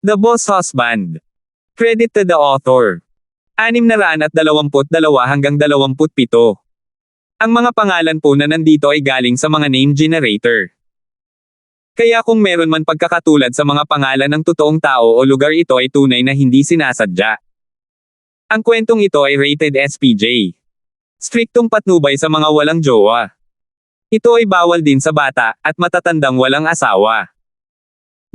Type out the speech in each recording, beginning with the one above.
The Boss Husband. Credit to the author. 622 hanggang 27. Ang mga pangalan po na nandito ay galing sa mga name generator. Kaya kung meron man pagkakatulad sa mga pangalan ng totoong tao o lugar, ito ay tunay na hindi sinasadya. Ang kwentong ito ay rated SPJ. Striktong patnubay sa mga walang jowa. Ito ay bawal din sa bata at matatandang walang asawa.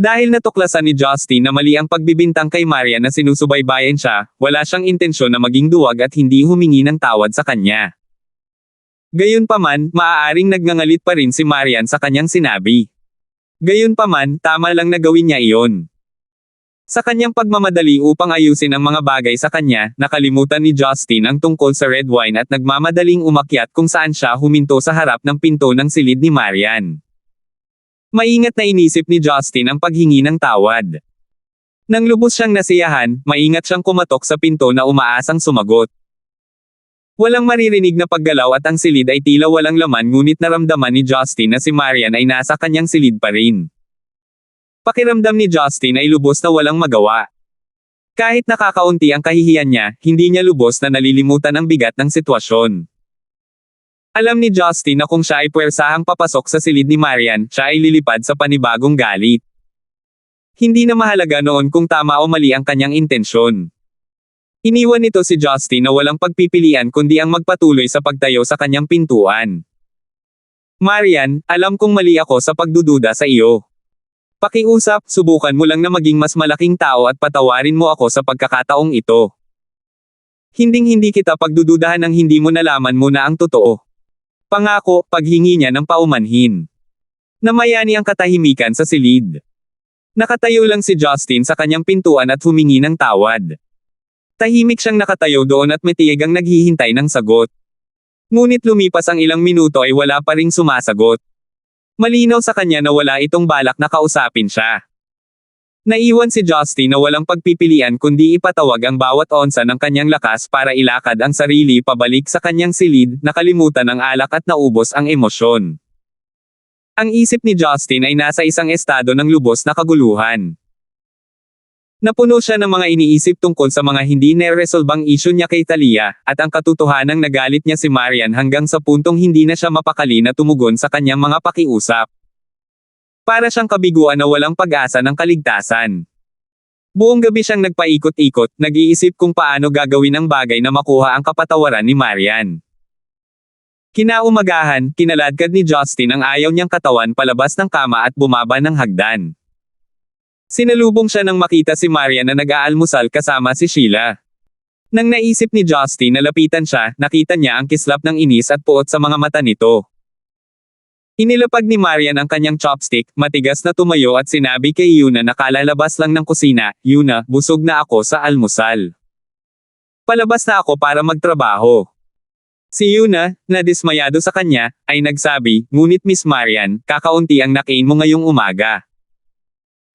Dahil natuklasan ni Justin na mali ang pagbibintang kay Marian na sinusubaybayan siya, wala siyang intensyon na maging duwag at hindi humingi ng tawad sa kanya. Gayunpaman, maaaring nagngangalit pa rin si Marian sa kanyang sinabi. Gayunpaman, tama lang na gawin niya iyon. Sa kanyang pagmamadali upang ayusin ang mga bagay sa kanya, nakalimutan ni Justin ang tungkol sa red wine at nagmamadaling umakyat kung saan siya huminto sa harap ng pinto ng silid ni Marian. Maingat na inisip ni Justin ang paghingi ng tawad. Nang lubos siyang nasiyahan, maingat siyang kumatok sa pinto na umaasang sumagot. Walang maririnig na paggalaw at ang silid ay tila walang laman, ngunit naramdaman ni Justin na si Marian ay nasa kanyang silid pa rin. Pakiramdam ni Justin ay lubos na walang magawa. Kahit nakakaunti ang kahihiyan niya, hindi niya lubos na nalilimutan ang bigat ng sitwasyon. Alam ni Justin na kung siya ay puwersahang papasok sa silid ni Marian, siya ay lilipad sa panibagong galit. Hindi na mahalaga noon kung tama o mali ang kanyang intensyon. Iniwan nito si Justin na walang pagpipilian kundi ang magpatuloy sa pagtayo sa kanyang pintuan. Marian, alam kong mali ako sa pagdududa sa iyo. Pakiusap, subukan mo lang na maging mas malaking tao at patawarin mo ako sa pagkakataong ito. Hinding-hindi kita pagdududahan nang hindi mo nalaman mo na ang totoo. Pangako, paghingi niya ng paumanhin. Namayani ang katahimikan sa silid. Nakatayo lang si Justin sa kanyang pintuan at humingi ng tawad. Tahimik siyang nakatayo doon at matiyagang naghihintay ng sagot. Ngunit lumipas ang ilang minuto ay wala pa ring sumasagot. Malinaw sa kanya na wala itong balak na kausapin siya. Naiwan si Justin na walang pagpipilian kundi ipatawag ang bawat onsa ng kanyang lakas para ilakad ang sarili pabalik sa kanyang silid, nakalimutan ang alak at naubos ang emosyon. Ang isip ni Justin ay nasa isang estado ng lubos na kaguluhan. Napuno siya ng mga iniisip tungkol sa mga hindi neresolbang isyu niya kay Talia, at ang katotohanang nagalit niya si Marian hanggang sa puntong hindi na siya mapakali na tumugon sa kanyang mga pakiusap. Para siyang kabiguan na walang pag-asa ng kaligtasan. Buong gabi siyang nagpaikot-ikot, nag-iisip kung paano gagawin ang bagay na makuha ang kapatawaran ni Marian. Kinaumagahan, kinaladkad ni Justin ang ayaw niyang katawan palabas ng kama at bumaba ng hagdan. Sinalubong siya nang makita si Marian na nag-aalmusal kasama si Sheila. Nang naisip ni Justin na lapitan siya, nakita niya ang kislap ng inis at puot sa mga mata nito. Inilapag ni Marian ang kanyang chopstick, matigas na tumayo at sinabi kay Yuna na kalalabas lang ng kusina, Yuna, busog na ako sa almusal. Palabas na ako para magtrabaho. Si Yuna, na dismayado sa kanya, ay nagsabi, ngunit Miss Marian, kakaunti ang nakain mo ngayong umaga.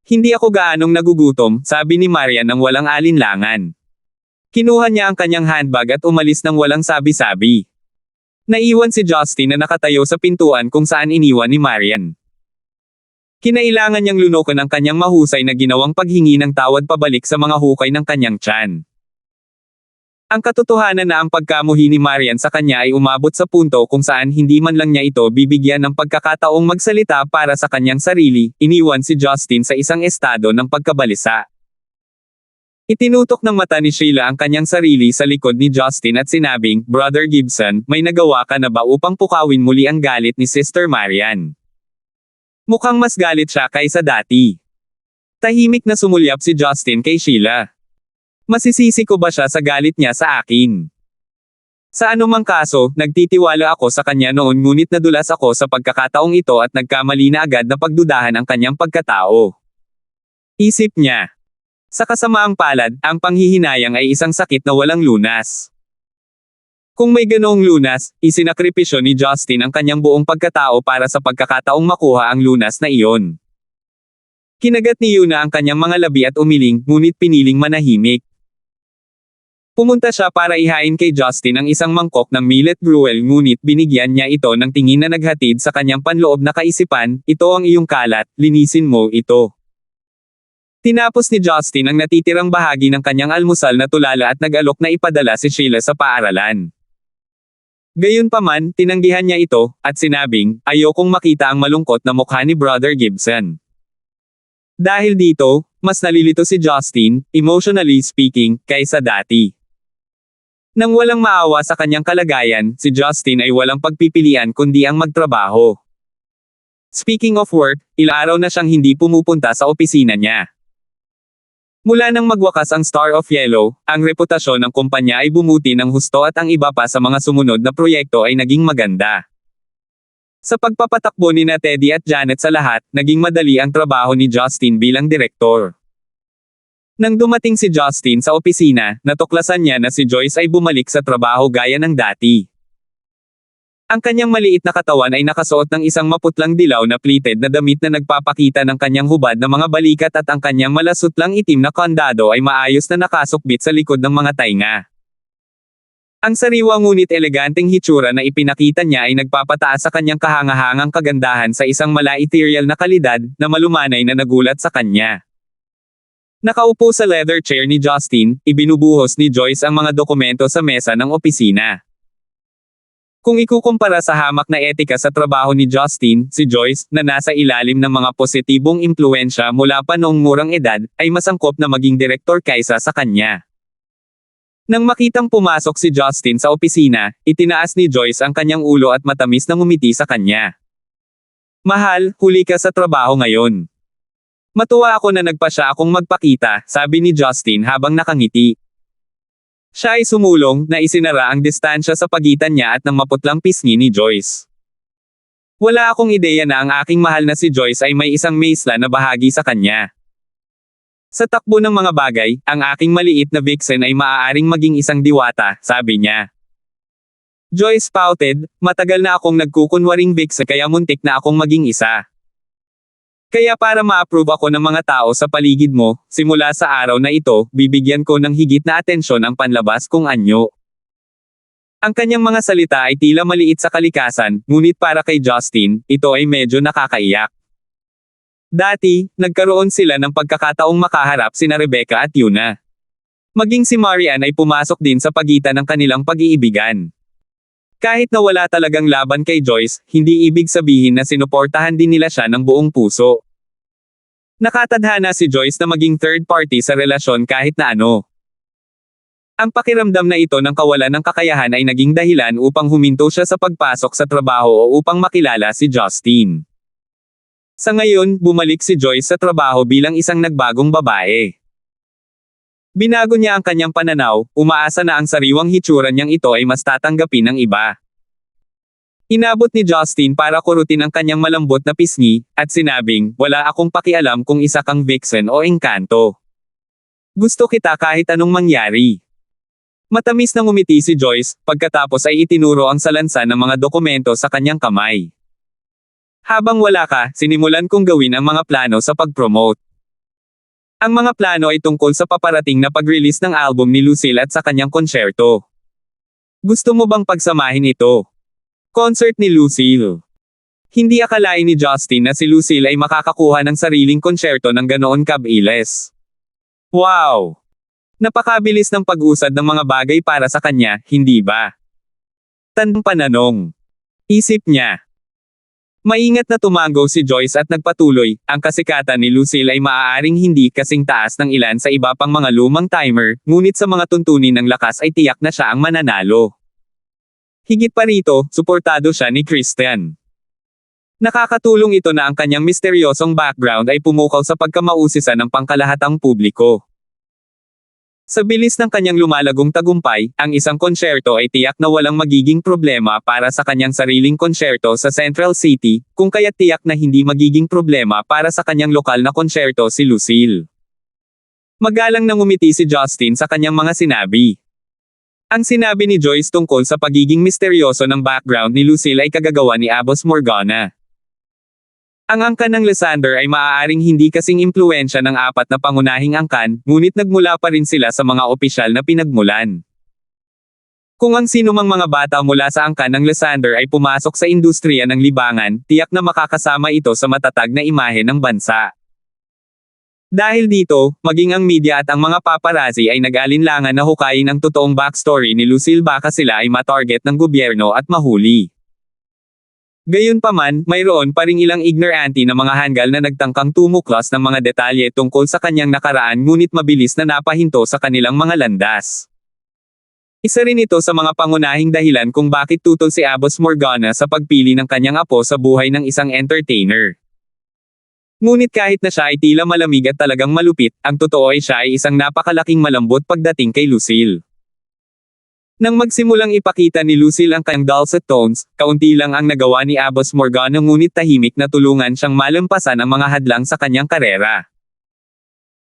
Hindi ako gaanong nagugutom, sabi ni Marian nang walang alinlangan. Kinuha niya ang kanyang handbag at umalis nang walang sabi-sabi. Naiwan si Justin na nakatayo sa pintuan kung saan iniwan ni Marian. Kinailangan niyang lunukin ang kanyang mahusay na ginawang paghingi ng tawad pabalik sa mga hukay ng kanyang tiyan. Ang katotohanan na ang pagkamuhi ni Marian sa kanya ay umabot sa punto kung saan hindi man lang niya ito bibigyan ng pagkakataong magsalita para sa kanyang sarili, iniwan si Justin sa isang estado ng pagkabalisa. Itinutok ng mata ni Sheila ang kanyang sarili sa likod ni Justin at sinabing, Brother Gibson, may nagawa ka na ba upang pukawin muli ang galit ni Sister Marian? Mukhang mas galit siya kaysa dati. Tahimik na sumulyap si Justin kay Sheila. Masisisi ko ba siya sa galit niya sa akin? Sa anumang kaso, nagtitiwala ako sa kanya noon ngunit nadulas ako sa pagkakataong ito at nagkamali na agad na pagdudahan ang kanyang pagkatao. Isip niya. Sa kasamaang palad, ang panghihinayang ay isang sakit na walang lunas. Kung may ganoong lunas, isinakripisyo ni Justin ang kanyang buong pagkatao para sa pagkakataong makuha ang lunas na iyon. Kinagat ni Yuna ang kanyang mga labi at umiling, ngunit piniling manahimik. Pumunta siya para ihain kay Justin ang isang mangkok ng millet gruel ngunit binigyan niya ito ng tingin na naghatid sa kanyang panloob na kaisipan, ito ang iyong kalat, linisin mo ito. Tinapos ni Justin ang natitirang bahagi ng kanyang almusal na tulala at nag-alok na ipadala si Sheila sa paaralan. Gayunpaman, tinanggihan niya ito, at sinabing, ayokong makita ang malungkot na mukha ni Brother Gibson. Dahil dito, mas nalilito si Justin, emotionally speaking, kaysa dati. Nang walang maawa sa kanyang kalagayan, si Justin ay walang pagpipilian kundi ang magtrabaho. Speaking of work, ilang araw na siyang hindi pumupunta sa opisina niya. Mula nang magwakas ang Star of Yellow, ang reputasyon ng kumpanya ay bumuti ng husto at ang iba pa sa mga sumunod na proyekto ay naging maganda. Sa pagpapatakbo ni Teddy at Janet sa lahat, naging madali ang trabaho ni Justin bilang direktor. Nang dumating si Justin sa opisina, natuklasan niya na si Joyce ay bumalik sa trabaho gaya ng dati. Ang kanyang maliit na katawan ay nakasuot ng isang maputlang dilaw na pleated na damit na nagpapakita ng kanyang hubad na mga balikat at ang kanyang malasutlang itim na kandado ay maayos na nakasukbit sa likod ng mga tainga. Ang sariwa ngunit eleganteng hitsura na ipinakita niya ay nagpapataas sa kanyang kahangahangang kagandahan sa isang mala-ethereal na kalidad na malumanay na nagulat sa kanya. Nakaupo sa leather chair ni Justin, ibinubuhos ni Joyce ang mga dokumento sa mesa ng opisina. Kung ikukumpara sa hamak na etika sa trabaho ni Justin, si Joyce, na nasa ilalim ng mga positibong impluensya mula pa noong murang edad, ay masangkop na maging direktor kaysa sa kanya. Nang makitang pumasok si Justin sa opisina, itinaas ni Joyce ang kanyang ulo at matamis na ngumiti sa kanya. Mahal, huli ka sa trabaho ngayon. Matuwa ako na nagpasya akong magpakita, sabi ni Justin habang nakangiti. Siya ay sumulong na isinara ang distansya sa pagitan niya at ng maputlang pisngi ni Joyce. Wala akong ideya na ang aking mahal na si Joyce ay may isang maisla na bahagi sa kanya. Sa takbo ng mga bagay, ang aking maliit na vixen ay maaaring maging isang diwata, sabi niya. Joyce pouted, matagal na akong nagkukunwaring vixen kaya muntik na akong maging isa. Kaya para ma-approve ako ng mga tao sa paligid mo, simula sa araw na ito, bibigyan ko ng higit na atensyon ang panlabas kong anyo. Ang kanyang mga salita ay tila maliit sa kalikasan, ngunit para kay Justin, ito ay medyo nakakaiyak. Dati, nagkaroon sila ng pagkakataong makaharap sina Rebecca at Yuna. Maging si Marian ay pumasok din sa pagitan ng kanilang pag-iibigan. Kahit na wala talagang laban kay Joyce, hindi ibig sabihin na sinuportahan din nila siya ng buong puso. Nakatadhana si Joyce na maging third party sa relasyon kahit na ano. Ang pakiramdam na ito ng kawalan ng kakayahan ay naging dahilan upang huminto siya sa pagpasok sa trabaho o upang makilala si Justin. Sa ngayon, bumalik si Joyce sa trabaho bilang isang nagbagong babae. Binago niya ang kanyang pananaw, umaasa na ang sariwang hitsura niyang ito ay mas tatanggapin ng iba. Inabot ni Justin para kurutin ang kanyang malambot na pisngi, at sinabing, wala akong pakialam kung isa kang vixen o engkanto. Gusto kita kahit anong mangyari. Matamis na ngumiti si Joyce, pagkatapos ay itinuro ang salansan ng mga dokumento sa kanyang kamay. Habang wala ka, sinimulan kong gawin ang mga plano sa pag-promote. Ang mga plano ay tungkol sa paparating na pag-release ng album ni Lucille at sa kanyang konsyerto. Gusto mo bang pagsamahin ito? Concert ni Lucille. Hindi akalain ni Justin na si Lucille ay makakakuha ng sariling konsyerto ng ganoon kabilis. Wow! Napakabilis ng pag-usad ng mga bagay para sa kanya, hindi ba? Tandang pananong. Isip niya. Maingat na tumango si Joyce at nagpatuloy, ang kasikatan ni Lucille ay maaaring hindi kasing taas ng ilan sa iba pang mga lumang timer, ngunit sa mga tuntunin ng lakas ay tiyak na siya ang mananalo. Higit pa rito, suportado siya ni Christian. Nakakatulong ito na ang kanyang misteryosong background ay pumukaw sa pagkamausisan ng pangkalahatang publiko. Sa bilis ng kanyang lumalagong tagumpay, ang isang konsyerto ay tiyak na walang magiging problema para sa kanyang sariling konsyerto sa Central City, kung kaya't tiyak na hindi magiging problema para sa kanyang lokal na konsyerto si Lucille. Magalang na ngumiti si Justin sa kanyang mga sinabi. Ang sinabi ni Joyce tungkol sa pagiging misteryoso ng background ni Lucille ay kagagawa ni Abos Morgana. Ang angkan ng Lysander ay maaaring hindi kasing impluwensya ng apat na pangunahing angkan, ngunit nagmula pa rin sila sa mga opisyal na pinagmulan. Kung ang sinumang mga bata mula sa angkan ng Lysander ay pumasok sa industriya ng libangan, tiyak na makakasama ito sa matatag na imahe ng bansa. Dahil dito, maging ang media at ang mga paparazzi ay nag-alinlangan na hukayin ang totoong backstory ni Lucille baka sila ay matarget ng gobyerno at mahuli. Gayunpaman, mayroon pa ring ilang ignorante na mga hanggal na nagtangkang tumuklas ng mga detalye tungkol sa kanyang nakaraan ngunit mabilis na napahinto sa kanilang mga landas. Isa rin ito sa mga pangunahing dahilan kung bakit tutol si Abbas Morgana sa pagpili ng kanyang apo sa buhay ng isang entertainer. Ngunit kahit na siya ay tila malamig at talagang malupit, ang totoo ay siya ay isang napakalaking malambot pagdating kay Lucille. Nang magsimulang ipakita ni Lucille ang kanyang dulcet tones, kaunti lang ang nagawa ni Abbas Morgana ngunit tahimik na tulungan siyang malampasan ang mga hadlang sa kanyang karera.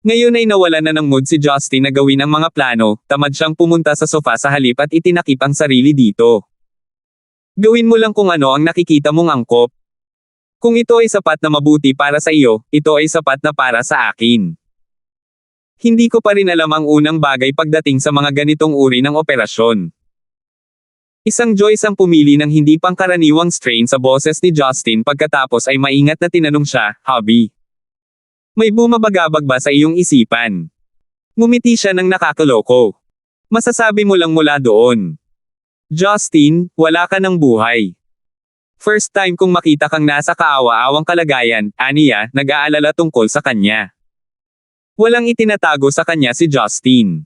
Ngayon ay nawalan na ng mood si Justin na gawin ang mga plano, tamad siyang pumunta sa sofa sa halip at itinakip ang sarili dito. Gawin mo lang kung ano ang nakikita mong angkop. Kung ito ay sapat na mabuti para sa iyo, ito ay sapat na para sa akin. Hindi ko pa rin alam ang unang bagay pagdating sa mga ganitong uri ng operasyon. Isang Joyce ang pumili ng hindi pangkaraniwang strain sa boses ni Justin pagkatapos ay maingat na tinanong siya, "Hobby, may bumabagabag ba sa iyong isipan?" Ngumiti siya ng nakakaloko. "Masasabi mo lang mula doon. Justin, wala ka ng buhay. First time kong makita kang nasa kaawa-awang kalagayan," aniya, nag-aalala tungkol sa kanya. Walang itinatago sa kanya si Justin.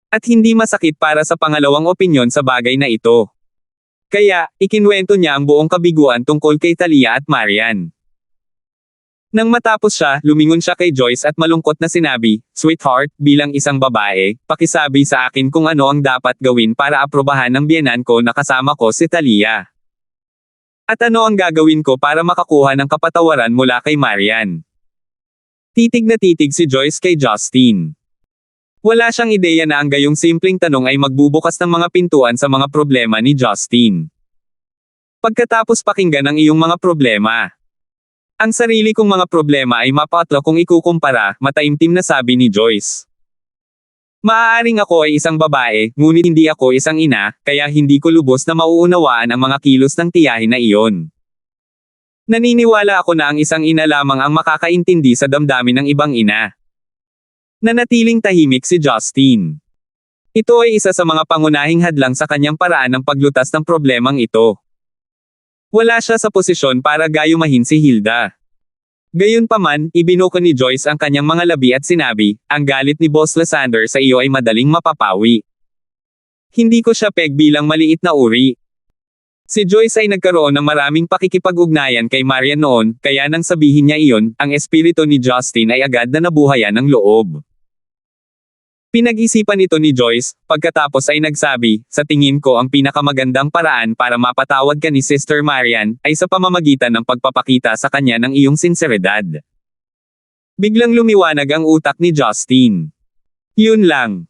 At hindi masakit para sa pangalawang opinyon sa bagay na ito. Kaya, ikinwento niya ang buong kabiguan tungkol kay Talia at Marian. Nang matapos siya, lumingon siya kay Joyce at malungkot na sinabi, "Sweetheart, bilang isang babae, pakisabi sa akin kung ano ang dapat gawin para aprobahan ng biyenan ko na kasama ko si Talia. At ano ang gagawin ko para makakuha ng kapatawaran mula kay Marian?" Titig na titig si Joyce kay Justin. Wala siyang ideya na ang gayong simpleng tanong ay magbubukas ng mga pintuan sa mga problema ni Justin. Pagkatapos pakinggan ang iyong mga problema. Ang sarili kong mga problema ay mapatlo kung ikukumpara, mataimtim na sabi ni Joyce. Maaaring ako ay isang babae, ngunit hindi ako isang ina, kaya hindi ko lubos na mauunawaan ang mga kilos ng tiyahin na iyon. Naniniwala ako na ang isang ina lamang ang makakaintindi sa damdamin ng ibang ina. Nanatiling tahimik si Justin. Ito ay isa sa mga pangunahing hadlang sa kanyang paraan ng paglutas ng problemang ito. Wala siya sa posisyon para gayumahin si Hilda. Gayunpaman, ibinuko ni Joyce ang kanyang mga labi at sinabi, "Ang galit ni Boss Lysander sa iyo ay madaling mapapawi. Hindi ko siya peg bilang maliit na uri." Si Joyce ay nagkaroon ng maraming pakikipag-ugnayan kay Marian noon, kaya nang sabihin niya iyon, ang espiritu ni Justin ay agad na nabuhayan ng loob. Pinag-isipan ito ni Joyce, pagkatapos ay nagsabi, "Sa tingin ko ang pinakamagandang paraan para mapatawad ka ni Sister Marian, ay sa pamamagitan ng pagpapakita sa kanya ng iyong sinseridad." Biglang lumiwanag ang utak ni Justin. Yun lang.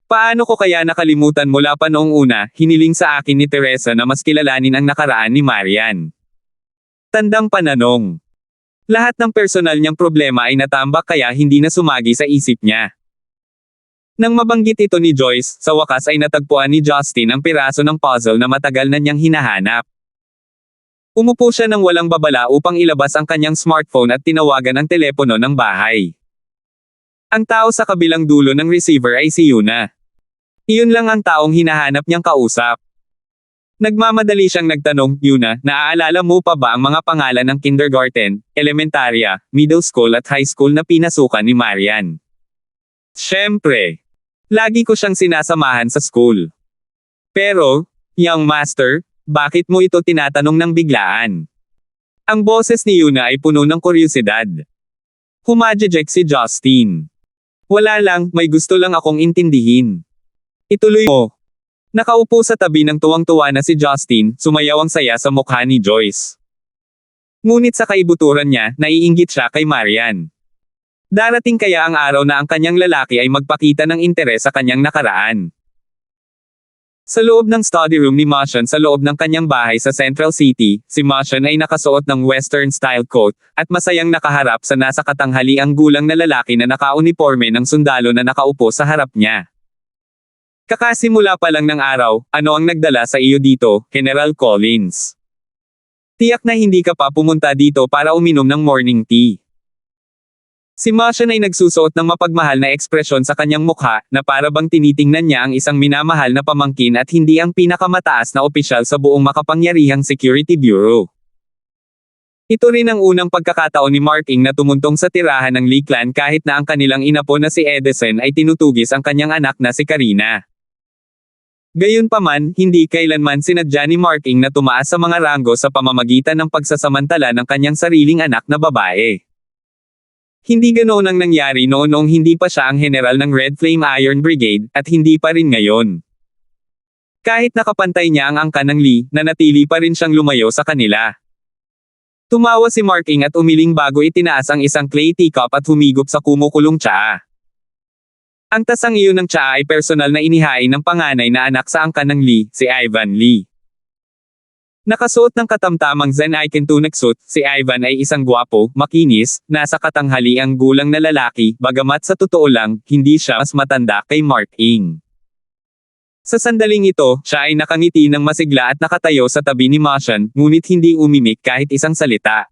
Paano ko kaya nakalimutan mula pa noong una, hiniling sa akin ni Teresa na mas kilalanin ang nakaraan ni Marian. Tandang pananong. Lahat ng personal niyang problema ay natambak kaya hindi na sumagi sa isip niya. Nang mabanggit ito ni Joyce, sa wakas ay natagpuan ni Justin ang piraso ng puzzle na matagal na niyang hinahanap. Umupo siya ng walang babala upang ilabas ang kanyang smartphone at tinawagan ang telepono ng bahay. Ang tao sa kabilang dulo ng receiver ay si Yuna. Iyon lang ang taong hinahanap niyang kausap. Nagmamadali siyang nagtanong, "Yuna, naaalala mo pa ba ang mga pangalan ng kindergarten, elementarya, middle school at high school na pinasukan ni Marian?" "Siyempre. Lagi ko siyang sinasamahan sa school." "Pero, young master, bakit mo ito tinatanong ng biglaan?" Ang boses ni Yuna ay puno ng kuryosidad. Humajejek si Justin. "Wala lang, may gusto lang akong intindihin." "Ituloy mo." Nakaupo sa tabi ng tuwang-tuwa na si Justin, sumayaw ang saya sa mukha ni Joyce. Ngunit sa kaibuturan niya, naiinggit siya kay Marian. Darating kaya ang araw na ang kanyang lalaki ay magpakita ng interes sa kanyang nakaraan. Sa loob ng study room ni Machon sa loob ng kanyang bahay sa Central City, si Machon ay nakasuot ng western-style coat, at masayang nakaharap sa nasa katanghaliang gulang na lalaki na nakauniporme ng sundalo na nakaupo sa harap niya. "Kakasimula pa lang ng araw, ano ang nagdala sa iyo dito, General Collins? Tiyak na hindi ka pa pumunta dito para uminom ng morning tea." Si Mashan ay nagsusuot ng mapagmahal na ekspresyon sa kanyang mukha, na para bang tinitingnan niya ang isang minamahal na pamangkin at hindi ang pinakamataas na opisyal sa buong makapangyarihang Security Bureau. Ito rin ang unang pagkakataon ni Mark Ng na tumuntong sa tirahan ng Lee clan kahit na ang kanilang inapo na si Edison ay tinutugis ang kanyang anak na si Karina. Gayunpaman, hindi kailanman sinadya ni Mark Ng na tumaas sa mga ranggo sa pamamagitan ng pagsasamantala ng kanyang sariling anak na babae. Hindi ganoon ang nangyari noong hindi pa siya ang general ng Red Flame Iron Brigade, at hindi pa rin ngayon. Kahit nakapantay niya ang angka ng Lee, nanatili pa rin siyang lumayo sa kanila. Tumawa si Mark Ng at umiling bago itinaas ang isang clay teacup at humigop sa kumukulong tsaa. Ang tasang iyon ng tsaa ay personal na inihain ng panganay na anak sa angka ng Lee, si Ivan Lee. Nakasuot ng katamtamang Zen Icon tunic suit, si Ivan ay isang gwapo, makinis, nasa katanghaliang gulang na lalaki, bagamat sa totoo lang, hindi siya mas matanda kay Mark Ng. Sa sandaling ito, siya ay nakangiti ng masigla at nakatayo sa tabi ni Mashan, ngunit hindi umimik kahit isang salita.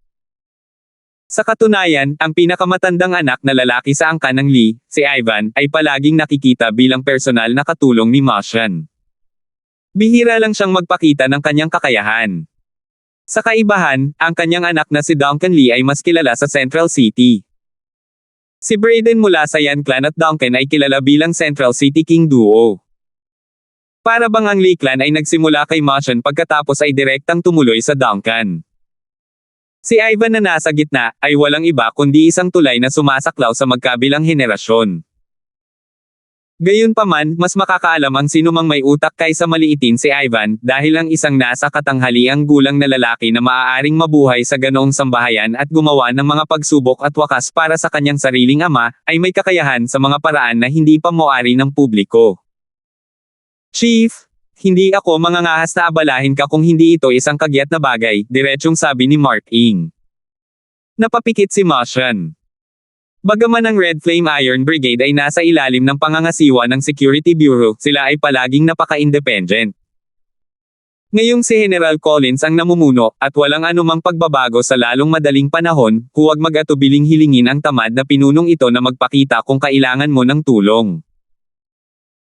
Sa katunayan, ang pinakamatandang anak na lalaki sa angka ng Lee, si Ivan, ay palaging nakikita bilang personal na katulong ni Mashan. Bihira lang siyang magpakita ng kanyang kakayahan. Sa kaibahan, ang kanyang anak na si Duncan Lee ay mas kilala sa Central City. Si Brayden mula sa Yan Clan at Duncan ay kilala bilang Central City King Duo. Para bang ang Lee Clan ay nagsimula kay Mashan pagkatapos ay direktang tumuloy sa Duncan. Si Ivan na nasa gitna, ay walang iba kundi isang tulay na sumasaklaw sa magkabilang henerasyon. Gayunpaman, mas makakaalam ang sinumang may utak kaysa maliitin si Ivan, dahil ang isang nasa katanghaliang gulang na lalaki na maaaring mabuhay sa ganoong sambahayan at gumawa ng mga pagsubok at wakas para sa kanyang sariling ama, ay may kakayahan sa mga paraan na hindi pa maaari ng publiko. Chief, hindi ako mangangahas na abalahin ka kung hindi ito isang kagyat na bagay, diretsyong sabi ni Mark Ng. Napapikit si Mashan. Bagaman ang Red Flame Iron Brigade ay nasa ilalim ng pangangasiwa ng Security Bureau, sila ay palaging napaka-independent. Ngayong si General Collins ang namumuno, at walang anumang pagbabago sa lalong madaling panahon, huwag mag-atubiling hilingin ang tamad na pinunong ito na magpakita kung kailangan mo ng tulong.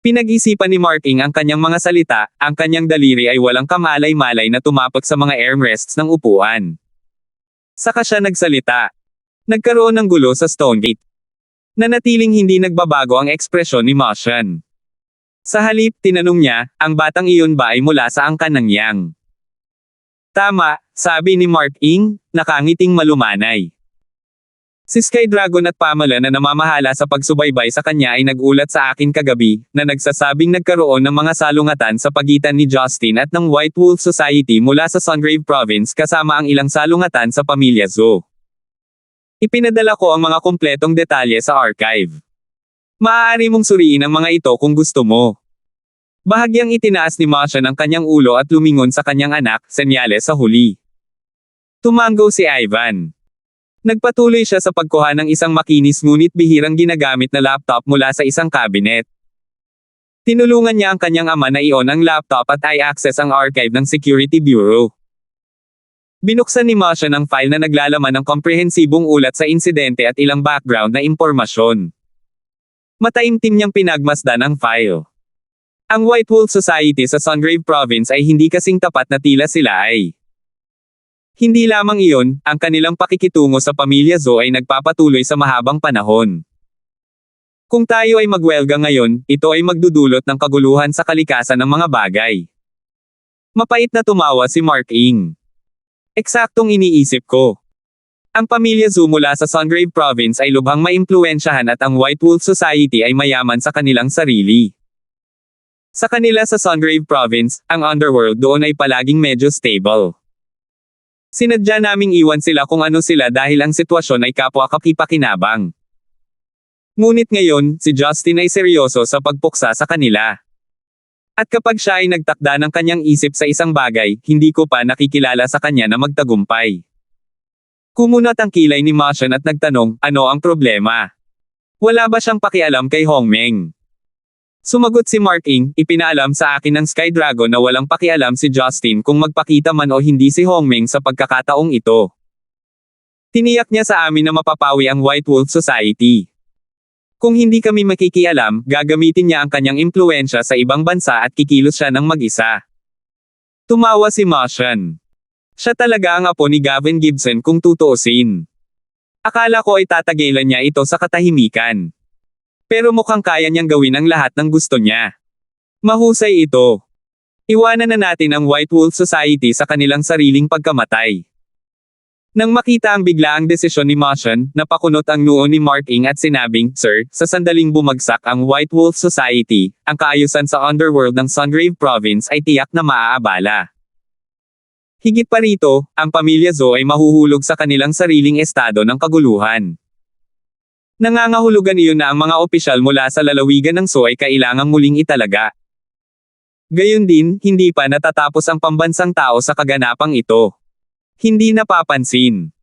Pinag-isipan ni Mark Ng ang kanyang mga salita, ang kanyang daliri ay walang kamalay-malay na tumapak sa mga armrests ng upuan. Saka siya nagsalita. Nagkaroon ng gulo sa Stonegate. Nanatiling hindi nagbabago ang ekspresyon ni Mashan. Sa halip, tinanong niya, ang batang iyon ba ay mula sa angka ng Yang? Tama, sabi ni Mark Ng, nakangiting malumanay. Si Sky Dragon at Pamela na namamahala sa pagsubaybay sa kanya ay nagulat sa akin kagabi, na nagsasabing nagkaroon ng mga salungatan sa pagitan ni Justin at ng White Wolf Society mula sa Sungrave Province kasama ang ilang salungatan sa pamilya Zhou. Ipinadala ko ang mga kumpletong detalye sa archive. Maaari mong suriin ang mga ito kung gusto mo. Bahagyang itinaas ni Mashan ang kanyang ulo at lumingon sa kanyang anak, senyales sa huli. Tumango si Ivan. Nagpatuloy siya sa pagkuha ng isang makinis ngunit bihirang ginagamit na laptop mula sa isang cabinet. Tinulungan niya ang kanyang ama na i-on ang laptop at i-access ang archive ng Security Bureau. Binuksan ni Mashan ang file na naglalaman ng komprehensibong ulat sa insidente at ilang background na impormasyon. Mataimtim niyang pinagmasdan ang file. Ang White Wolf Society sa Sungrave Province ay hindi kasing tapat na tila sila ay. Hindi lamang iyon, ang kanilang pakikitungo sa pamilya Zhou ay nagpapatuloy sa mahabang panahon. Kung tayo ay magwelga ngayon, ito ay magdudulot ng kaguluhan sa kalikasan ng mga bagay. Mapait na tumawa si Mark Ng. Eksaktong iniisip ko. Ang pamilya Zhou mula sa Sungrave Province ay lubhang maimpluwensyahan at ang White Wolf Society ay mayaman sa kanilang sarili. Sa kanila sa Sungrave Province, ang underworld doon ay palaging medyo stable. Sinadya naming iwan sila kung ano sila dahil ang sitwasyon ay kapwa kakipakinabang. Ngunit ngayon, si Justin ay seryoso sa pagpuksa sa kanila. At kapag siya ay nagtakda ng kanyang isip sa isang bagay, hindi ko pa nakikilala sa kanya na magtagumpay. Kumunat ang kilay ni Mashan at nagtanong, ano ang problema? Wala ba siyang pakialam kay Hongmeng? Sumagot si Mark Ng, ipinaalam sa akin ng Sky Dragon na walang pakialam si Justin kung magpakita man o hindi si Hongmeng sa pagkakataong ito. Tiniyak niya sa amin na mapapawi ang White Wolf Society. Kung hindi kami makikialam, gagamitin niya ang kanyang impluensya sa ibang bansa at kikilos siya ng mag-isa. Tumawa si Martian. Siya talaga ang apo ni Gavin Gibson kung tutuusin. Akala ko ay tatagilan niya ito sa katahimikan. Pero mukhang kaya niyang gawin ang lahat ng gusto niya. Mahusay ito. Iwanan na natin ang White Wolf Society sa kanilang sariling pagkamatay. Nang makita ang biglaang desisyon ni Martian, napakunot ang noo ni Mark Ing at sinabing, "Sir, sa sandaling bumagsak ang White Wolf Society, ang kaayusan sa underworld ng Sungrave Province ay tiyak na maaabala. Higit pa rito, ang pamilya Zhou ay mahuhulog sa kanilang sariling estado ng kaguluhan. Nangangahulugan iyon na ang mga opisyal mula sa lalawigan ng Zhou ay kailangang muling italaga. Gayon din, hindi pa natatapos ang pambansang tao sa kaganapang ito. Hindi napapansin.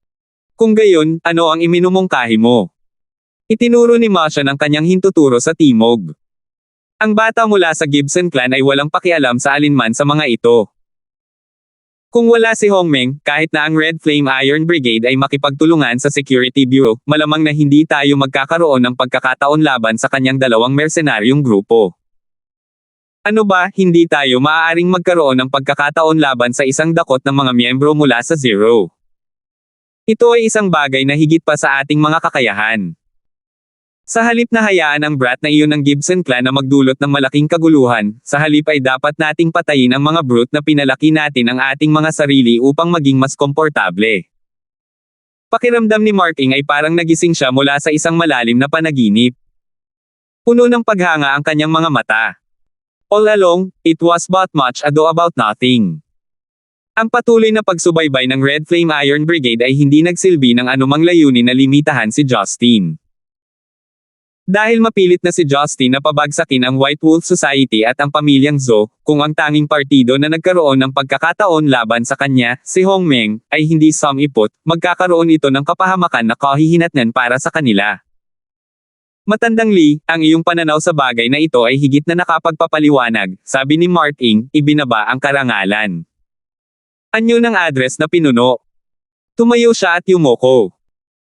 Kung gayon, ano ang iminumungkahi mo?" Itinuro ni Martian ang kanyang hintuturo sa timog. Ang bata mula sa Gibson clan ay walang pakialam sa alinman sa mga ito. Kung wala si Hongmeng, kahit na ang Red Flame Iron Brigade ay makipagtulungan sa Security Bureau, malamang na hindi tayo magkakaroon ng pagkakataon laban sa kanyang dalawang mersenaryong grupo. Ano ba, hindi tayo maaaring magkaroon ng pagkakataon laban sa isang dakot ng mga miyembro mula sa Zero. Ito ay isang bagay na higit pa sa ating mga kakayahan. Sa halip na hayaan ang brat na iyon ng Gibson clan na magdulot ng malaking kaguluhan, sa halip ay dapat nating patayin ang mga brute na pinalaki natin ang ating mga sarili upang maging mas komportable. Pakiramdam ni Mark Ing ay parang nagising siya mula sa isang malalim na panaginip. Puno ng paghanga ang kanyang mga mata. All along, it was but much ado about nothing. Ang patuloy na pagsubaybay ng Red Flame Iron Brigade ay hindi nagsilbi ng anumang layunin na limitahan si Justin. Dahil mapilit na si Justin na pabagsakin ang White Wolf Society at ang pamilyang Zhou, kung ang tanging partido na nagkaroon ng pagkakataon laban sa kanya, si Hongmeng, ay hindi sumipot, magkakaroon ito ng kapahamakan na kahihinatnan para sa kanila. Matandang Lee, ang iyong pananaw sa bagay na ito ay higit na nakapagpapaliwanag, sabi ni Mark Ing, ibinaba ang karangalan. Anyo ng address na pinuno. Tumayo siya at yumoko.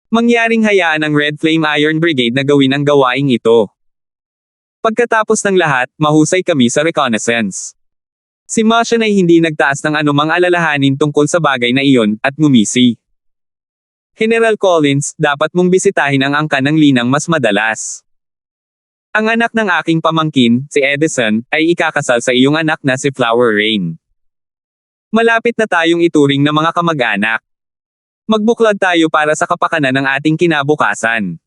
Mangyaring hayaan ang Red Flame Iron Brigade na gawin ang gawaing ito. Pagkatapos ng lahat, mahusay kami sa reconnaissance. Si Martian ay hindi nagtaas ng anumang alalahanin tungkol sa bagay na iyon, at ngumisi. General Collins, dapat mong bisitahin ang angkan ng linang mas madalas. Ang anak ng aking pamangkin, si Edison, ay ikakasal sa iyong anak na si Flower Rain. Malapit na tayong ituring na mga kamag-anak. Magbuklod tayo para sa kapakanan ng ating kinabukasan.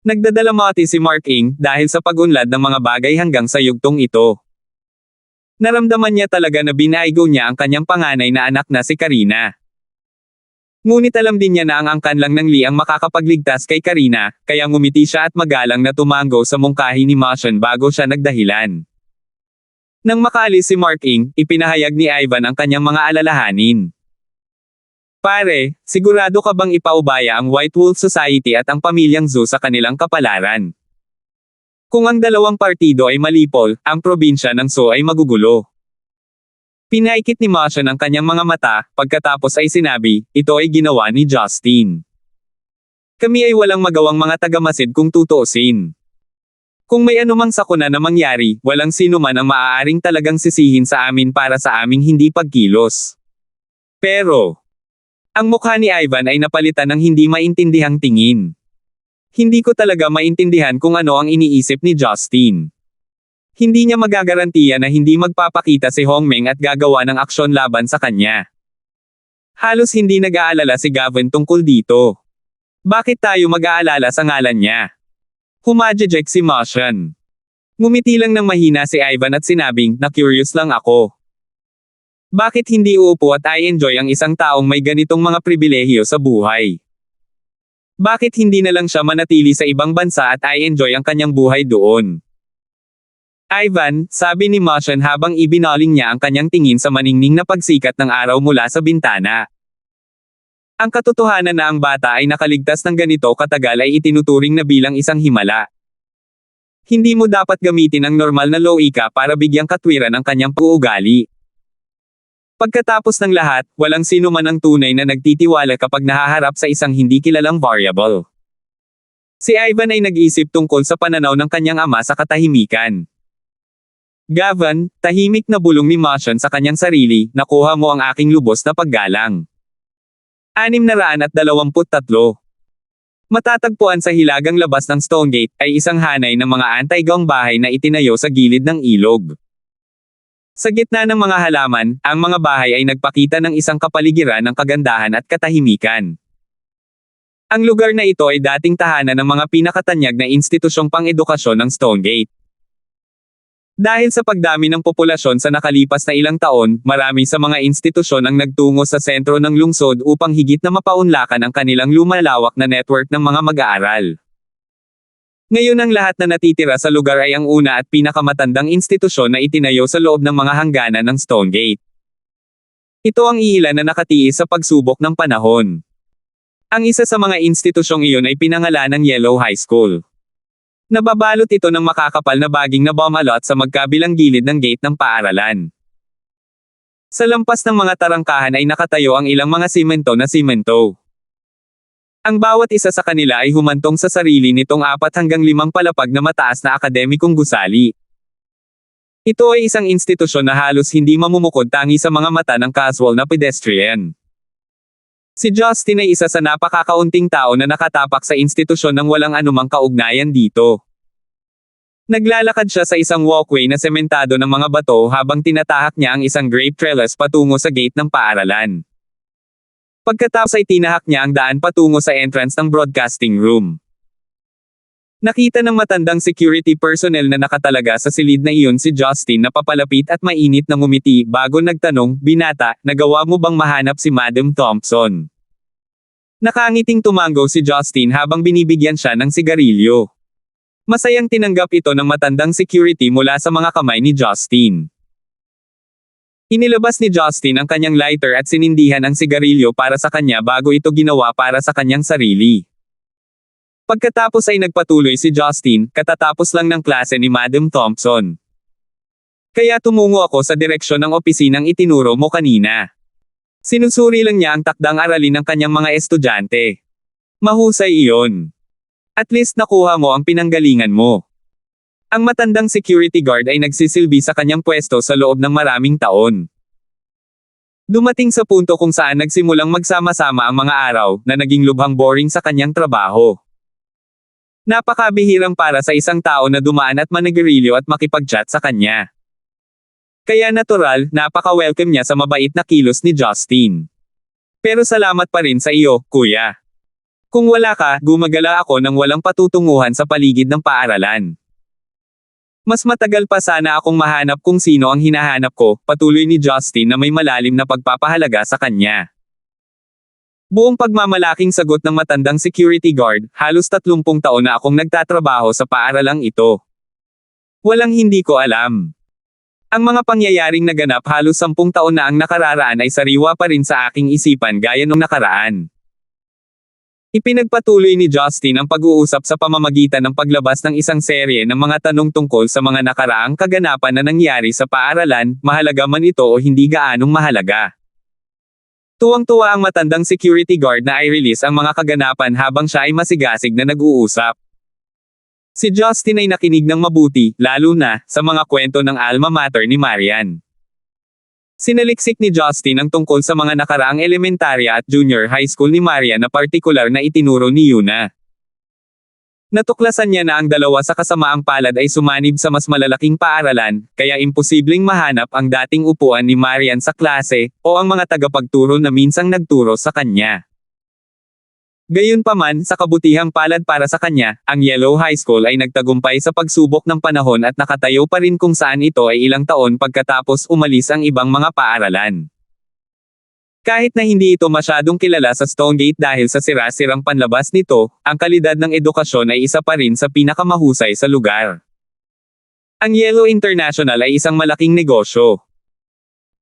Nagdadalamati si Mark Ing dahil sa pag-unlad ng mga bagay hanggang sa yugtong ito. Naramdaman niya talaga na binaigo niya ang kanyang panganay na anak na si Karina. Ngunit alam din niya na ang angkan lang ng Lee ang makakapagligtas kay Karina, kaya ngumiti siya at magalang na tumango sa mungkahi ni Martian bago siya nagdahilan. Nang makaalis si Mark Ing, ipinahayag ni Ivan ang kanyang mga alalahanin. Pare, sigurado ka bang ipaubaya ang White Wolf Society at ang pamilyang Zhou sa kanilang kapalaran? Kung ang dalawang partido ay malipol, ang probinsya ng Zhou ay magugulo. Pinaikit ni Martian ang kanyang mga mata, pagkatapos ay sinabi, ito ay ginawa ni Justin. Kami ay walang magawang mga tagamasid kung tutuusin. Kung may anumang sakuna na mangyari, walang sino man ang maaaring talagang sisihin sa amin para sa aming hindi pagkilos. Pero, ang mukha ni Ivan ay napalitan ng hindi maintindihang tingin. Hindi ko talaga maintindihan kung ano ang iniisip ni Justin. Hindi niya magagarantiya na hindi magpapakita si Hongmeng at gagawa ng aksyon laban sa kanya. Halos hindi nag-aalala si Gavin tungkol dito. Bakit tayo mag-aalala sa ngalan niya? Humajejek si Martian. Ngumiti lang ng mahina si Ivan at sinabing, na-curious lang ako. Bakit hindi uupo at I-enjoy ang isang taong may ganitong mga pribilehiyo sa buhay? Bakit hindi na lang siya manatili sa ibang bansa at I-enjoy ang kanyang buhay doon? Ivan, sabi ni Martian habang ibinaling niya ang kanyang tingin sa maningning na pagsikat ng araw mula sa bintana. Ang katotohanan na ang bata ay nakaligtas ng ganito katagal ay itinuturing na bilang isang himala. Hindi mo dapat gamitin ang normal na loika para bigyang katwiran ang kanyang puugali. Pagkatapos ng lahat, walang sino man ang tunay na nagtitiwala kapag nahaharap sa isang hindi kilalang variable. Si Ivan ay nag-isip tungkol sa pananaw ng kanyang ama sa katahimikan. Gavin, tahimik na bulong ni Martian sa kanyang sarili, nakuha mo ang aking lubos na paggalang. 623. Matatagpuan sa hilagang labas ng Stonegate, ay isang hanay ng mga anti-gang bahay na itinayo sa gilid ng ilog. Sa gitna ng mga halaman, ang mga bahay ay nagpakita ng isang kapaligiran ng kagandahan at katahimikan. Ang lugar na ito ay dating tahanan ng mga pinakatanyag na institusyong pang-edukasyon ng Stonegate. Dahil sa pagdami ng populasyon sa nakalipas na ilang taon, marami sa mga institusyon ang nagtungo sa sentro ng lungsod upang higit na mapaunlakan ang kanilang lumalawak na network ng mga mag-aaral. Ngayon ang lahat na natitira sa lugar ay ang una at pinakamatandang institusyon na itinayo sa loob ng mga hangganan ng Stonegate. Ito ang iilan na nakatiis sa pagsubok ng panahon. Ang isa sa mga institusyong iyon ay pinangalan ng Yellow High School. Nababalot ito ng makakapal na baging na bumalot sa magkabilang gilid ng gate ng paaralan. Sa lampas ng mga tarangkahan ay nakatayo ang ilang mga simento na simento. Ang bawat isa sa kanila ay humantong sa sarili nitong 4 hanggang 5 palapag na mataas na akademikong gusali. Ito ay isang institusyon na halos hindi mamumukod tangi sa mga mata ng casual na pedestrian. Si Justin ay isa sa napakakaunting tao na nakatapak sa institusyon ng walang anumang kaugnayan dito. Naglalakad siya sa isang walkway na sementado ng mga bato habang tinatahak niya ang isang grape trellis patungo sa gate ng paaralan. Pagkatapos ay tinahak niya ang daan patungo sa entrance ng broadcasting room. Nakita ng matandang security personnel na nakatalaga sa silid na iyon si Justin na papalapit at mainit na ngumiti bago nagtanong, "Binata, nagawa mo bang mahanap si Madam Thompson?" Nakangiting tumango si Justin habang binibigyan siya ng sigarilyo. Masayang tinanggap ito ng matandang security mula sa mga kamay ni Justin. Inilabas ni Justin ang kanyang lighter at sinindihan ang sigarilyo para sa kanya bago ito ginawa para sa kanyang sarili. Pagkatapos ay nagpatuloy si Justin, katatapos lang ng klase ni Madam Thompson. Kaya tumungo ako sa direksyon ng opisinang itinuro mo kanina. Sinusuri lang niya ang takdang aralin ng kanyang mga estudyante. Mahusay iyon. At least nakuha mo ang pinanggalingan mo. Ang matandang security guard ay nagsisilbi sa kanyang pwesto sa loob ng maraming taon. Dumating sa punto kung saan nagsimulang magsama-sama ang mga araw na naging lubhang boring sa kanyang trabaho. Napakabihirang para sa isang tao na dumaan at manigarilyo at makipag-chat sa kanya. Kaya natural, napaka-welcome niya sa mabait na kilos ni Justin. Pero salamat pa rin sa iyo, kuya. Kung wala ka, gumagala ako ng walang patutunguhan sa paligid ng paaralan. Mas matagal pa sana akong mahanap kung sino ang hinahanap ko, patuloy ni Justin na may malalim na pagpapahalaga sa kanya. Buong pagmamalaking sagot ng matandang security guard, halos 30 taon na akong nagtatrabaho sa paaralang ito. Walang hindi ko alam. Ang mga pangyayaring naganap halos 10 taon na ang nakararaan ay sariwa pa rin sa aking isipan gaya nung nakaraan. Ipinagpatuloy ni Justin ang pag-uusap sa pamamagitan ng paglabas ng isang serye ng mga tanong tungkol sa mga nakaraang kaganapan na nangyari sa paaralan, mahalaga man ito o hindi gaanong mahalaga. Tuwang-tuwa ang matandang security guard na i-release ang mga kaganapan habang siya ay masigasig na nag-uusap. Si Justin ay nakinig ng mabuti, lalo na sa mga kwento ng alma mater ni Marian. Sinaliksik ni Justin ang tungkol sa mga nakaraang elementarya at junior high school ni Marian na partikular na itinuro ni Yuna. Natuklasan niya na ang dalawa sa kasamaang palad ay sumanib sa mas malalaking paaralan, kaya imposibleng mahanap ang dating upuan ni Marian sa klase, o ang mga tagapagturo na minsang nagturo sa kanya. Gayunpaman, sa kabutihang palad para sa kanya, ang Yellow High School ay nagtagumpay sa pagsubok ng panahon at nakatayo pa rin kung saan ito ay ilang taon pagkatapos umalis ang ibang mga paaralan. Kahit na hindi ito masyadong kilala sa Stonegate dahil sa sira-sirang panlabas nito, ang kalidad ng edukasyon ay isa pa rin sa pinakamahusay sa lugar. Ang Yellow International ay isang malaking negosyo.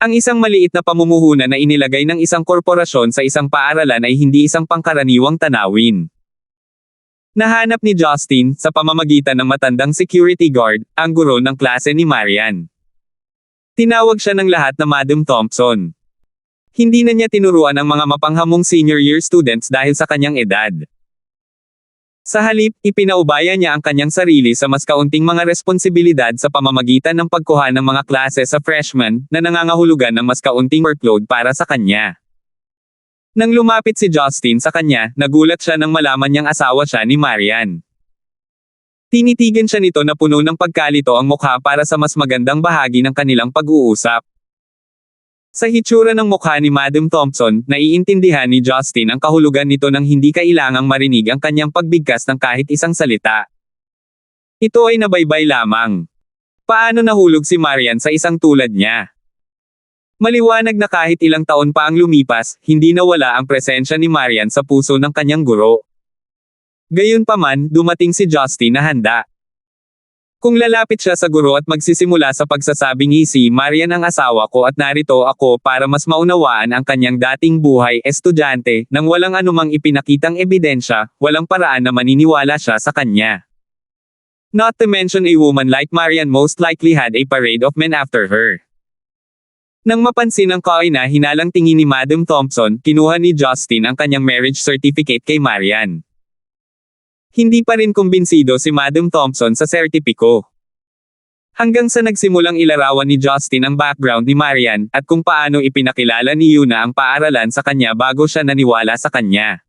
Ang isang maliit na pamumuhunan na inilagay ng isang korporasyon sa isang paaralan ay hindi isang pangkaraniwang tanawin. Nahanap ni Justin, sa pamamagitan ng matandang security guard, ang guro ng klase ni Marian. Tinawag siya ng lahat na Madam Thompson. Hindi na niya tinuruan ang mga mapanghamong senior year students dahil sa kanyang edad. Sa halip, ipinaubaya niya ang kanyang sarili sa mas kaunting mga responsibilidad sa pamamagitan ng pagkuha ng mga klase sa freshman na nangangahulugan ng mas kaunting workload para sa kanya. Nang lumapit si Justin sa kanya, nagulat siya nang malaman niyang asawa siya ni Marian. Tinitigan siya nito na puno ng pagkalito ang mukha para sa mas magandang bahagi ng kanilang pag-uusap. Sa hitsura ng mukha ni Madam Thompson, naiintindihan ni Justin ang kahulugan nito nang hindi kailangang marinig ang kanyang pagbigkas ng kahit isang salita. Ito ay nabaybay lamang. Paano nahulog si Marian sa isang tulad niya? Maliwanag na kahit ilang taon pa ang lumipas, hindi nawala ang presensya ni Marian sa puso ng kanyang guro. Gayunpaman, dumating si Justin na handa. Kung lalapit siya sa guro at magsisimula sa pagsasabing si Marian ang asawa ko at narito ako para mas maunawaan ang kanyang dating buhay estudyante, nang walang anumang ipinakitang ebidensya, walang paraan na maniniwala siya sa kanya. Not to mention a woman like Marian most likely had a parade of men after her. Nang mapansin ang kaina-hinalang tingin ni Madam Thompson, kinuha ni Justin ang kanyang marriage certificate kay Marian. Hindi pa rin kumbinsido si Madam Thompson sa sertipiko. Hanggang sa nagsimulang ilarawan ni Justin ang background ni Marian, at kung paano ipinakilala ni Yuna ang paaralan sa kanya bago siya naniwala sa kanya.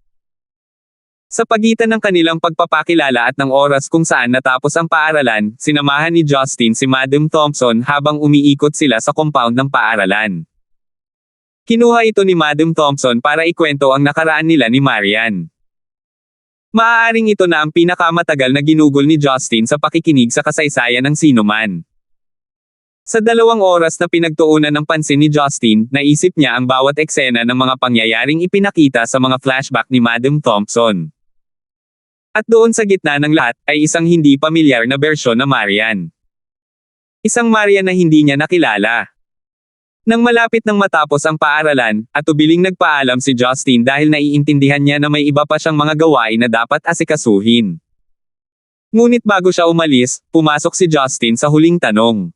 Sa pagitan ng kanilang pagpapakilala at ng oras kung saan natapos ang paaralan, sinamahan ni Justin si Madam Thompson habang umiikot sila sa compound ng paaralan. Kinuha ito ni Madam Thompson para ikwento ang nakaraan nila ni Marian. Maaaring ito na ang pinakamatagal na ginugol ni Justin sa pakikinig sa kasaysayan ng sinuman. Sa 2 oras na pinagtuunan ng pansin ni Justin, naisip niya ang bawat eksena ng mga pangyayaring ipinakita sa mga flashback ni Madam Thompson. At doon sa gitna ng lahat, ay isang hindi pamilyar na bersyon na Marian. Isang Marian na hindi niya nakilala. Nang malapit nang matapos ang paaralan, atubiling nagpaalam si Justin dahil naiintindihan niya na may iba pa siyang mga gawain na dapat asikasuhin. Ngunit bago siya umalis, pumasok si Justin sa huling tanong.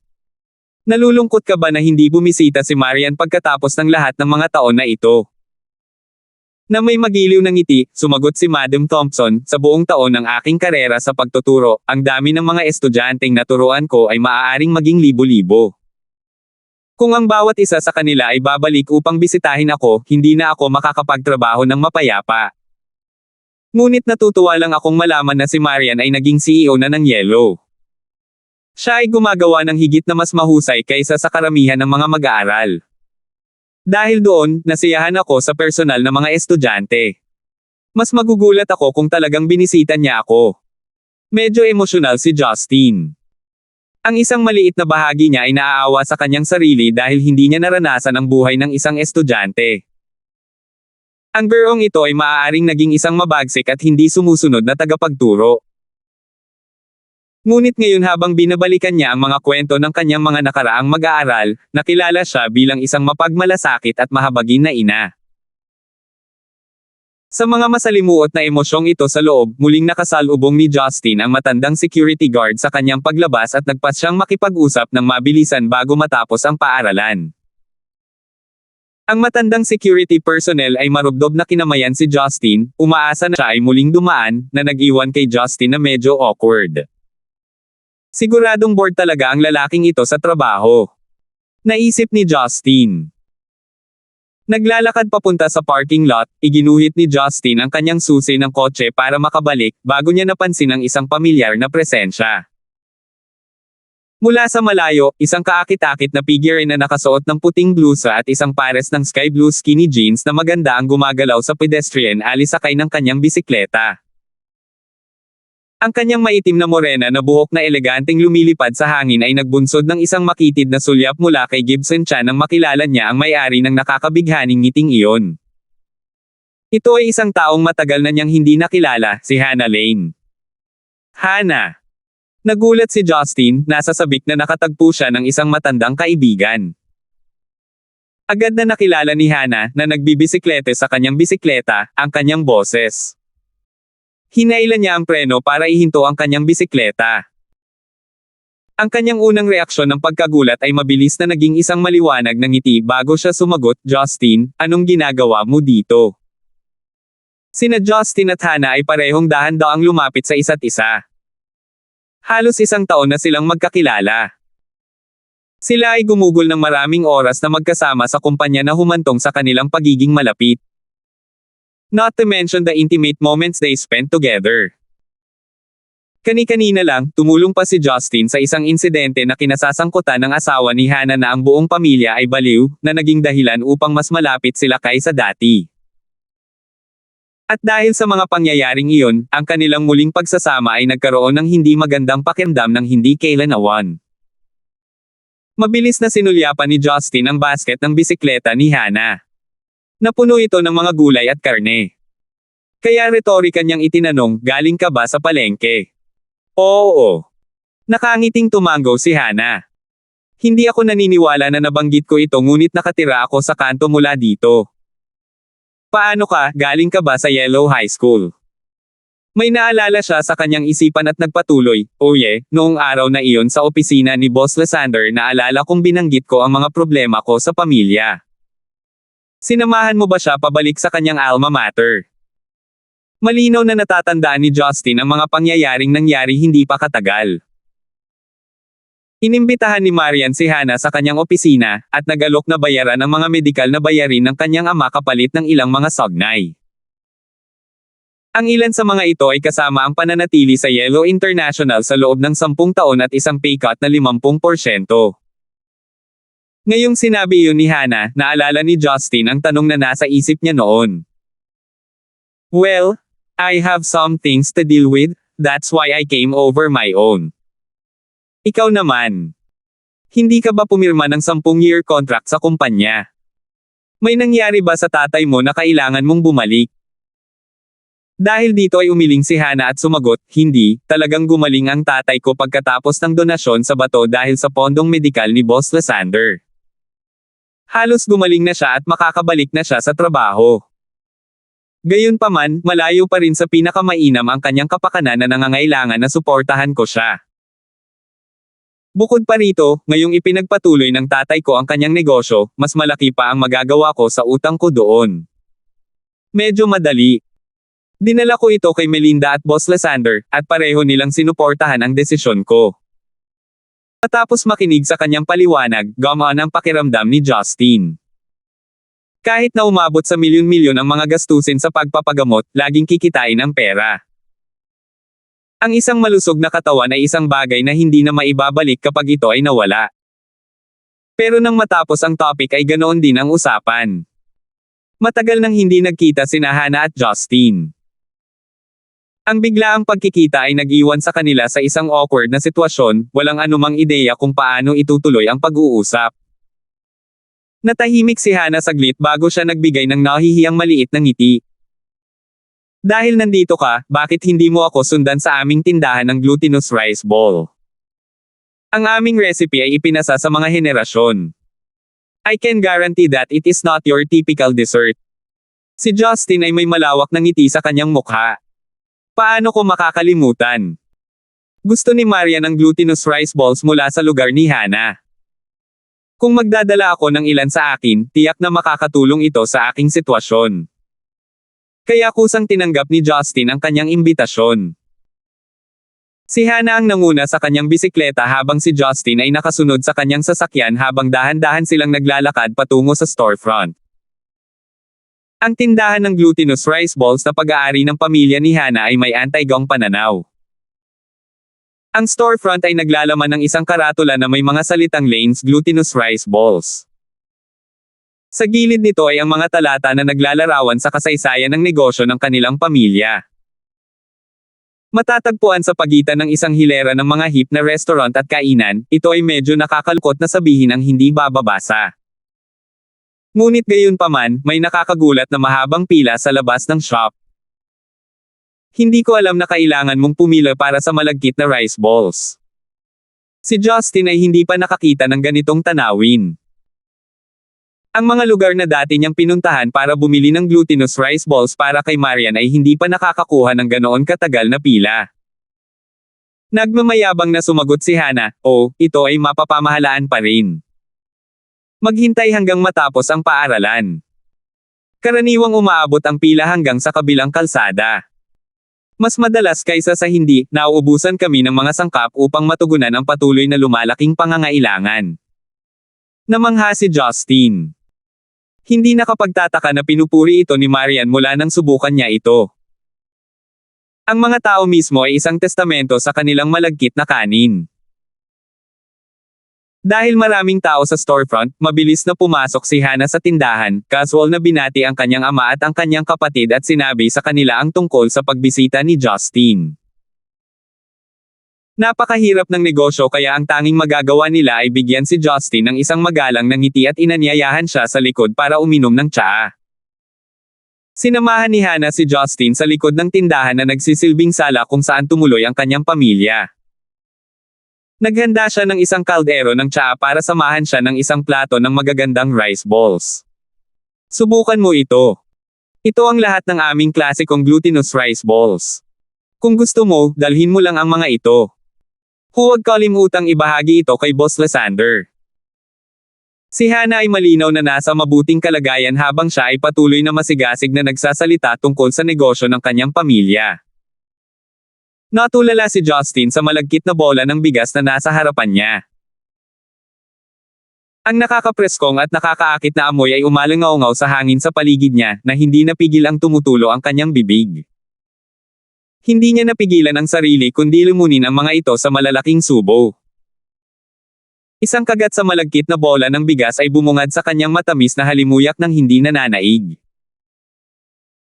Nalulungkot ka ba na hindi bumisita si Marian pagkatapos ng lahat ng mga taon na ito? Na may magiliw ng ngiti, sumagot si Madam Thompson, sa buong taon ng aking karera sa pagtuturo, ang dami ng mga estudyanteng naturuan ko ay maaaring maging libo-libo. Kung ang bawat isa sa kanila ay babalik upang bisitahin ako, hindi na ako makakapagtrabaho ng mapayapa. Ngunit natutuwa lang akong malaman na si Marian ay naging CEO na ng Yellow. Siya ay gumagawa ng higit na mas mahusay kaysa sa karamihan ng mga mag-aaral. Dahil doon, nasiyahan ako sa personal na mga estudyante. Mas magugulat ako kung talagang binisita niya ako. Medyo emosyonal si Justin. Ang isang maliit na bahagi niya ay naaawa sa kanyang sarili dahil hindi niya naranasan ang buhay ng isang estudyante. Ang girong ito ay maaaring naging isang mabagsik at hindi sumusunod na tagapagturo. Ngunit ngayon habang binabalikan niya ang mga kwento ng kanyang mga nakaraang mag-aaral, nakilala siya bilang isang mapagmalasakit at mahabagin na ina. Sa mga masalimuot na emosyong ito sa loob, muling nakasalubong ni Justin ang matandang security guard sa kanyang paglabas at nagpas siyang makipag-usap ng mabilisan bago matapos ang paaralan. Ang matandang security personnel ay marubdob na kinamayan si Justin, umaasa na siya ay muling dumaan, na nag-iwan kay Justin na medyo awkward. Siguradong bored talaga ang lalaking ito sa trabaho. Naisip ni Justin. Naglalakad papunta sa parking lot, iginuhit ni Justin ang kanyang susi ng kotse para makabalik, bago niya napansin ang isang pamilyar na presensya. Mula sa malayo, isang kaakit-akit na figure na nakasuot ng puting blusa at isang pares ng sky blue skinny jeans na maganda ang gumagalaw sa pedestrian alley sakay ng kanyang bisikleta. Ang kanyang maitim na morena na buhok na eleganteng lumilipad sa hangin ay nagbunsod ng isang makitid na sulyap mula kay Gibson Chan nang makilala niya ang may-ari ng nakakabighaning ngiting iyon. Ito ay isang taong matagal na niyang hindi nakilala, si Hannah Lane. Hannah! Nagulat si Justin, nasa sabik na nakatagpo siya ng isang matandang kaibigan. Agad na nakilala ni Hannah, na nagbibisiklete sa kanyang bisikleta, ang kanyang boses. Hinailan niya ang preno para ihinto ang kanyang bisikleta. Ang kanyang unang reaksyon ng pagkagulat ay mabilis na naging isang maliwanag na ngiti bago siya sumagot, "Justin, anong ginagawa mo dito?" Sina Justin at Hannah ay parehong dahan-daang lumapit sa isa't isa. Halos isang taon na silang magkakilala. Sila ay gumugol ng maraming oras na magkasama sa kumpanya na humantong sa kanilang pagiging malapit. Not to mention the intimate moments they spent together. Kani-kanina lang, tumulong pa si Justin sa isang insidente na kinasasangkutan ng asawa ni Hannah na ang buong pamilya ay baliw, na naging dahilan upang mas malapit sila kaysa dati. At dahil sa mga pangyayaring iyon, ang kanilang muling pagsasama ay nagkaroon ng hindi magandang pakiramdam ng hindi kailan awan. Mabilis na sinulyapan ni Justin ang basket ng bisikleta ni Hannah. Napuno ito ng mga gulay at karne. Kaya retorika niyang itinanong, "Galing ka ba sa palengke?" "Oo." Nakangiting tumango si Hannah. "Hindi ako naniniwala na nabanggit ko ito ngunit nakatira ako sa kanto mula dito." "Paano ka, galing ka ba sa Yellow High School?" May naalala siya sa kanyang isipan at nagpatuloy, "Oye, noong araw na iyon sa opisina ni Boss Lysander naalala kong binanggit ko ang mga problema ko sa pamilya. Sinamahan mo ba siya pabalik sa kanyang alma mater?" Malinaw na natatandaan ni Justin ang mga pangyayaring nangyari hindi pa katagal. Inimbitahan ni Marian si Hannah sa kanyang opisina, at nag-alok na bayaran ang mga medikal na bayarin ng kanyang ama kapalit ng ilang mga sognay. Ang ilan sa mga ito ay kasama ang pananatili sa Yellow International sa loob ng 10 taon at isang pay cut na 50%. Ngayong sinabi iyon ni Hannah, naalala ni Justin ang tanong na nasa isip niya noon. "Well, I have some things to deal with, that's why I came over my own." Ikaw naman. Hindi ka ba pumirma ng 10-year contract sa kumpanya? May nangyari ba sa tatay mo na kailangan mong bumalik? Dahil dito ay umiling si Hannah at sumagot, "Hindi, talagang gumaling ang tatay ko pagkatapos ng donasyon sa bato dahil sa pondong medikal ni Boss Lysander. Halos gumaling na siya at makakabalik na siya sa trabaho. Gayunpaman, malayo pa rin sa pinakamainam ang kanyang kapakanan na nangangailangan na suportahan ko siya. Bukod pa rito, ngayong ipinagpatuloy ng tatay ko ang kanyang negosyo, mas malaki pa ang magagawa ko sa utang ko doon. Medyo madali. Dinala ko ito kay Melinda at Boss Lysander, at pareho nilang sinuportahan ang desisyon ko." Matapos makinig sa kanyang paliwanag, gumaan ang pakiramdam ni Justin. Kahit na umabot sa milyon-milyon ang mga gastusin sa pagpapagamot, laging kikitain ang pera. Ang isang malusog na katawan ay isang bagay na hindi na maibabalik kapag ito ay nawala. Pero nang matapos ang topic ay ganoon din ang usapan. Matagal nang hindi nagkita sina Hannah at Justin. Ang biglaang pagkikita ay nag-iwan sa kanila sa isang awkward na sitwasyon, walang anumang ideya kung paano itutuloy ang pag-uusap. Natahimik si Hannah saglit bago siya nagbigay ng nahihiyang maliit na ngiti. "Dahil nandito ka, bakit hindi mo ako sundan sa aming tindahan ng glutinous rice ball? Ang aming recipe ay ipinasa sa mga henerasyon. I can guarantee that it is not your typical dessert." Si Justin ay may malawak na ngiti sa kanyang mukha. Paano ko makakalimutan? Gusto ni Maria ng glutinous rice balls mula sa lugar ni Hannah. Kung magdadala ako ng ilan sa akin, tiyak na makakatulong ito sa aking sitwasyon. Kaya kusang tinanggap ni Justin ang kanyang imbitasyon. Si Hannah ang nanguna sa kanyang bisikleta habang si Justin ay nakasunod sa kanyang sasakyan habang dahan-dahan silang naglalakad patungo sa storefront. Ang tindahan ng glutinous rice balls na pag-aari ng pamilya ni Hannah ay may anti-gong pananaw. Ang storefront ay naglalaman ng isang karatula na may mga salitang Lane's Glutinous Rice Balls. Sa gilid nito ay ang mga talata na naglalarawan sa kasaysayan ng negosyo ng kanilang pamilya. Matatagpuan sa pagitan ng isang hilera ng mga hip na restaurant at kainan, ito ay medyo nakakalungkot na sabihin ang hindi bababasa. Ngunit gayunpaman, may nakakagulat na mahabang pila sa labas ng shop. Hindi ko alam na kailangan mong pumila para sa malagkit na rice balls. Si Justin ay hindi pa nakakita ng ganitong tanawin. Ang mga lugar na dati niyang pinuntahan para bumili ng glutinous rice balls para kay Marian ay hindi pa nakakakuha ng ganoon katagal na pila. Nagmamayabang na sumagot si Hana, "Oh, ito ay mapapamahalaan pa rin. Maghintay hanggang matapos ang paaralan. Karaniwang umaabot ang pila hanggang sa kabilang kalsada. Mas madalas kaysa sa hindi, nauubusan kami ng mga sangkap upang matugunan ang patuloy na lumalaking pangangailangan." Namangha si Justin. Hindi nakapagtataka na pinupuri ito ni Marian mula nang subukan niya ito. Ang mga tao mismo ay isang testamento sa kanilang malagkit na kanin. Dahil maraming tao sa storefront, mabilis na pumasok si Hana sa tindahan, casual na binati ang kanyang ama at ang kanyang kapatid at sinabi sa kanila ang tungkol sa pagbisita ni Justin. Napakahirap ng negosyo kaya ang tanging magagawa nila ay bigyan si Justin ng isang magalang na ngiti at inanyayahan siya sa likod para uminom ng tsaa. Sinamahan ni Hana si Justin sa likod ng tindahan na nagsisilbing sala kung saan tumuloy ang kanyang pamilya. Naghanda siya ng isang kaldero ng tsaa para samahan siya ng isang plato ng magagandang rice balls. Subukan mo ito. Ito ang lahat ng aming klasikong glutinous rice balls. Kung gusto mo, dalhin mo lang ang mga ito. Huwag kalimutang ibahagi ito kay Boss Lysander. Si Hana ay malinaw na nasa mabuting kalagayan habang siya ay patuloy na masigasig na nagsasalita tungkol sa negosyo ng kanyang pamilya. Natulala si Justin sa malagkit na bola ng bigas na nasa harapan niya. Ang nakakapreskong at nakakaakit na amoy ay umalangaw-ngaw sa hangin sa paligid niya na hindi napigil ang tumutulo ang kanyang bibig. Hindi niya napigilan ang sarili kundi lumunin ang mga ito sa malalaking subo. Isang kagat sa malagkit na bola ng bigas ay bumungad sa kanyang matamis na halimuyak ng hindi nananaig.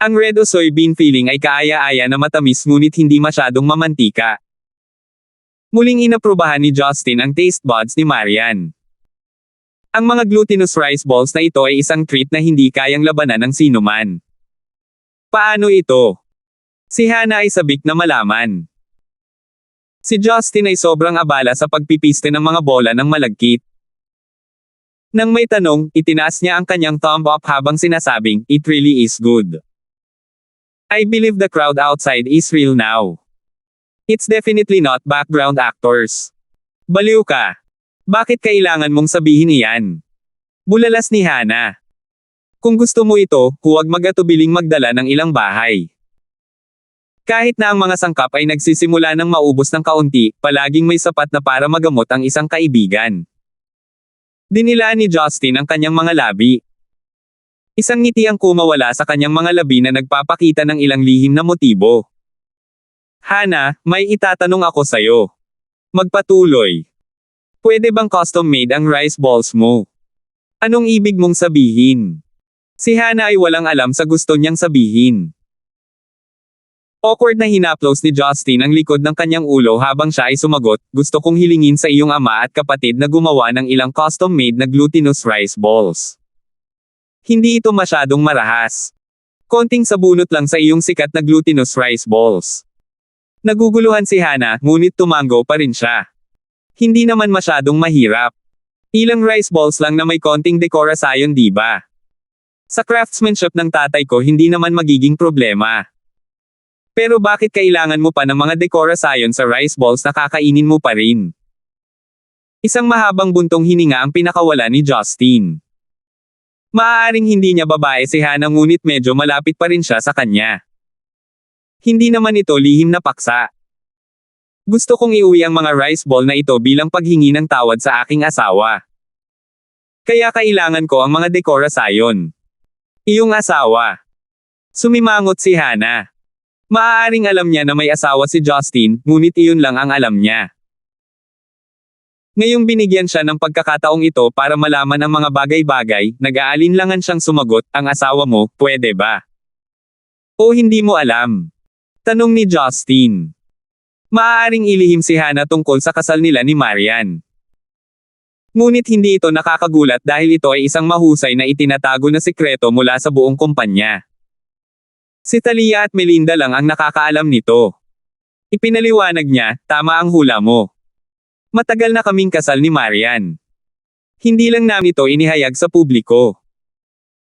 Ang red o soybean filling ay kaaya-aya na matamis ngunit hindi masyadong mamantika. Muling inaprubahan ni Justin ang taste buds ni Marian. Ang mga glutinous rice balls na ito ay isang treat na hindi kayang labanan ng sinuman. Paano ito? Si Hana ay sabik na malaman. Si Justin ay sobrang abala sa pagpipiste ng mga bola ng malagkit. Nang may tanong, itinaas niya ang kanyang thumb up habang sinasabing, "It really is good. I believe the crowd outside is real now. It's definitely not background actors." Baliw ka. Bakit kailangan mong sabihin iyan? Bulalas ni Hana. Kung gusto mo ito, huwag mag-atubiling magdala ng ilang bahay. Kahit na ang mga sangkap ay nagsisimula ng maubos ng kaunti, palaging may sapat na para magamot ang isang kaibigan. Dinilaan ni Justin ang kanyang mga labi. Isang ngiti ang kumawala sa kanyang mga labi na nagpapakita ng ilang lihim na motibo. "Hana, may itatanong ako sayo. Magpatuloy. Pwede bang custom-made ang rice balls mo? Anong ibig mong sabihin?" Si Hana ay walang alam sa gusto niyang sabihin. Awkward na hinaplos ni Justin ang likod ng kanyang ulo habang siya ay sumagot, "Gusto kong hilingin sa iyong ama at kapatid na gumawa ng ilang custom-made na glutinous rice balls. Hindi ito masyadong marahas. Konting sabunot lang sa iyong sikat na glutinous rice balls." Naguguluhan si Hana, ngunit tumango pa rin siya. Hindi naman masyadong mahirap. Ilang rice balls lang na may konting dekorasyon, di ba? Sa craftsmanship ng tatay ko hindi naman magiging problema. Pero bakit kailangan mo pa ng mga dekorasyon sa rice balls na kakainin mo pa rin? Isang mahabang buntong hininga ang pinakawala ni Justin. Maaaring hindi niya babae si Hana ngunit medyo malapit pa rin siya sa kanya. Hindi naman ito lihim na paksa. "Gusto kong iuwi ang mga rice ball na ito bilang paghingi ng tawad sa aking asawa. Kaya kailangan ko ang mga dekorasyon." Iyong asawa. Sumimangot si Hana. Maaaring alam niya na may asawa si Justin, ngunit iyon lang ang alam niya. Ngayong binigyan siya ng pagkakataong ito para malaman ang mga bagay-bagay, nag-aalinlangan siyang sumagot, "Ang asawa mo, pwede ba? O hindi mo alam?" Tanong ni Justin. Maaaring ilihim si Hana tungkol sa kasal nila ni Marian. Ngunit hindi ito nakakagulat dahil ito ay isang mahusay na itinatago na sikreto mula sa buong kumpanya. Si Talia at Melinda lang ang nakakaalam nito. Ipinaliwanag niya, "Tama ang hula mo. Matagal na kaming kasal ni Marian. Hindi lang namin ito inihayag sa publiko."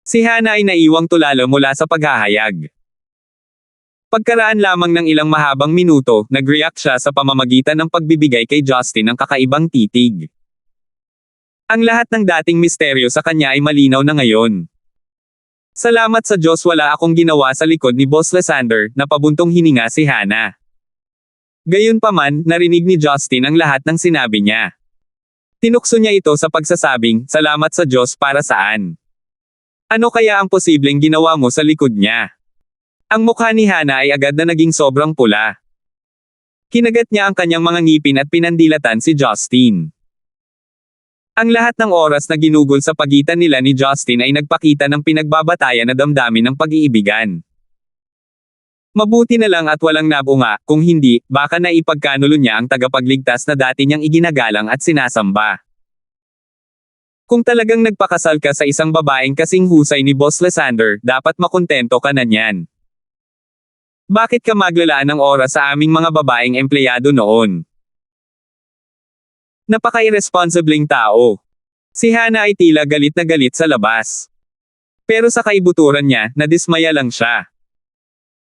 Si Hana ay naiwang tulalo mula sa paghahayag. Pagkaraan lamang ng ilang mahabang minuto, nag-react siya sa pamamagitan ng pagbibigay kay Justin ng kakaibang titig. Ang lahat ng dating misteryo sa kanya ay malinaw na ngayon. Salamat sa Diyos wala akong ginawa sa likod ni Boss Lysander, napabuntong hininga si Hannah. Gayunpaman, narinig ni Justin ang lahat ng sinabi niya. Tinukso niya ito sa pagsasabing, salamat sa Diyos para saan? Ano kaya ang posibleng ginawa mo sa likod niya? Ang mukha ni Hannah ay agad na naging sobrang pula. Kinagat niya ang kanyang mga ngipin at pinandilatan si Justin. Ang lahat ng oras na ginugol sa pagitan nila ni Justin ay nagpakita ng pinagbabatayan na damdamin ng pag-iibigan. Mabuti na lang at walang nabunga, kung hindi, baka naipagkanulo niya ang tagapagligtas na dati niyang iginagalang at sinasamba. Kung talagang nagpakasal ka sa isang babaeng kasing husay ni Boss Lysander, dapat makontento ka na niyan. Bakit ka maglalaan ng oras sa aming mga babaeng empleyado noon? Napaka-irresponsibleng tao. Si Hannah ay tila galit na galit sa labas. Pero sa kaibuturan niya, nadismaya lang siya.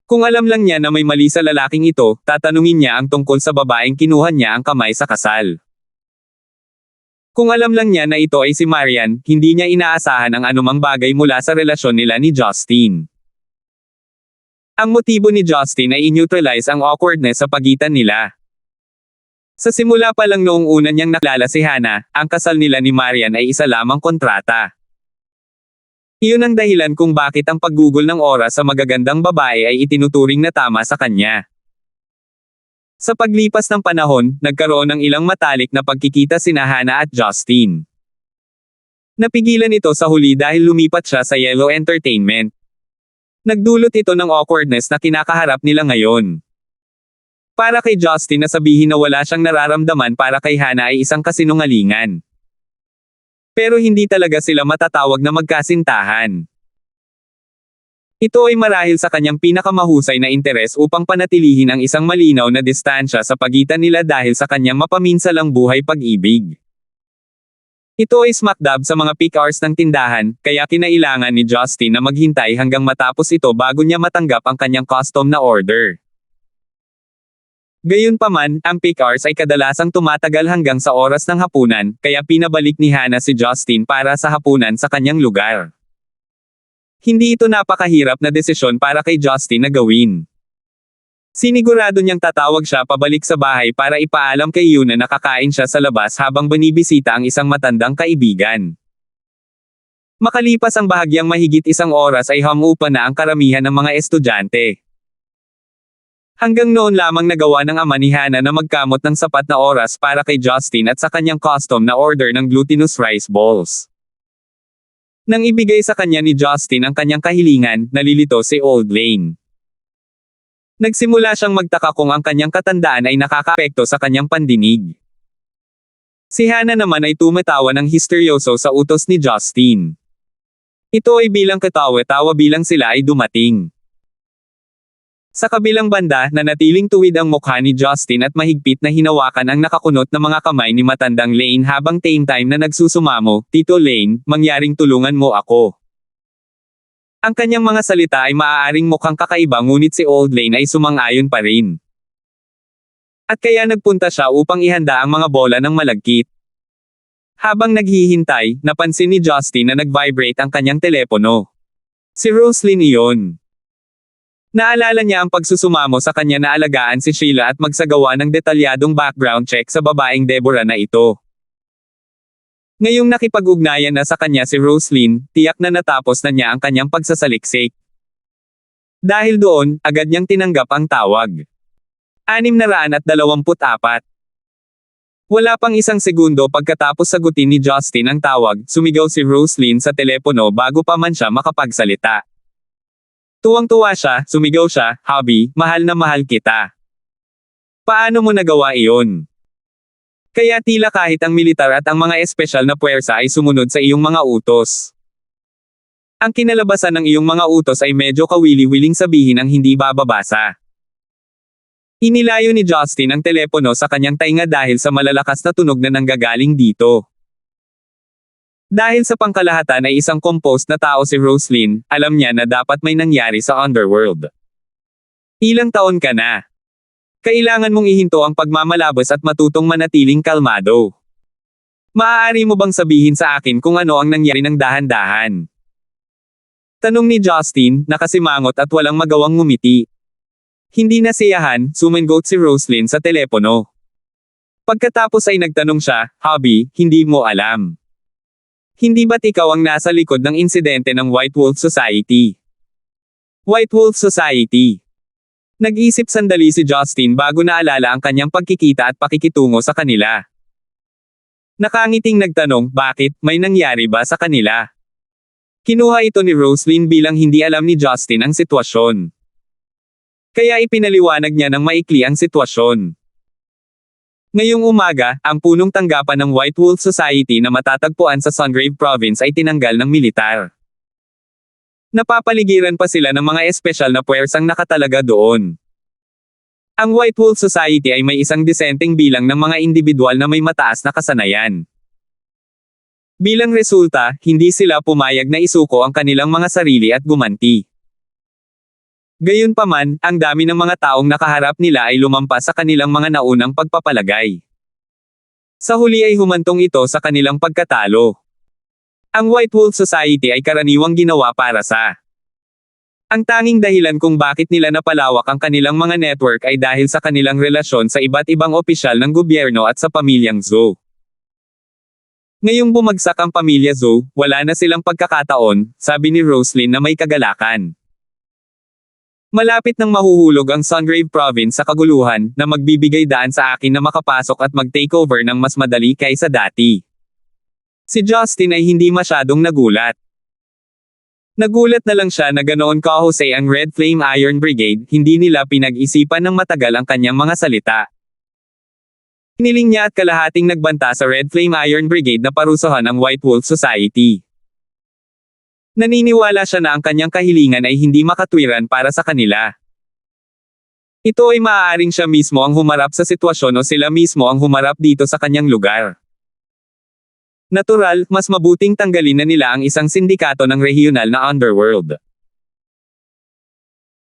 Kung alam lang niya na may mali sa lalaking ito, tatanungin niya ang tungkol sa babaeng kinuha niya ang kamay sa kasal. Kung alam lang niya na ito ay si Marian, hindi niya inaasahan ang anumang bagay mula sa relasyon nila ni Justin. Ang motibo ni Justin ay i-neutralize ang awkwardness sa pagitan nila. Sa simula pa lang noong una niyang nakilala si Hannah, ang kasal nila ni Marian ay isa lamang kontrata. Iyon ang dahilan kung bakit ang paggugol ng oras sa magagandang babae ay itinuturing na tama sa kanya. Sa paglipas ng panahon, nagkaroon ng ilang matalik na pagkikita sina Hannah at Justin. Napigilan ito sa huli dahil lumipat siya sa Yellow Entertainment. Nagdulot ito ng awkwardness na kinakaharap nila ngayon. Para kay Justin na sabihin na wala siyang nararamdaman para kay Hannah ay isang kasinungalingan. Pero hindi talaga sila matatawag na magkasintahan. Ito ay marahil sa kanyang pinakamahusay na interes upang panatilihin ang isang malinaw na distansya sa pagitan nila dahil sa kanyang mapaminsalang buhay pag-ibig. Ito ay smack dab sa mga peak hours ng tindahan, kaya kinailangan ni Justin na maghintay hanggang matapos ito bago niya matanggap ang kanyang custom na order. Gayunpaman, ang peak hours ay kadalasang tumatagal hanggang sa oras ng hapunan, kaya pinabalik ni Hannah si Justin para sa hapunan sa kanyang lugar. Hindi ito napakahirap na desisyon para kay Justin na gawin. Sinigurado niyang tatawag siya pabalik sa bahay para ipaalam kay Yuna na kakain siya sa labas habang binibisita ang isang matandang kaibigan. Makalipas ang bahagyang mahigit isang oras ay hangupa na ang karamihan ng mga estudyante. Hanggang noon lamang nagawa ng ama ni Hannah na magkamot ng sapat na oras para kay Justin at sa kanyang custom na order ng glutinous rice balls. Nang ibigay sa kanya ni Justin ang kanyang kahilingan, nalilito si Old Lane. Nagsimula siyang magtaka kung ang kanyang katandaan ay nakakaapekto sa kanyang pandinig. Si Hannah naman ay tumatawa ng histeryoso sa utos ni Justin. Ito ay bilang katawa-tawa bilang sila ay dumating. Sa kabilang banda, nanatiling tuwid ang mukha ni Justin at mahigpit na hinawakan ang nakakunot na mga kamay ni matandang Lane habang same time na nagsusumamo, Tito Lane, mangyaring tulungan mo ako. Ang kanyang mga salita ay maaaring mukhang kakaiba ngunit si Old Lane ay sumang-ayon pa rin. At kaya nagpunta siya upang ihanda ang mga bola ng malagkit. Habang naghihintay, napansin ni Justin na nag-vibrate ang kanyang telepono. Si Roslyn iyon. Naalala niya ang pagsusumamo sa kanya na alagaan si Sheila at magsagawa ng detalyadong background check sa babaeng Deborah na ito. Ngayong nakipag-ugnayan na sa kanya si Roslyn, tiyak na natapos na niya ang kanyang pagsasaliksik. Dahil doon, agad niyang tinanggap ang tawag. 624. Wala pang isang segundo pagkatapos sagutin ni Justin ang tawag, sumigaw si Roslyn sa telepono bago pa man siya makapagsalita. Tuwang-tuwa siya, sumigaw siya, "Hubby, mahal na mahal kita." Paano mo nagawa iyon? Kaya tila kahit ang militar at ang mga espesyal na puwersa ay sumunod sa iyong mga utos. Ang kinalabasan ng iyong mga utos ay medyo kawili-wiling sabihin ang hindi bababasa. Inilayo ni Justin ang telepono sa kanyang tainga dahil sa malalakas na tunog na nanggagaling dito. Dahil sa pangkalahatan ay isang composed na tao si Roslyn, alam niya na dapat may nangyari sa underworld. Ilang taon ka na? Kailangan mong ihinto ang pagmamalabas at matutong manatiling kalmado. Maaari mo bang sabihin sa akin kung ano ang nangyari ng dahan-dahan? Tanong ni Justin, nakasimangot at walang magawang ngumiti. Hindi nasiyahan, sumingot si Roslyn sa telepono. Pagkatapos ay nagtanong siya, Hobby, hindi mo alam. Hindi ba't ikaw ang nasa likod ng insidente ng White Wolf Society? White Wolf Society. Nag-isip sandali si Justin bago naalala ang kanyang pagkikita at pakikitungo sa kanila. Nakangiting nagtanong, bakit, may nangyari ba sa kanila? Kinuha ito ni Roslyn bilang hindi alam ni Justin ang sitwasyon. Kaya ipinaliwanag niya ng maikli ang sitwasyon. Ngayong umaga, ang punong tanggapan ng White Wolf Society na matatagpuan sa Sungrave Province ay tinanggal ng militar. Napapaligiran pa sila ng mga espesyal na puwersang nakatalaga doon. Ang White Wolf Society ay may isang disenteng bilang ng mga individual na may mataas na kasanayan. Bilang resulta, hindi sila pumayag na isuko ang kanilang mga sarili at gumanti. Gayunpaman, ang dami ng mga taong nakaharap nila ay lumampas sa kanilang mga naunang pagpapalagay. Sa huli ay humantong ito sa kanilang pagkatalo. Ang White Wolf Society ay karaniwang ginawa para sa ang tanging dahilan kung bakit nila napalawak ang kanilang mga network ay dahil sa kanilang relasyon sa iba't ibang opisyal ng gobyerno at sa pamilyang Zhou. Ngayong bumagsak ang pamilya Zhou, wala na silang pagkakataon, sabi ni Roslyn na may kagalakan. Malapit nang mahuhulog ang Sungrave Province sa kaguluhan, na magbibigay daan sa akin na makapasok at mag-takeover ng mas madali kaysa dati. Si Justin ay hindi masyadong nagulat. Nagulat na lang siya na ganoon kahusay ang Red Flame Iron Brigade, hindi nila pinag-isipan ng matagal ang kanyang mga salita. Hiniling niya at kalahating nagbanta sa Red Flame Iron Brigade na parusahan ang White Wolf Society. Naniniwala siya na ang kanyang kahilingan ay hindi makatwiran para sa kanila. Ito ay maaaring siya mismo ang humarap sa sitwasyon o sila mismo ang humarap dito sa kanyang lugar. Natural, mas mabuting tanggalin na nila ang isang sindikato ng regional na underworld.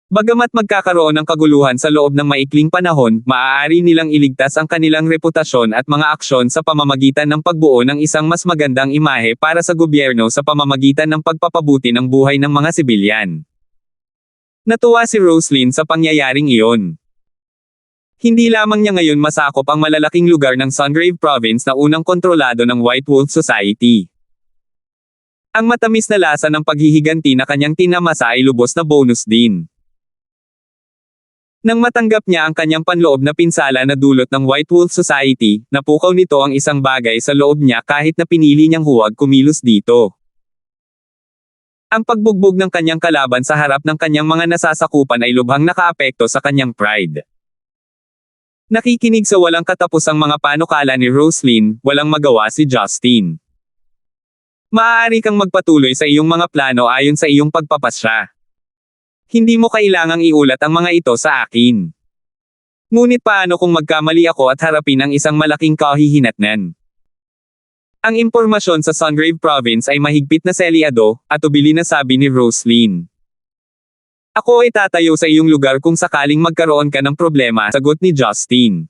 Bagamat magkakaroon ng kaguluhan sa loob ng maikling panahon, maaari nilang iligtas ang kanilang reputasyon at mga aksyon sa pamamagitan ng pagbuo ng isang mas magandang imahe para sa gobyerno sa pamamagitan ng pagpapabuti ng buhay ng mga sibilyan. Natuwa si Roslyn sa pangyayaring iyon. Hindi lamang niya ngayon masakop ang malalaking lugar ng Sungrave Province na unang kontrolado ng White Wolf Society. Ang matamis na lasa ng paghihiganti na kanyang tinamasa ay lubos na bonus din. Nang matanggap niya ang kanyang panloob na pinsala na dulot ng White Wolf Society, napukaw nito ang isang bagay sa loob niya kahit na pinili niyang huwag kumilos dito. Ang pagbugbog ng kanyang kalaban sa harap ng kanyang mga nasasakupan ay lubhang nakaapekto sa kanyang pride. Nakikinig sa walang katapusang mga panukala ni Roslyn, walang magawa si Justin. Maaari kang magpatuloy sa iyong mga plano ayon sa iyong pagpapasya. Hindi mo kailangang iulat ang mga ito sa akin. Ngunit paano kung magkamali ako at harapin ang isang malaking kahihinatnan? Ang impormasyon sa Sungrave Province ay mahigpit na selyado, at ubili na sabi ni Roslyn. Ako ay tatayo sa iyong lugar kung sakaling magkaroon ka ng problema, sagot ni Justin.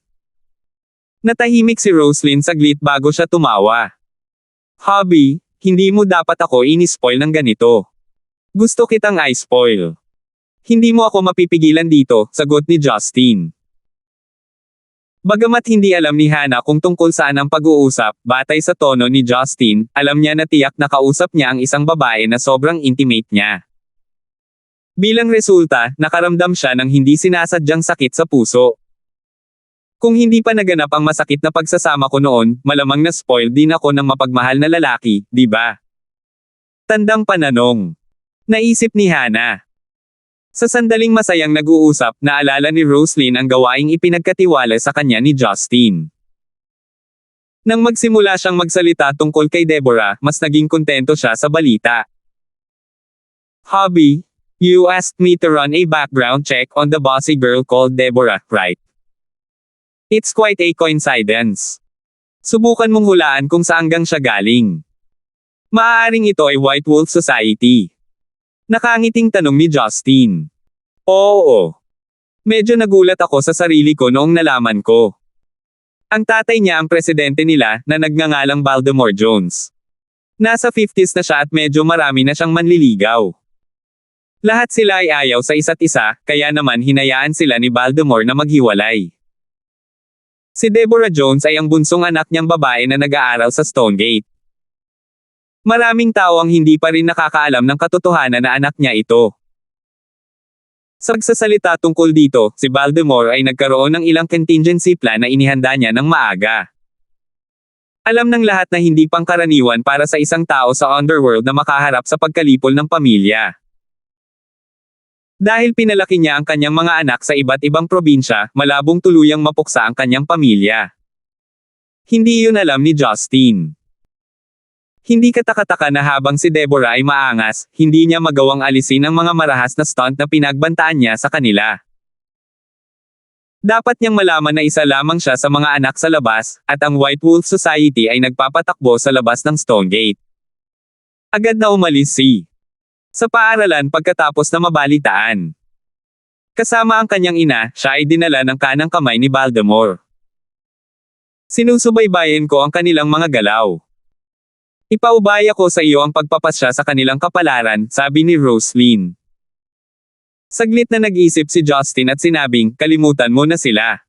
Natahimik si Roslyn saglit bago siya tumawa. Hobby, hindi mo dapat ako ini-spoil ng ganito. Gusto kitang i-spoil. Hindi mo ako mapipigilan dito, sagot ni Justin. Bagamat hindi alam ni Hannah kung tungkol saan ang pag-uusap, batay sa tono ni Justin, alam niya na tiyak na kausap niya ang isang babae na sobrang intimate niya. Bilang resulta, nakaramdam siya ng hindi sinasadyang sakit sa puso. Kung hindi pa naganap ang masakit na pagsasama ko noon, malamang na spoiled din ako ng mapagmahal na lalaki, di ba? Tandang pananong. Naisip ni Hannah. Sa sandaling masayang nag-uusap, naalala ni Roslyn ang gawaing ipinagkatiwala sa kanya ni Justin. Nang magsimula siyang magsalita tungkol kay Deborah, mas naging kontento siya sa balita. Hobby, you asked me to run a background check on the bossy girl called Deborah, right? It's quite a coincidence. Subukan mong hulaan kung saanggang siya galing. Maaaring ito ay White Wolf Society. Nakangiting tanong ni Justin. Oo. Medyo nagulat ako sa sarili ko noong nalaman ko. Ang tatay niya ang presidente nila na nagngangalang Baltimore Jones. Nasa 50s na siya at medyo marami na siyang manliligaw. Lahat sila ay ayaw sa isa't isa, kaya naman hinayaan sila ni Baltimore na maghiwalay. Si Deborah Jones ay ang bunsong anak niyang babae na nag-aaral sa Stonegate. Maraming tao ang hindi pa rin nakakaalam ng katotohanan na anak niya ito. Sa pagsasalita tungkol dito, si Baltimore ay nagkaroon ng ilang contingency plan na inihanda niya ng maaga. Alam ng lahat na hindi pangkaraniwan para sa isang tao sa underworld na makaharap sa pagkalipol ng pamilya. Dahil pinalaki niya ang kanyang mga anak sa iba't ibang probinsya, malabong tuluyang mapuksa ang kanyang pamilya. Hindi iyon alam ni Justin. Hindi katakataka na habang si Deborah ay maangas, hindi niya magawang alisin ang mga marahas na stunt na pinagbantaan niya sa kanila. Dapat niyang malaman na isa lamang siya sa mga anak sa labas, at ang White Wolf Society ay nagpapatakbo sa labas ng Stonegate. Agad na umalis sa paaralan pagkatapos na mabalitaan. Kasama ang kanyang ina, siya ay dinala ng kanang kamay ni Baltimore. Sinusubaybayan ko ang kanilang mga galaw. Ipaubaya ko sa iyo ang pagpapasya sa kanilang kapalaran, sabi ni Roslyn. Saglit na nag-isip si Justin at sinabing, kalimutan mo na sila.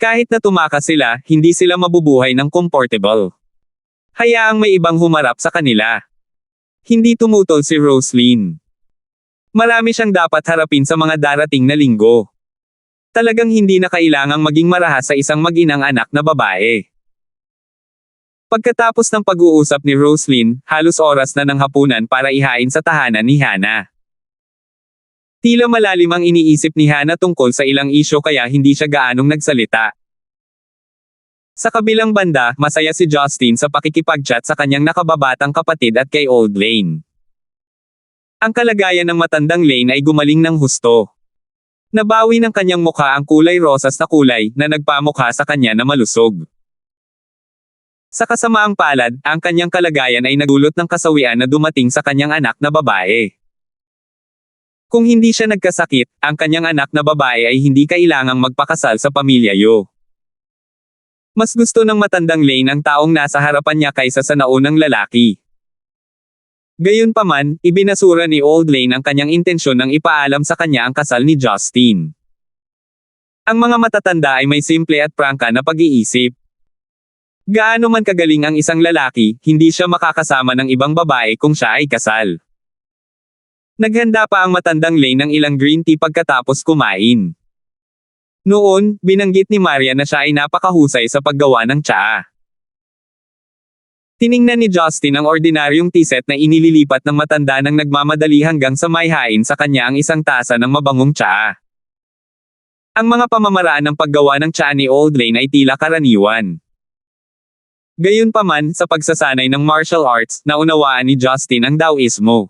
Kahit na tumakas sila, hindi sila mabubuhay ng comfortable. Hayaang may ibang humarap sa kanila. Hindi tumutol si Roslyn. Marami siyang dapat harapin sa mga darating na linggo. Talagang hindi na kailangang maging marahas sa isang mag-inang anak na babae. Pagkatapos ng pag-uusap ni Roslyn, halos oras na ng hapunan para ihain sa tahanan ni Hannah. Tila malalim ang iniisip ni Hannah tungkol sa ilang isyo kaya hindi siya gaanong nagsalita. Sa kabilang banda, masaya si Justin sa pakikipag-chat sa kanyang nakababatang kapatid at kay Old Lane. Ang kalagayan ng matandang Lane ay gumaling ng husto. Nabawi ng kanyang mukha ang kulay rosas na kulay na nagpamukha sa kanya na malusog. Sa kasamaang palad, ang kanyang kalagayan ay nagulot ng kasawian na dumating sa kanyang anak na babae. Kung hindi siya nagkasakit, ang kanyang anak na babae ay hindi kailangang magpakasal sa pamilyayo. Mas gusto ng matandang Lane ang taong nasa harapan niya kaysa sa naunang lalaki. Gayunpaman, ibinasura ni Old Lane ang kanyang intensyon nang ipaalam sa kanya ang kasal ni Justin. Ang mga matatanda ay may simple at prangka na pag-iisip. Gaano man kagaling ang isang lalaki, hindi siya makakasama ng ibang babae kung siya ay kasal. Naghanda pa ang matandang Lane ng ilang green tea pagkatapos kumain. Noon, binanggit ni Maria na siya ay napakahusay sa paggawa ng tsaa. Tiningnan ni Justin ang ordinaryong tea set na inililipat ng matanda nang nagmamadali hanggang sa maihain sa kanya ang isang tasa ng mabangong tsaa. Ang mga pamamaraan ng paggawa ng tsaa ni Old Lane ay tila karaniwan. Gayunpaman, sa pagsasanay ng martial arts, naunawaan ni Justin ang Taoismo.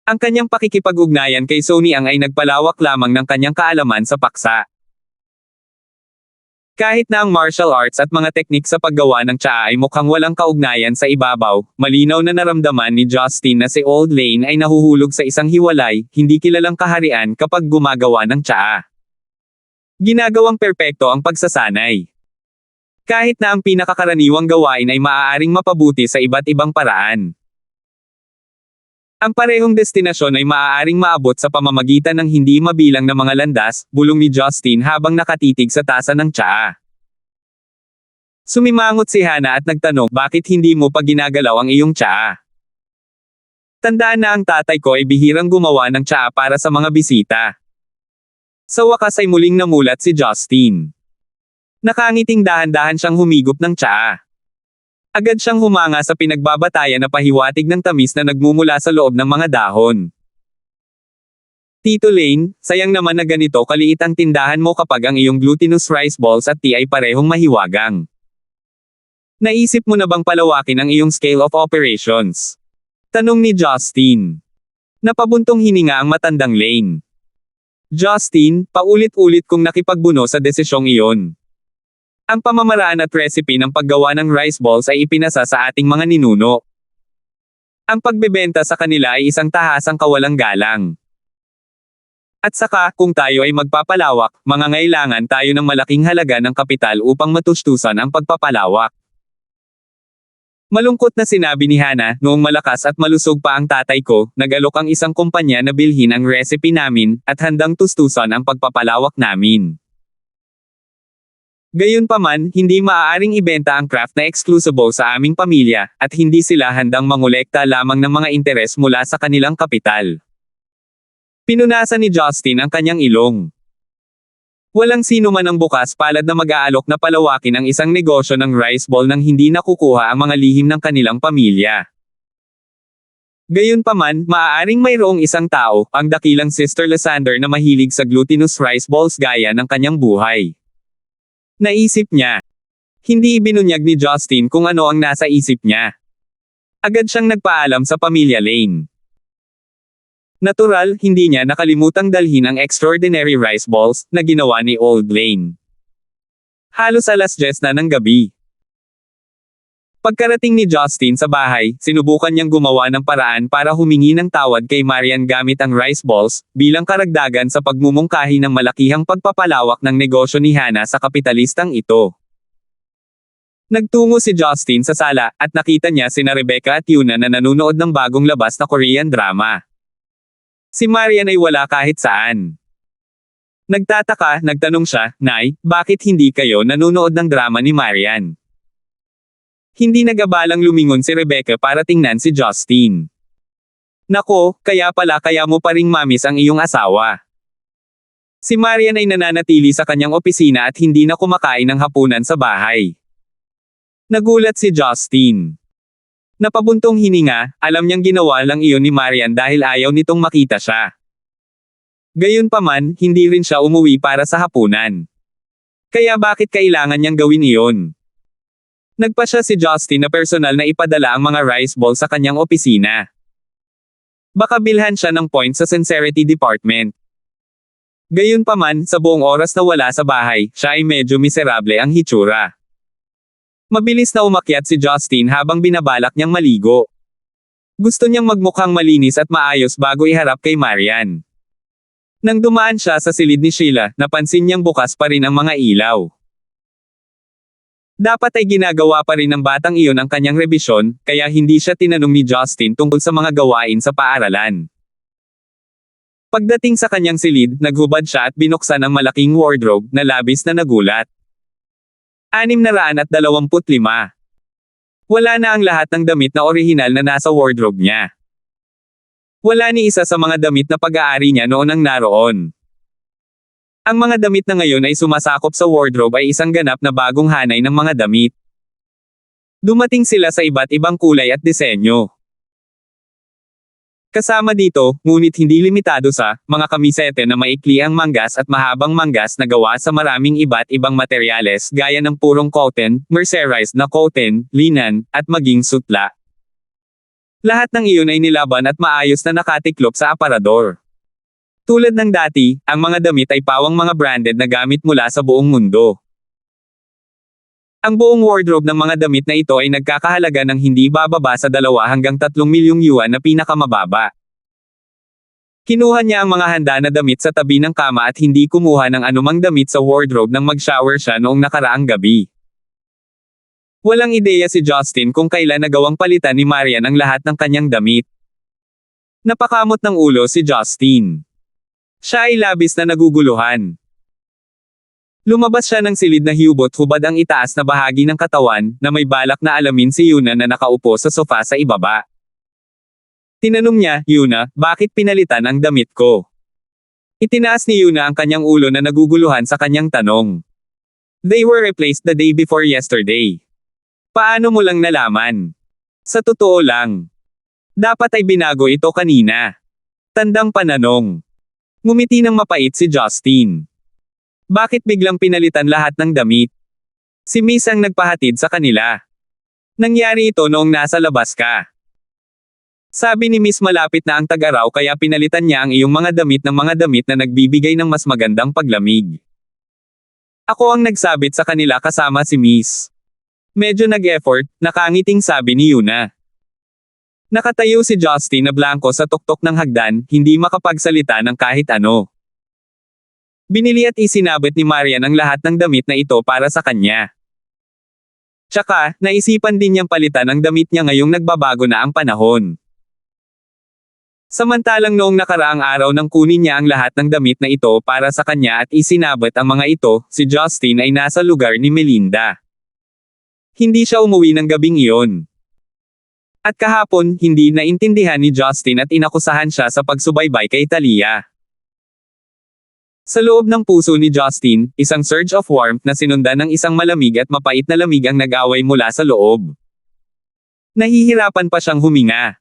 Ang kanyang pakikipag-ugnayan kay Sonny Ang ay nagpalawak lamang ng kanyang kaalaman sa paksa. Kahit na ang martial arts at mga teknik sa paggawa ng tsaa ay mukhang walang kaugnayan sa ibabaw, malinaw na naramdaman ni Justin na si Old Lane ay nahuhulog sa isang hiwalay, hindi kilalang kaharian kapag gumagawa ng tsaa. Ginagawang perpekto ang pagsasanay. Kahit na ang pinakakaraniwang gawain ay maaaring mapabuti sa iba't ibang paraan. Ang parehong destinasyon ay maaaring maabot sa pamamagitan ng hindi mabilang na mga landas, bulong ni Justin habang nakatitig sa tasa ng tsaa. Sumimangot si Hannah at nagtanong, bakit hindi mo pa ginagalaw ang iyong tsaa? Tandaan na ang tatay ko ay bihirang gumawa ng tsaa para sa mga bisita. Sa wakas ay muling namulat si Justin. Nakangiting dahan-dahan siyang humigop ng tsaa. Agad siyang humanga sa pinagbabatayan na pahiwatig ng tamis na nagmumula sa loob ng mga dahon. Tito Lane, sayang naman na ganito kaliit ang tindahan mo kapag ang iyong glutinous rice balls at tea ay parehong mahiwagang. Naisip mo na bang palawakin ang iyong scale of operations? Tanong ni Justin. Napabuntong hininga ang matandang Lane. Justin, paulit-ulit kong nakipagbuno sa desisyong iyon. Ang pamamaraan at recipe ng paggawa ng rice balls ay ipinasa sa ating mga ninuno. Ang pagbebenta sa kanila ay isang tahasang kawalang galang. At saka, kung tayo ay magpapalawak, mangangailangan tayo ng malaking halaga ng kapital upang matustusan ang pagpapalawak. Malungkot na sinabi ni Hana, noong malakas at malusog pa ang tatay ko, nag-alok ang isang kumpanya na bilhin ang recipe namin, at handang tustusan ang pagpapalawak namin. Gayunpaman, hindi maaaring ibenta ang craft na exclusive sa aming pamilya, at hindi sila handang mangolekta lamang ng mga interes mula sa kanilang kapital. Pinunasan ni Justin ang kanyang ilong. Walang sino man ang bukas palad na mag-aalok na palawakin ang isang negosyo ng rice ball nang hindi nakukuha ang mga lihim ng kanilang pamilya. Gayunpaman, maaaring mayroong isang tao, ang dakilang Sister Lysander na mahilig sa glutinous rice balls gaya ng kanyang buhay. Naisip niya. Hindi ibinunyag ni Justin kung ano ang nasa isip niya. Agad siyang nagpaalam sa pamilya Lane. Natural, hindi niya nakalimutang dalhin ang extraordinary rice balls na ginawa ni Old Lane. Halos 10:00 na ng gabi. Pagkarating ni Justin sa bahay, sinubukan niyang gumawa ng paraan para humingi ng tawad kay Marian gamit ang rice balls, bilang karagdagan sa pagmumungkahi ng malakihang pagpapalawak ng negosyo ni Hana sa kapitalistang ito. Nagtungo si Justin sa sala, at nakita niya sina Rebecca at Yuna na nanunood ng bagong labas na Korean drama. Si Marian ay wala kahit saan. Nagtataka, nagtanong siya, "Nay, bakit hindi kayo nanonood ng drama ni Marian?" Hindi nagabalang lumingon si Rebecca para tingnan si Justin. "Nako, kaya mo pa ring mamis ang iyong asawa." Si Marian ay nananatili sa kanyang opisina at hindi na kumakain ng hapunan sa bahay. Nagulat si Justin. Napabuntong hininga, alam niyang ginawa lang iyon ni Marian dahil ayaw nitong makita siya. Gayunpaman, hindi rin siya umuwi para sa hapunan. Kaya bakit kailangan niyang gawin iyon? Nagpasya si Justin na personal na ipadala ang mga rice ball sa kanyang opisina. Baka bilhan siya ng point sa sincerity department. Gayunpaman, sa buong oras na wala sa bahay, siya ay medyo miserable ang hitsura. Mabilis na umakyat si Justin habang binabalak niyang maligo. Gusto niyang magmukhang malinis at maayos bago iharap kay Marian. Nang dumaan siya sa silid ni Sheila, napansin niyang bukas pa rin ang mga ilaw. Dapat ay ginagawa pa rin ng batang iyon ang kanyang rebisyon, kaya hindi siya tinanong ni Justin tungkol sa mga gawain sa paaralan. Pagdating sa kanyang silid, naghubad siya at binuksan ang malaking wardrobe na labis na nagulat. 625. Wala na ang lahat ng damit na orihinal na nasa wardrobe niya. Wala ni isa sa mga damit na pag-aari niya noon ang naroon. Ang mga damit na ngayon ay sumasakop sa wardrobe ay isang ganap na bagong hanay ng mga damit. Dumating sila sa iba't ibang kulay at disenyo. Kasama dito, ngunit hindi limitado sa, mga kamisete na maikli ang manggas at mahabang manggas na gawa sa maraming iba't ibang materyales gaya ng purong cotton, mercerized na cotton, linen, at maging sutla. Lahat ng iyon ay nilaban at maayos na nakatiklop sa aparador. Tulad ng dati, ang mga damit ay pawang mga branded na gamit mula sa buong mundo. Ang buong wardrobe ng mga damit na ito ay nagkakahalaga ng hindi bababa sa 2 hanggang 3 milyong yuan na pinakamababa. Kinuha niya ang mga handa na damit sa tabi ng kama at hindi kumuha ng anumang damit sa wardrobe nang mag-shower siya noong nakaraang gabi. Walang ideya si Justin kung kailan nagawang palitan ni Marian ang lahat ng kanyang damit. Napakamot ng ulo si Justin. Siya ay labis na naguguluhan. Lumabas siya ng silid na hubad ang itaas na bahagi ng katawan, na may balak na alamin si Yuna na nakaupo sa sofa sa ibaba. Tinanong niya, "Yuna, bakit pinalitan ang damit ko?" Itinaas ni Yuna ang kanyang ulo na naguguluhan sa kanyang tanong. "They were replaced the day before yesterday." "Paano mo lang nalaman?" "Sa totoo lang. Dapat ay binago ito kanina." Tandang pananong. Ngumiti ng mapait si Justin. Bakit biglang pinalitan lahat ng damit? Si Miss ang nagpahatid sa kanila. Nangyari ito noong nasa labas ka. Sabi ni Miss malapit na ang tag-araw kaya pinalitan niya ang iyong mga damit ng mga damit na nagbibigay ng mas magandang paglamig. Ako ang nagsabit sa kanila kasama si Miss. Medyo nag-effort, nakangiting sabi ni Yuna. Nakatayo si Justin na blanko sa tuktok ng hagdan, hindi makapagsalita ng kahit ano. Binili at isinabit ni Marian ang lahat ng damit na ito para sa kanya. Tsaka, naisipan din niyang palitan ang damit niya ngayong nagbabago na ang panahon. Samantalang noong nakaraang araw nang kunin niya ang lahat ng damit na ito para sa kanya at isinabit ang mga ito, si Justin ay nasa lugar ni Melinda. Hindi siya umuwi ng gabing iyon. At kahapon, hindi naintindihan ni Justin at inakusahan siya sa pagsubaybay kay Talia. Sa loob ng puso ni Justin, isang surge of warmth na sinundan ng isang malamig at mapait na lamig ang nag-away mula sa loob. Nahihirapan pa siyang huminga.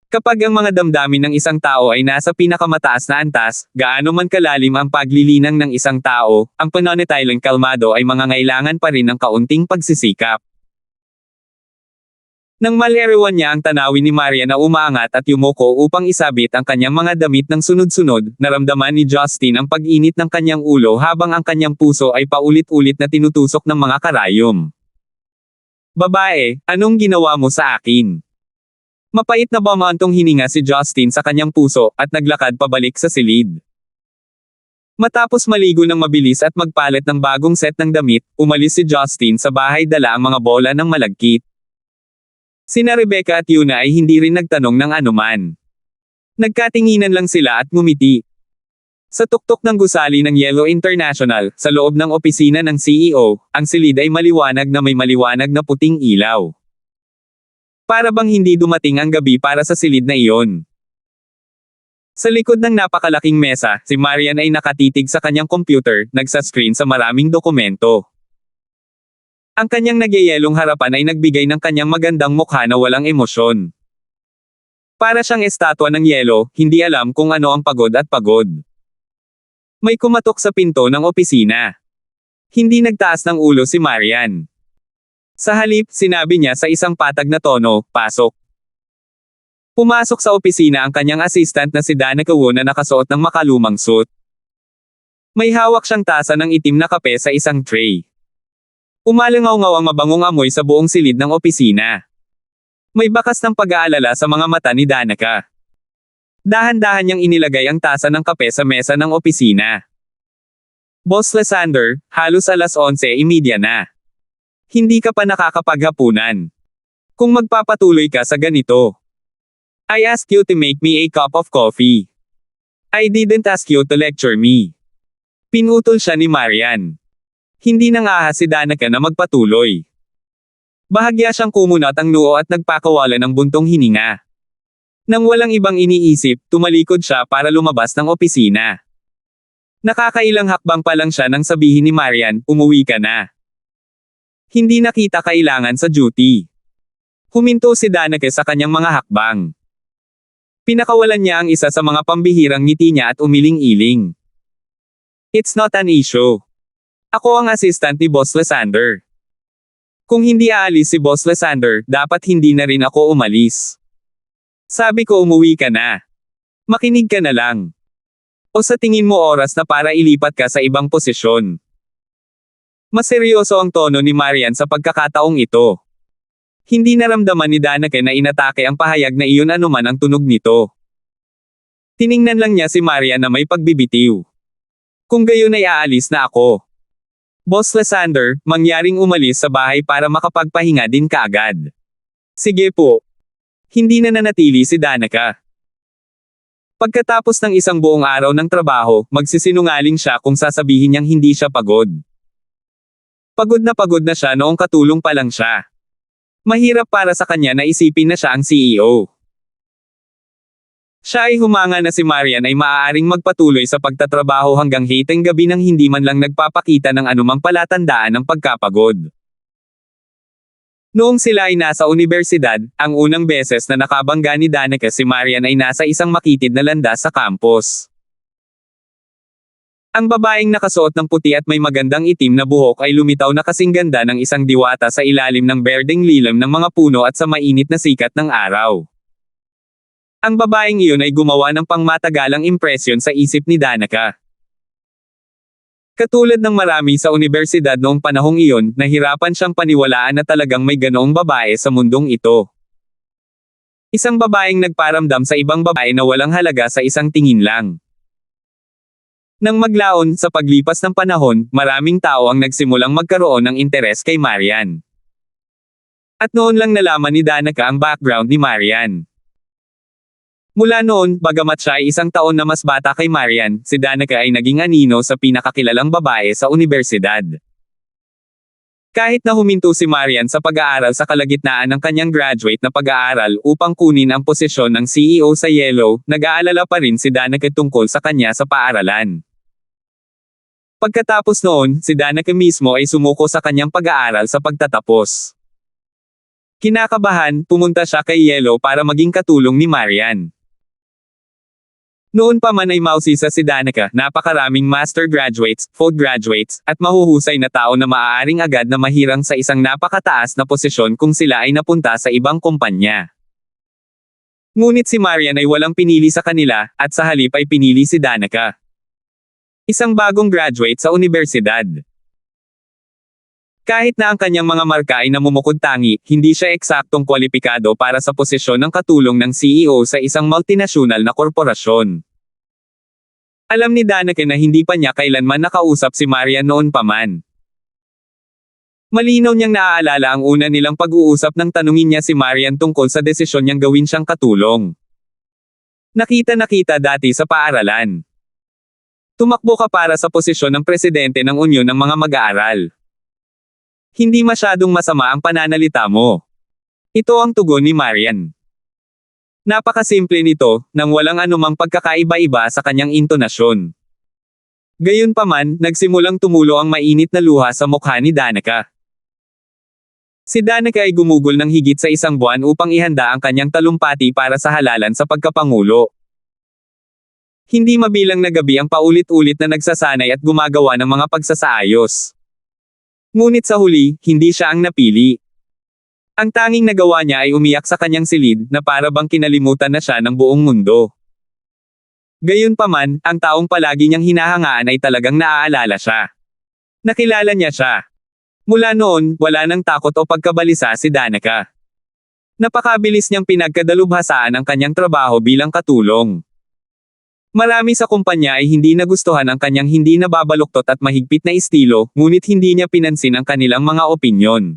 Kapag ang mga damdamin ng isang tao ay nasa pinakamataas na antas, gaano man kalalim ang paglilinang ng isang tao, ang pananatiling kalmado ay mangangailangan pa rin ng kaunting pagsisikap. Nang malerawan niya ang tanawin ni Maria na umaangat at yumuko upang isabit ang kanyang mga damit ng sunod-sunod, naramdaman ni Justin ang pag-init ng kanyang ulo habang ang kanyang puso ay paulit-ulit na tinutusok ng mga karayom. "Babae, anong ginawa mo sa akin?" Mapait na bumantong hininga si Justin sa kanyang puso, at naglakad pabalik sa silid. Matapos maligo ng mabilis at magpalit ng bagong set ng damit, umalis si Justin sa bahay dala ang mga bola ng malagkit. Sina Rebecca at Yuna ay hindi rin nagtanong ng anuman. Nagkatinginan lang sila at ngumiti. Sa tuktok ng gusali ng Yellow International, sa loob ng opisina ng CEO, ang silid ay maliwanag na may maliwanag na puting ilaw. Para bang hindi dumating ang gabi para sa silid na iyon. Sa likod ng napakalaking mesa, si Marian ay nakatitig sa kanyang computer, nagsa-screen sa maraming dokumento. Ang kanyang nagyayelong harapan ay nagbigay ng kanyang magandang mukha na walang emosyon. Para siyang estatwa ng yelo, hindi alam kung ano ang pagod at pagod. May kumatok sa pinto ng opisina. Hindi nagtaas ng ulo si Marian. Sa halip, sinabi niya sa isang patag na tono, "Pasok." Pumasok sa opisina ang kanyang assistant na si Danica Wu na nakasuot ng makalumang suit. May hawak siyang tasa ng itim na kape sa isang tray. Umalangaw-ngaw ang mabangong amoy sa buong silid ng opisina. May bakas ng pag-aalala sa mga mata ni Danica. Dahan-dahan niyang inilagay ang tasa ng kape sa mesa ng opisina. "Boss Lysander, halos alas 11:30 na. Hindi ka pa nakakapaghapunan. Kung magpapatuloy ka sa ganito, I ask you to make me a cup of coffee. I didn't ask you to lecture me." Pinutol siya ni Marian. Hindi nangahas si Danica na magpatuloy. Bahagya siyang kumunat ang noo at nagpakawala ng buntong hininga. Nang walang ibang iniisip, tumalikod siya para lumabas ng opisina. Nakakailang hakbang pa lang siya nang sabihin ni Marian, "Umuwi ka na." Hindi nakita kailangan sa duty. Huminto si Danica sa kanyang mga hakbang. Pinakawalan niya ang isa sa mga pambihirang ngiti niya at umiling-iling. "It's not an issue. Ako ang assistant ni Boss Lysander. Kung hindi aalis si Boss Lysander, dapat hindi na rin ako umalis. Sabi ko umuwi ka na. Makinig ka na lang. O sa tingin mo oras na para ilipat ka sa ibang posisyon?" Mas seryoso ang tono ni Marian sa pagkakataong ito. Hindi naramdaman ni Danica na inatake ang pahayag na iyon anuman ang tunog nito. Tiningnan lang niya si Marian na may pagbibitiw. "Kung gayon ay aalis na ako. Boss Lysander, mangyaring umalis sa bahay para makapagpahinga din kaagad." "Sige po." Hindi na nanatili si Danica. Pagkatapos ng isang buong araw ng trabaho, magsisinungaling siya kung sasabihin niyang hindi siya pagod. Pagod na siya noong katulong pa lang siya. Mahirap para sa kanya na isipin na siya ang CEO. Siya ay humanga na si Marian ay maaaring magpatuloy sa pagtatrabaho hanggang hiteng gabi nang hindi man lang nagpapakita ng anumang palatandaan ng pagkapagod. Noong sila ay nasa universidad, ang unang beses na nakabangga ni Danica si Marian ay nasa isang makitid na landas sa campus. Ang babaeng nakasuot ng puti at may magandang itim na buhok ay lumitaw na kasing ganda ng isang diwata sa ilalim ng berdeng lilim ng mga puno at sa mainit na sikat ng araw. Ang babaeng iyon ay gumawa ng pangmatagalang impresyon sa isip ni Danica. Katulad ng marami sa universidad noong panahong iyon, nahirapan siyang paniwalaan na talagang may ganoong babae sa mundong ito. Isang babaeng nagparamdam sa ibang babae na walang halaga sa isang tingin lang. Nang maglaon sa paglipas ng panahon, maraming tao ang nagsimulang magkaroon ng interes kay Marian. At noon lang nalaman ni Danica ang background ni Marian. Mula noon, bagamat siya ay isang taon na mas bata kay Marian, si Danica ay naging anino sa pinakakilalang babae sa unibersidad. Kahit na huminto si Marian sa pag-aaral sa kalagitnaan ng kanyang graduate na pag-aaral upang kunin ang posisyon ng CEO sa Yellow, nag-aalala pa rin si Danica tungkol sa kanya sa paaralan. Pagkatapos noon, si Danica mismo ay sumuko sa kanyang pag-aaral sa pagtatapos. Kinakabahan, pumunta siya kay Yellow para maging katulong ni Marian. Noon pa man ay mausisa si Danica, napakaraming master graduates, full graduates, at mahuhusay na tao na maaaring agad na mahirang sa isang napakataas na posisyon kung sila ay napunta sa ibang kumpanya. Ngunit si Marian ay walang pinili sa kanila, at sa halip ay pinili si Danica. Isang bagong graduate sa unibersidad. Kahit na ang kanyang mga marka ay namumukod-tangi, hindi siya eksaktong kwalipikado para sa posisyon ng katulong ng CEO sa isang multinasyonal na korporasyon. Alam ni Danica na hindi pa niya kailanman nakausap si Marian noon pa man. Malinaw niyang naaalala ang una nilang pag-uusap nang tanungin niya si Marian tungkol sa desisyon niyang gawin siyang katulong. Nakita dati sa paaralan. Tumakbo ka para sa posisyon ng presidente ng Unyon ng mga mag-aaral. Hindi masyadong masama ang pananalita mo. Ito ang tugon ni Marian. Napakasimple nito, nang walang anumang pagkakaiba-iba sa kanyang intonasyon. Gayunpaman, nagsimulang tumulo ang mainit na luha sa mukha ni Danica. Si Danica ay gumugol ng higit sa isang buwan upang ihanda ang kanyang talumpati para sa halalan sa pagkapangulo. Hindi mabilang na gabi ang paulit-ulit na nagsasanay at gumagawa ng mga pagsasaayos. Ngunit sa huli, hindi siya ang napili. Ang tanging nagawa niya ay umiyak sa kanyang silid na para bang kinalimutan na siya ng buong mundo. Gayunpaman, ang taong palagi niyang hinahangaan ay talagang naaalala siya. Nakilala niya siya. Mula noon, wala nang takot o pagkabalisa si Danica. Napakabilis niyang pinagkadalubhasaan ang kanyang trabaho bilang katulong. Marami sa kumpanya ay hindi nagustuhan ang kanyang hindi nababaluktot at mahigpit na estilo, ngunit hindi niya pinansin ang kanilang mga opinyon.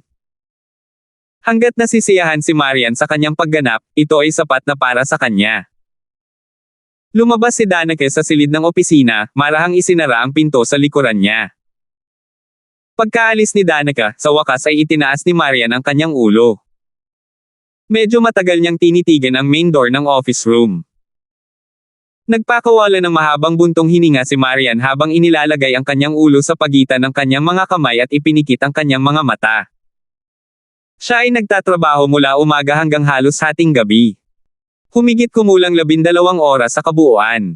Hanggat nasisiyahan si Marian sa kanyang pagganap, ito ay sapat na para sa kanya. Lumabas si Danica sa silid ng opisina, marahang isinara ang pinto sa likuran niya. Pagkaalis ni Danica, sa wakas ay itinaas ni Marian ang kanyang ulo. Medyo matagal niyang tinitigan ang main door ng office room. Nagpakawala ng mahabang buntong hininga si Marian habang inilalagay ang kanyang ulo sa pagitan ng kanyang mga kamay at ipinikit ang kanyang mga mata. Siya ay nagtatrabaho mula umaga hanggang halos hating gabi. Humigit kumulang 12 oras sa kabuuan.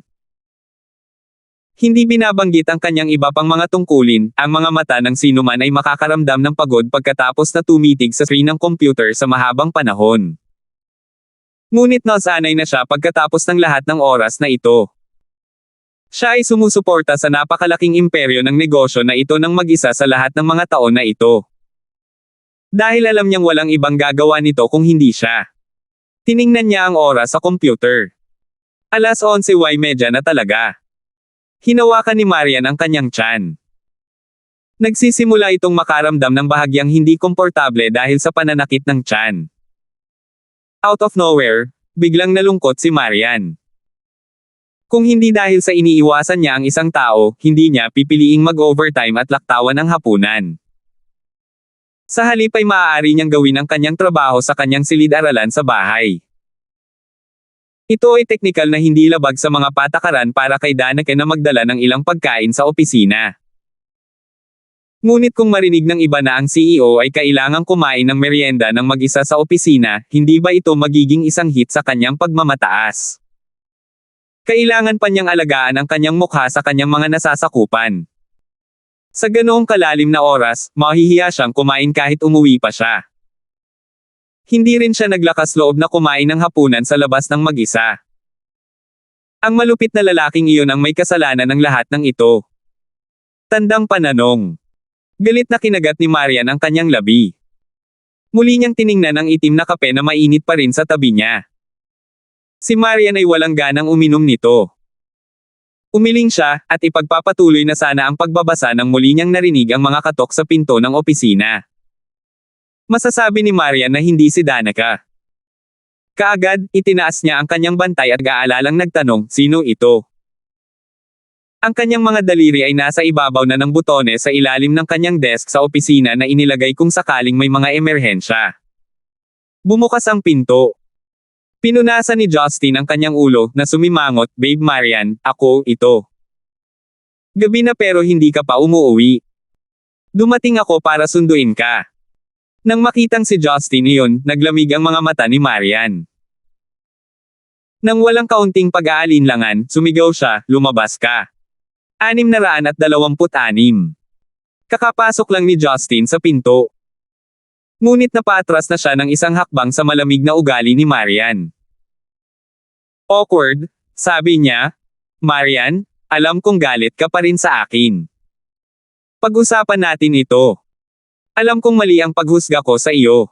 Hindi binabanggit ang kanyang iba pang mga tungkulin, ang mga mata ng sinuman ay makakaramdam ng pagod pagkatapos na tumitig sa screen ng computer sa mahabang panahon. Ngunit nasanay na siya pagkatapos ng lahat ng oras na ito. Siya ay sumusuporta sa napakalaking imperyo ng negosyo na ito nang mag-isa sa lahat ng mga taon na ito. Dahil alam niyang walang ibang gagawa nito kung hindi siya. Tiningnan niya ang oras sa computer. 11:30 na talaga. Hinawakan ni Marian ang kanyang tiyan. Nagsisimula itong makaramdam ng bahagyang hindi komportable dahil sa pananakit ng tiyan. Out of nowhere, biglang nalungkot si Marian. Kung hindi dahil sa iniiwasan niya ang isang tao, hindi niya pipiliing mag-overtime at laktawan ng hapunan. Sa halip ay maaari niyang gawin ang kanyang trabaho sa kanyang silid-aralan sa bahay. Ito ay teknikal na hindi labag sa mga patakaran para kay Danica na magdala ng ilang pagkain sa opisina. Ngunit kung marinig ng iba na ang CEO ay kailangang kumain ng merienda ng mag-isa sa opisina, hindi ba ito magiging isang hit sa kanyang pagmamataas? Kailangan pa niyang alagaan ang kanyang mukha sa kanyang mga nasasakupan. Sa ganoong kalalim na oras, mahihiya siyang kumain kahit umuwi pa siya. Hindi rin siya naglakas loob na kumain ng hapunan sa labas ng mag-isa. Ang malupit na lalaking iyon ang may kasalanan ng lahat ng ito. Tandang pananong. Galit na kinagat ni Marian ang kanyang labi. Muli niyang tiningnan ang itim na kape na mainit pa rin sa tabi niya. Si Marian ay walang ganang uminom nito. Umiling siya, at ipagpapatuloy na sana ang pagbabasa nang muli niyang narinig ang mga katok sa pinto ng opisina. Masasabi ni Marian na hindi si Danica. Kaagad, itinaas niya ang kanyang bantay at gaalalang nagtanong, sino ito? Ang kanyang mga daliri ay nasa ibabaw na ng butones sa ilalim ng kanyang desk sa opisina na inilagay kung sakaling may mga emerhensya. Bumukas ang pinto. Pinunasan ni Justin ang kanyang ulo na sumimangot, Babe Marian, ako, ito. Gabi na pero hindi ka pa umuuwi. Dumating ako para sunduin ka. Nang makitang si Justin iyon, naglamig ang mga mata ni Marian. Nang walang kaunting pag-aalinlangan, sumigaw siya, lumabas ka. 626. Kakapasok lang ni Justin sa pinto. Ngunit napatras na siya ng isang hakbang sa malamig na ugali ni Marian. Awkward, sabi niya. Marian, alam kong galit ka pa rin sa akin. Pag-usapan natin ito. Alam kong mali ang paghusga ko sa iyo.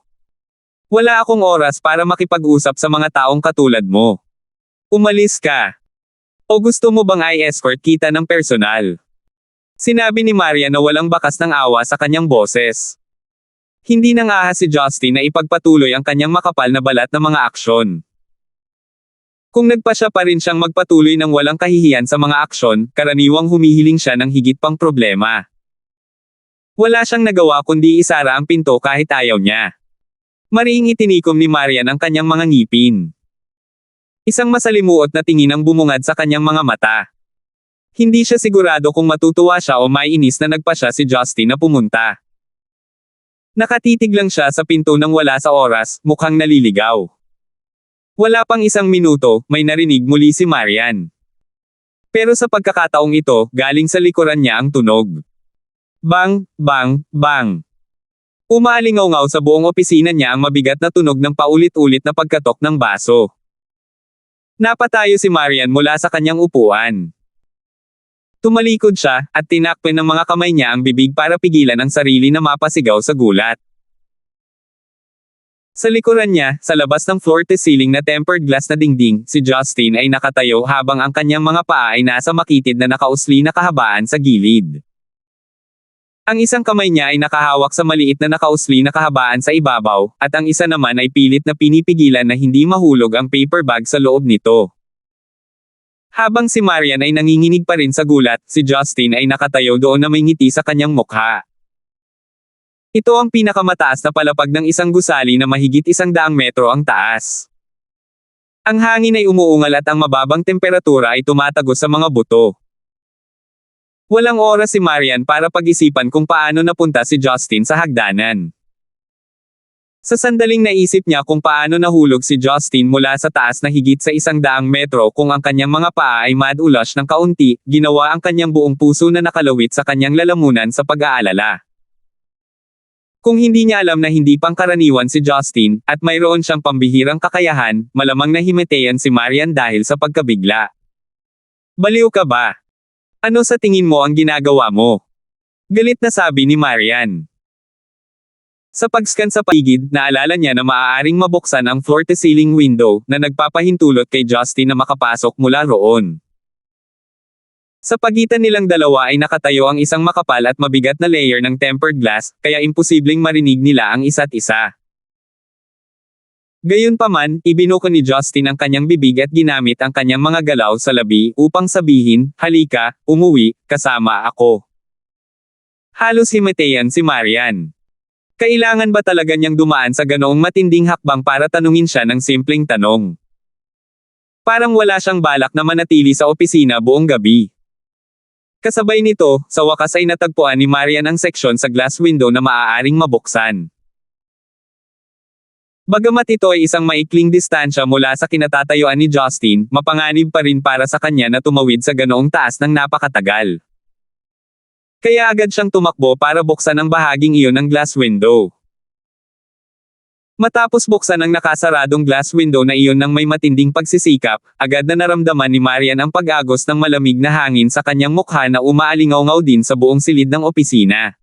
Wala akong oras para makipag-usap sa mga taong katulad mo. Umalis ka. O gusto mo bang i-escort kita ng personal? Sinabi ni Marian na walang bakas ng awa sa kanyang boses. Hindi nang ahas si Justin na ipagpatuloy ang kanyang makapal na balat na mga aksyon. Kung nagpasya pa rin siyang magpatuloy ng walang kahihiyan sa mga aksyon, karaniwang humihiling siya ng higit pang problema. Wala siyang nagawa kundi isara ang pinto kahit ayaw niya. Mariing itinikom ni Marian ang kanyang mga ngipin. Isang masalimuot na tingin ang bumungad sa kanyang mga mata. Hindi siya sigurado kung matutuwa siya o maiinis na nagpasya si Justin na pumunta. Nakatitig lang siya sa pinto nang wala sa oras, mukhang naliligaw. Wala pang isang minuto, may narinig muli si Marian. Pero sa pagkakataong ito, galing sa likuran niya ang tunog. Bang, bang, bang. Umaalingaw-ngaw sa buong opisina niya ang mabigat na tunog ng paulit-ulit na pagkatok ng baso. Napatayo si Marian mula sa kanyang upuan. Tumalikod siya, at tinakpan ng mga kamay niya ang bibig para pigilan ang sarili na mapasigaw sa gulat. Sa likuran niya, sa labas ng floor-to-ceiling na tempered glass na dingding, si Justin ay nakatayo habang ang kanyang mga paa ay nasa makitid na nakausli na kahabaan sa gilid. Ang isang kamay niya ay nakahawak sa maliit na nakausli na kahabaan sa ibabaw, at ang isa naman ay pilit na pinipigilan na hindi mahulog ang paper bag sa loob nito. Habang si Marian ay nanginginig pa rin sa gulat, si Justin ay nakatayo doon na may ngiti sa kanyang mukha. Ito ang pinakamataas na palapag ng isang gusali na mahigit 100 metro ang taas. Ang hangin ay umuungal at ang mababang temperatura ay tumatagos sa mga buto. Walang oras si Marian para pag-isipan kung paano napunta si Justin sa hagdanan. Sa sandaling naisip niya kung paano nahulog si Justin mula sa taas na higit sa 100 metro kung ang kanyang mga paa ay mad-ulash ng kaunti, ginawa ang kanyang buong puso na nakalawit sa kanyang lalamunan sa pag-aalala. Kung hindi niya alam na hindi pangkaraniwan si Justin, at mayroon siyang pambihirang kakayahan, malamang nahimeteyan si Marian dahil sa pagkabigla. Baliw ka ba? Ano sa tingin mo ang ginagawa mo? Galit na sabi ni Marian. Sa pag-scan sa paligid, naalala niya na maaaring mabuksan ang floor-to-ceiling window na nagpapahintulot kay Justin na makapasok mula roon. Sa pagitan nilang dalawa ay nakatayo ang isang makapal at mabigat na layer ng tempered glass, kaya imposibleng marinig nila ang isa't isa. Gayunpaman, ibinuko ni Justin ang kanyang bibig at ginamit ang kanyang mga galaw sa labi upang sabihin, halika, umuwi, kasama ako. Halos himeteyan si Marian. Kailangan ba talaga niyang dumaan sa ganoong matinding hakbang para tanungin siya ng simpleng tanong? Parang wala siyang balak na manatili sa opisina buong gabi. Kasabay nito, sa wakas ay natagpuan ni Marian ang seksyon sa glass window na maaaring mabuksan. Bagamat ito ay isang maikling distansya mula sa kinatatayuan ni Justin, mapanganib pa rin para sa kanya na tumawid sa ganoong taas ng napakatagal. Kaya agad siyang tumakbo para buksan ang bahaging iyon ng glass window. Matapos buksan ang nakasaradong glass window na iyon ng may matinding pagsisikap, agad na naramdaman ni Marian ang pag-agos ng malamig na hangin sa kanyang mukha na umaalingaw-ngaw din sa buong silid ng opisina.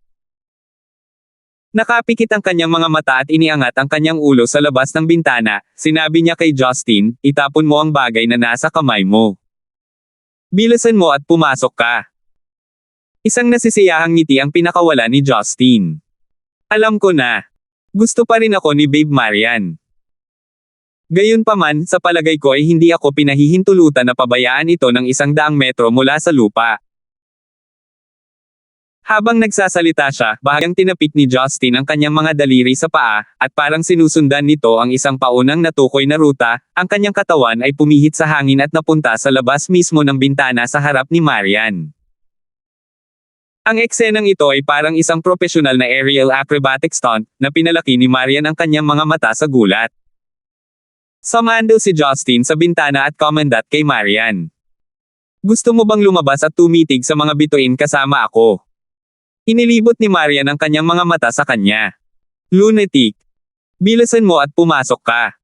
Nakapikit ang kanyang mga mata at iniangat ang kanyang ulo sa labas ng bintana, sinabi niya kay Justin, itapon mo ang bagay na nasa kamay mo. Bilisan mo at pumasok ka. Isang nasisiyahang ngiti ang pinakawala ni Justin. Alam ko na. Gusto pa rin ako ni Babe Marian. Gayunpaman, sa palagay ko ay hindi ako pinahihintulutan na pabayaan ito ng 100 metro mula sa lupa. Habang nagsasalita siya, bahagyang tinapik ni Justin ang kanyang mga daliri sa paa, at parang sinusundan nito ang isang paunang natukoy na ruta, ang kanyang katawan ay pumihit sa hangin at napunta sa labas mismo ng bintana sa harap ni Marian. Ang eksenang ito ay parang isang profesional na aerial acrobatic stunt, na pinalaki ni Marian ang kanyang mga mata sa gulat. Sumando si Justin sa bintana at kumandat kay Marian. Gusto mo bang lumabas at tumitig sa mga bituin kasama ako? Inilibot ni Marian ang kanyang mga mata sa kanya. Lunatic. Bilisan mo at pumasok ka.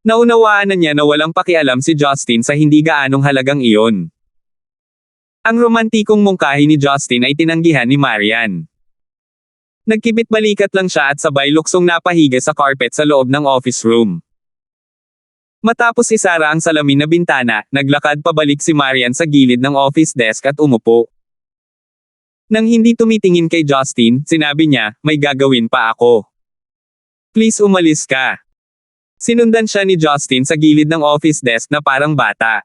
Naunawaan na niya na walang pakialam si Justin sa hindi gaanong halagang iyon. Ang romantikong mungkahi ni Justin ay tinanggihan ni Marian. Nagkibit-balikat lang siya at sabay luksong napahiga sa carpet sa loob ng office room. Matapos isara ang salamin na bintana, naglakad pabalik si Marian sa gilid ng office desk at umupo. Nang hindi tumitingin kay Justin, sinabi niya, may gagawin pa ako. Please umalis ka. Sinundan siya ni Justin sa gilid ng office desk na parang bata.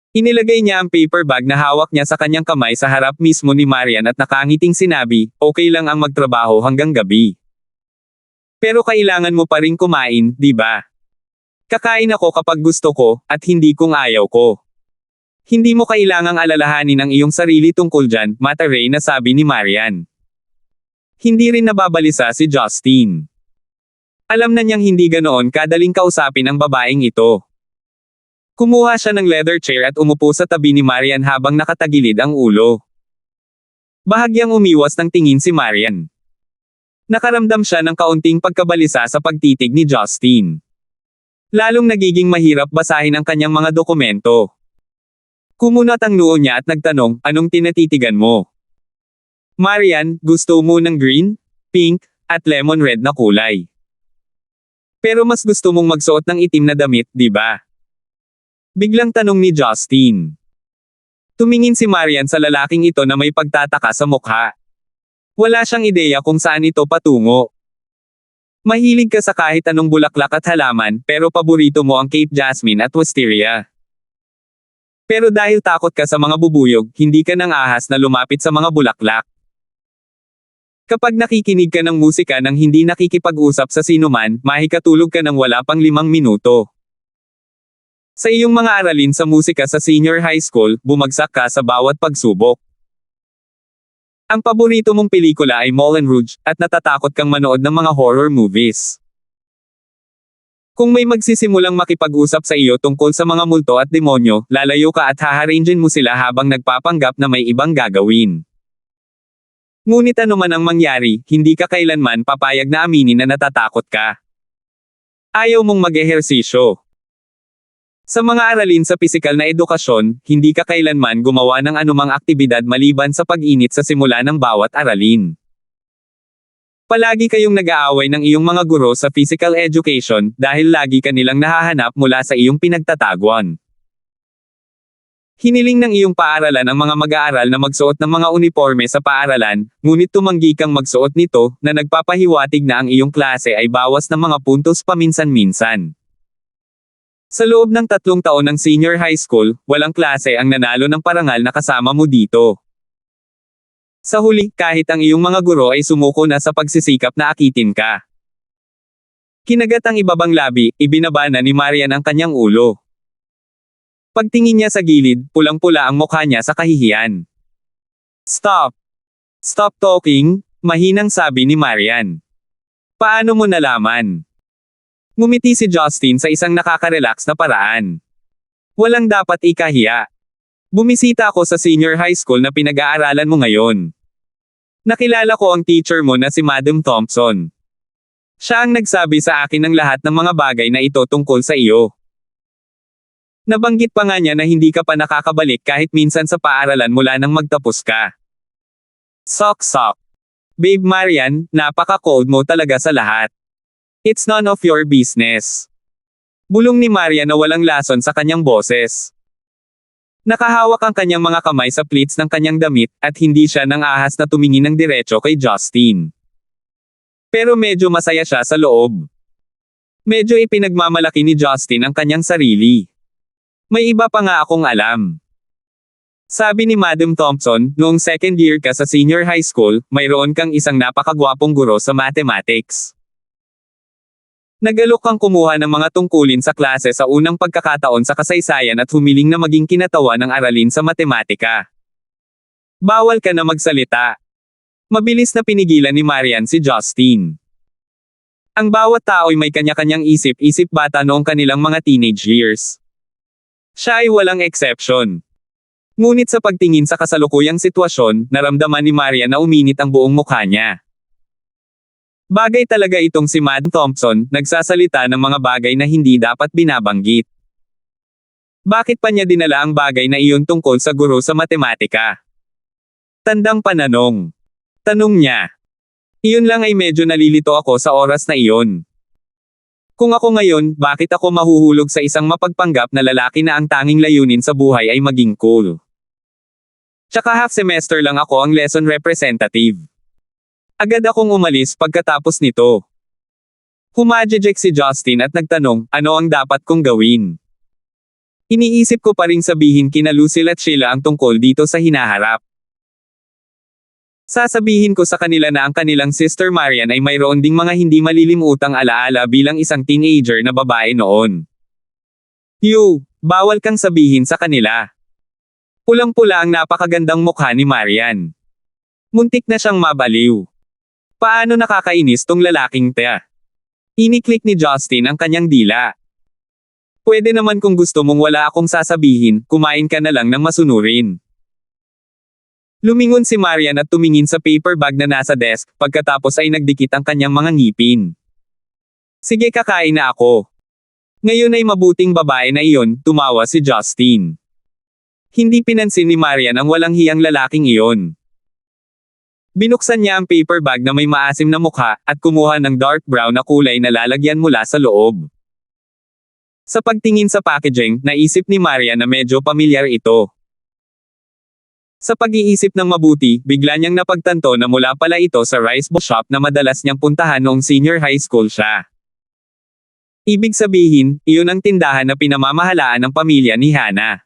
Inilagay niya ang paper bag na hawak niya sa kanyang kamay sa harap mismo ni Marian at nakangiting sinabi, okay lang ang magtrabaho hanggang gabi. Pero kailangan mo pa rin kumain, di ba? Kakain ako kapag gusto ko, at hindi kung ayaw ko. Hindi mo kailangang alalahanin ang iyong sarili tungkol dyan, Mata Ray na sabi ni Marian. Hindi rin nababalisa si Justin. Alam na niyang hindi ganoon kadaling kausapin ang babaeng ito. Kumuha siya ng leather chair at umupo sa tabi ni Marian habang nakatagilid ang ulo. Bahagyang umiwas ng tingin si Marian. Nakaramdam siya ng kaunting pagkabalisa sa pagtitig ni Justin. Lalong nagiging mahirap basahin ang kanyang mga dokumento. Kumunat ang noo niya at nagtanong, anong tinatitigan mo? Marian, gusto mo ng green, pink, at lemon red na kulay. Pero mas gusto mong magsuot ng itim na damit, di ba? Biglang tanong ni Justin. Tumingin si Marian sa lalaking ito na may pagtataka sa mukha. Wala siyang ideya kung saan ito patungo. Mahilig ka sa kahit anong bulaklak at halaman, pero paborito mo ang Cape Jasmine at Wisteria. Pero dahil takot ka sa mga bubuyog, hindi ka nang ahas na lumapit sa mga bulaklak. Kapag nakikinig ka ng musika nang hindi nakikipag-usap sa sinuman, mahikatulog ka ng wala pang 5 minuto. Sa iyong mga aralin sa musika sa senior high school, bumagsak ka sa bawat pagsubok. Ang paborito mong pelikula ay Moulin Rouge, at natatakot kang manood ng mga horror movies. Kung may magsisimulang makipag-usap sa iyo tungkol sa mga multo at demonyo, lalayo ka at haharangein mo sila habang nagpapanggap na may ibang gagawin. Ngunit ano man ang mangyari, hindi ka kailanman papayag na aminin na natatakot ka. Ayaw mong mag-ehersisyo. Sa mga aralin sa pisikal na edukasyon, hindi ka kailanman gumawa ng anumang aktibidad maliban sa pag-init sa simula ng bawat aralin. Palagi kayong nag-aaway ng iyong mga guro sa physical education dahil lagi ka nilang nahahanap mula sa iyong pinagtataguan. Hiniling ng iyong paaralan ang mga mag-aaral na magsuot ng mga uniforme sa paaralan, ngunit tumanggi kang magsuot nito, na nagpapahiwatig na ang iyong klase ay bawas ng mga puntos paminsan-minsan. Sa loob ng 3 taon ng senior high school, walang klase ang nanalo ng parangal na kasama mo dito. Sa huli, kahit ang iyong mga guro ay sumuko na sa pagsisikap na akitin ka. Kinagat ang ibabang labi, ibinaba na ni Marian ang kanyang ulo. Pagtingin niya sa gilid, pulang-pula ang mukha niya sa kahihiyan. Stop! Stop talking, mahinang sabi ni Marian. Paano mo nalaman? Ngumiti si Justin sa isang nakaka-relax na paraan. Walang dapat ikahiya. Bumisita ako sa senior high school na pinag-aaralan mo ngayon. Nakilala ko ang teacher mo na si Madam Thompson. Siya ang nagsabi sa akin ng lahat ng mga bagay na ito tungkol sa iyo. Nabanggit pa nga niya na hindi ka pa nakakabalik kahit minsan sa paaralan mula nang magtapos ka. Sok. Babe Marian, napaka-cold mo talaga sa lahat. It's none of your business. Bulong ni Marian na walang lason sa kanyang boses. Nakahawak ang kanyang mga kamay sa pleats ng kanyang damit, at hindi siya nang ahas na tumingin ng diretso kay Justin. Pero medyo masaya siya sa loob. Medyo ipinagmamalaki ni Justin ang kanyang sarili. May iba pa nga akong alam. Sabi ni Madam Thompson, noong second year ka sa senior high school, mayroon kang isang napakagwapong guro sa mathematics. Nag-alok kang kumuha ng mga tungkulin sa klase sa unang pagkakataon sa kasaysayan at humiling na maging kinatawa ng aralin sa matematika. Bawal ka na magsalita. Mabilis na pinigilan ni Marian si Justin. Ang bawat tao'y may kanya-kanyang isip-isip bata noong kanilang mga teenage years. Siya ay walang exception. Ngunit sa pagtingin sa kasalukuyang sitwasyon, naramdaman ni Marian na uminit ang buong mukha niya. Bagay talaga itong si Madam Thompson, nagsasalita ng mga bagay na hindi dapat binabanggit. Bakit pa niya dinala ang bagay na iyon tungkol sa guro sa matematika? Tandang pananong. Tanong niya. Iyon lang ay medyo nalilito ako sa oras na iyon. Kung ako ngayon, bakit ako mahuhulog sa isang mapagpanggap na lalaki na ang tanging layunin sa buhay ay maging cool? Tsaka half semester lang ako ang lesson representative. Agad akong umalis pagkatapos nito. Humajejek si Justin at nagtanong, ano ang dapat kong gawin? Iniisip ko pa ring sabihin kina Lucille at Sheila ang tungkol dito sa hinaharap. Sasabihin ko sa kanila na ang kanilang sister Marian ay mayroon ding mga hindi malilimutang alaala bilang isang teenager na babae noon. Bawal kang sabihin sa kanila. Pulang-pula ang napakagandang mukha ni Marian. Muntik na siyang mabaliw. Paano nakakainis tong lalaking tea? Iniklik ni Justin ang kanyang dila. Pwede naman kung gusto mong wala akong sasabihin, kumain ka na lang ng masunurin. Lumingon si Marian at tumingin sa paper bag na nasa desk, pagkatapos ay nagdikit ang kanyang mga ngipin. Sige, kakain na ako. Ngayon ay mabuting babae na iyon, tumawa si Justin. Hindi pinansin ni Marian ang walang hiyang lalaking iyon. Binuksan niya ang paper bag na may maasim na mukha, at kumuha ng dark brown na kulay na lalagyan mula sa loob. Sa pagtingin sa packaging, naisip ni Marian na medyo pamilyar ito. Sa pag-iisip ng mabuti, bigla niyang napagtanto na mula pala ito sa rice ball shop na madalas niyang puntahan noong senior high school siya. Ibig sabihin, iyon ang tindahan na pinamamahalaan ng pamilya ni Hannah.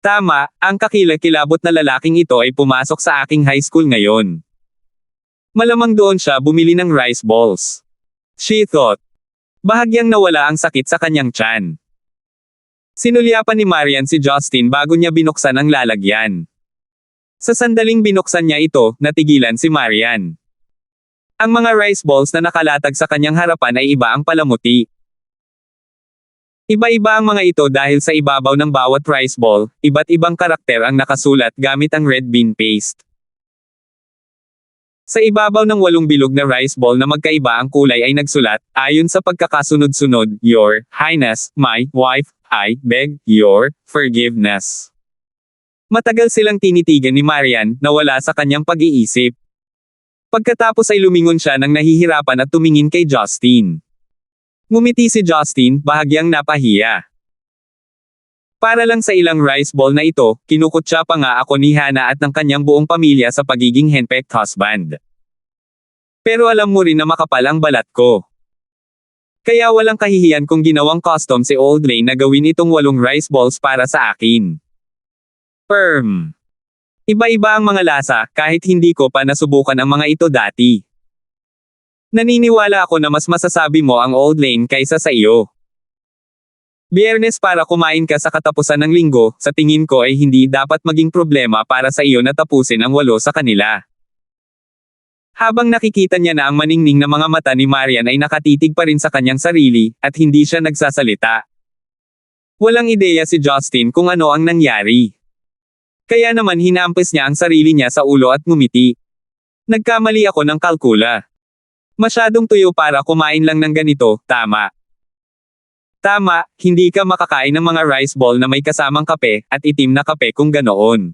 Tama, ang kakilakilabot na lalaking ito ay pumasok sa aking high school ngayon. Malamang doon siya bumili ng rice balls. She thought. Bahagyang nawala ang sakit sa kanyang tiyan. Sinulyapan ni Marian si Justin bago niya binuksan ang lalagyan. Sa sandaling binuksan niya ito, natigilan si Marian. Ang mga rice balls na nakalatag sa kanyang harapan ay iba ang palamuti. Iba-iba ang mga ito dahil sa ibabaw ng bawat rice ball, iba't ibang karakter ang nakasulat gamit ang red bean paste. Sa ibabaw ng 8 bilog na rice ball na magkaiba ang kulay ay nagsulat, ayon sa pagkakasunod-sunod, Your Highness, my wife, I beg your forgiveness. Matagal silang tinitigan ni Marian, nawala sa kanyang pag-iisip. Pagkatapos ay lumingon siya nang nahihirapan at tumingin kay Justin. Ngumiti si Justin, bahagyang napahiya. Para lang sa ilang rice ball na ito, kinukutya pa nga ako ni Hannah at ng kanyang buong pamilya sa pagiging henpecked husband. Pero alam mo rin na makapal ang balat ko. Kaya walang kahihiyan kung ginawang custom si Old Lane na gawin itong 8 rice balls para sa akin. Iba-iba ang mga lasa, kahit hindi ko pa nasubukan ang mga ito dati. Naniniwala ako na mas masasabi mo ang Old Lane kaysa sa iyo. Biyernes para kumain ka sa katapusan ng linggo, sa tingin ko ay hindi dapat maging problema para sa iyo na tapusin ang 8 sa kanila. Habang nakikita niya na ang maningning na mga mata ni Marian ay nakatitig pa rin sa kanyang sarili, at hindi siya nagsasalita. Walang ideya si Justin kung ano ang nangyari. Kaya naman hinampis niya ang sarili niya sa ulo at ngumiti. Nagkamali ako ng kalkula. Masyadong tuyo para kumain lang ng ganito, tama. Tama, hindi ka makakain ng mga rice ball na may kasamang kape, at itim na kape kung ganoon.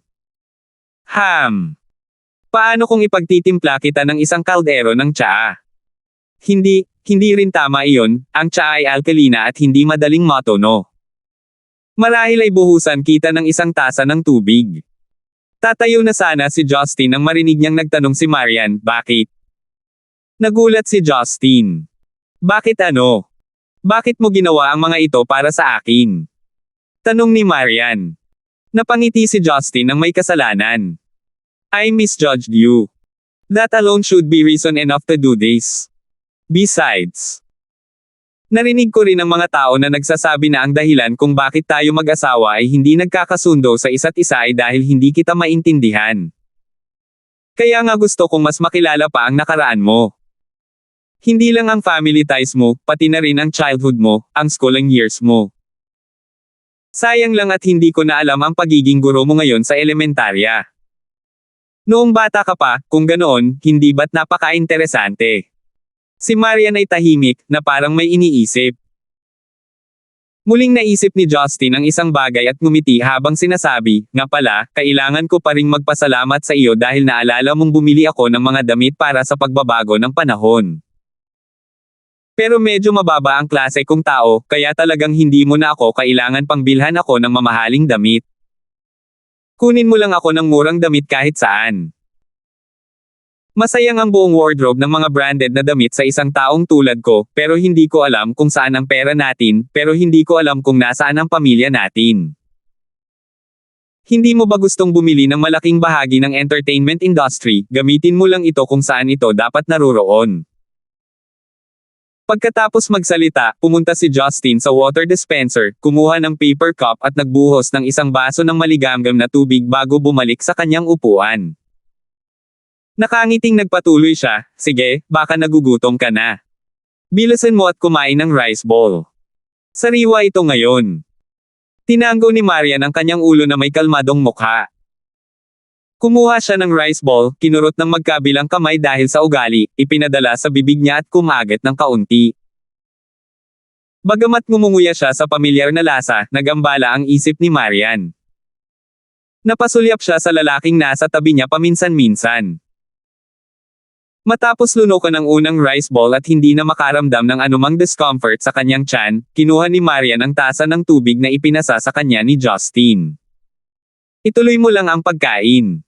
Paano kung ipagtitimpla kita ng isang kaldero ng tsaa? Hindi rin tama iyon, ang tsaa ay alkalina at hindi madaling matono. Marahil ay buhusan kita ng isang tasa ng tubig. Tatayo na sana si Justin nang marinig niyang nagtanong si Marian, bakit? Nagulat si Justin. Bakit ano? Bakit mo ginawa ang mga ito para sa akin? Tanong ni Marian. Napangiti si Justin nang may kasalanan. I misjudged you. That alone should be reason enough to do this. Besides, narinig ko rin ang mga tao na nagsasabi na ang dahilan kung bakit tayo mag-asawa ay hindi nagkakasundo sa isa't isa ay dahil hindi kita maintindihan. Kaya nga gusto kong mas makilala pa ang nakaraan mo. Hindi lang ang family ties mo, pati na rin ang childhood mo, ang schooling years mo. Sayang lang at hindi ko na alam ang pagiging guro mo ngayon sa elementarya. Noong bata ka pa, kung ganoon, hindi ba't napaka-interesante? Si Marian ay tahimik, na parang may iniisip. Muling naisip ni Justin ang isang bagay at ngumiti habang sinasabi, nga pala, kailangan ko pa ring magpasalamat sa iyo dahil naalala mong bumili ako ng mga damit para sa pagbabago ng panahon. Pero medyo mababa ang klase kong tao, kaya talagang hindi mo na ako kailangan pang bilhan ako ng mamahaling damit. Kunin mo lang ako ng murang damit kahit saan. Masayang ang buong wardrobe ng mga branded na damit sa isang taong tulad ko, pero hindi ko alam kung saan ang pera natin, pero hindi ko alam kung nasaan ang pamilya natin. Hindi mo ba gustong bumili ng malaking bahagi ng entertainment industry, gamitin mo lang ito kung saan ito dapat naroroon. Pagkatapos magsalita, pumunta si Justin sa water dispenser, kumuha ng paper cup at nagbuhos ng isang baso ng maligamgam na tubig bago bumalik sa kanyang upuan. Nakangiting nagpatuloy siya, sige, baka nagugutom ka na. Bilasan mo at kumain ng rice ball. Sariwa ito ngayon. Tinanggo ni Marian ang kanyang ulo na may kalmadong mukha. Kumuha siya ng rice ball, kinurot ng magkabilang kamay dahil sa ugali, ipinadala sa bibig niya at kumagat ng kaunti. Bagamat ngumunguya siya sa pamilyar na lasa, nagambala ang isip ni Marian. Napasulyap siya sa lalaking nasa tabi niya paminsan-minsan. Matapos lunukan ang unang rice ball at hindi na makaramdam ng anumang discomfort sa kanyang tiyan, kinuha ni Marian ang tasa ng tubig na ipinasa sa kanya ni Justin. Ituloy mo lang ang pagkain.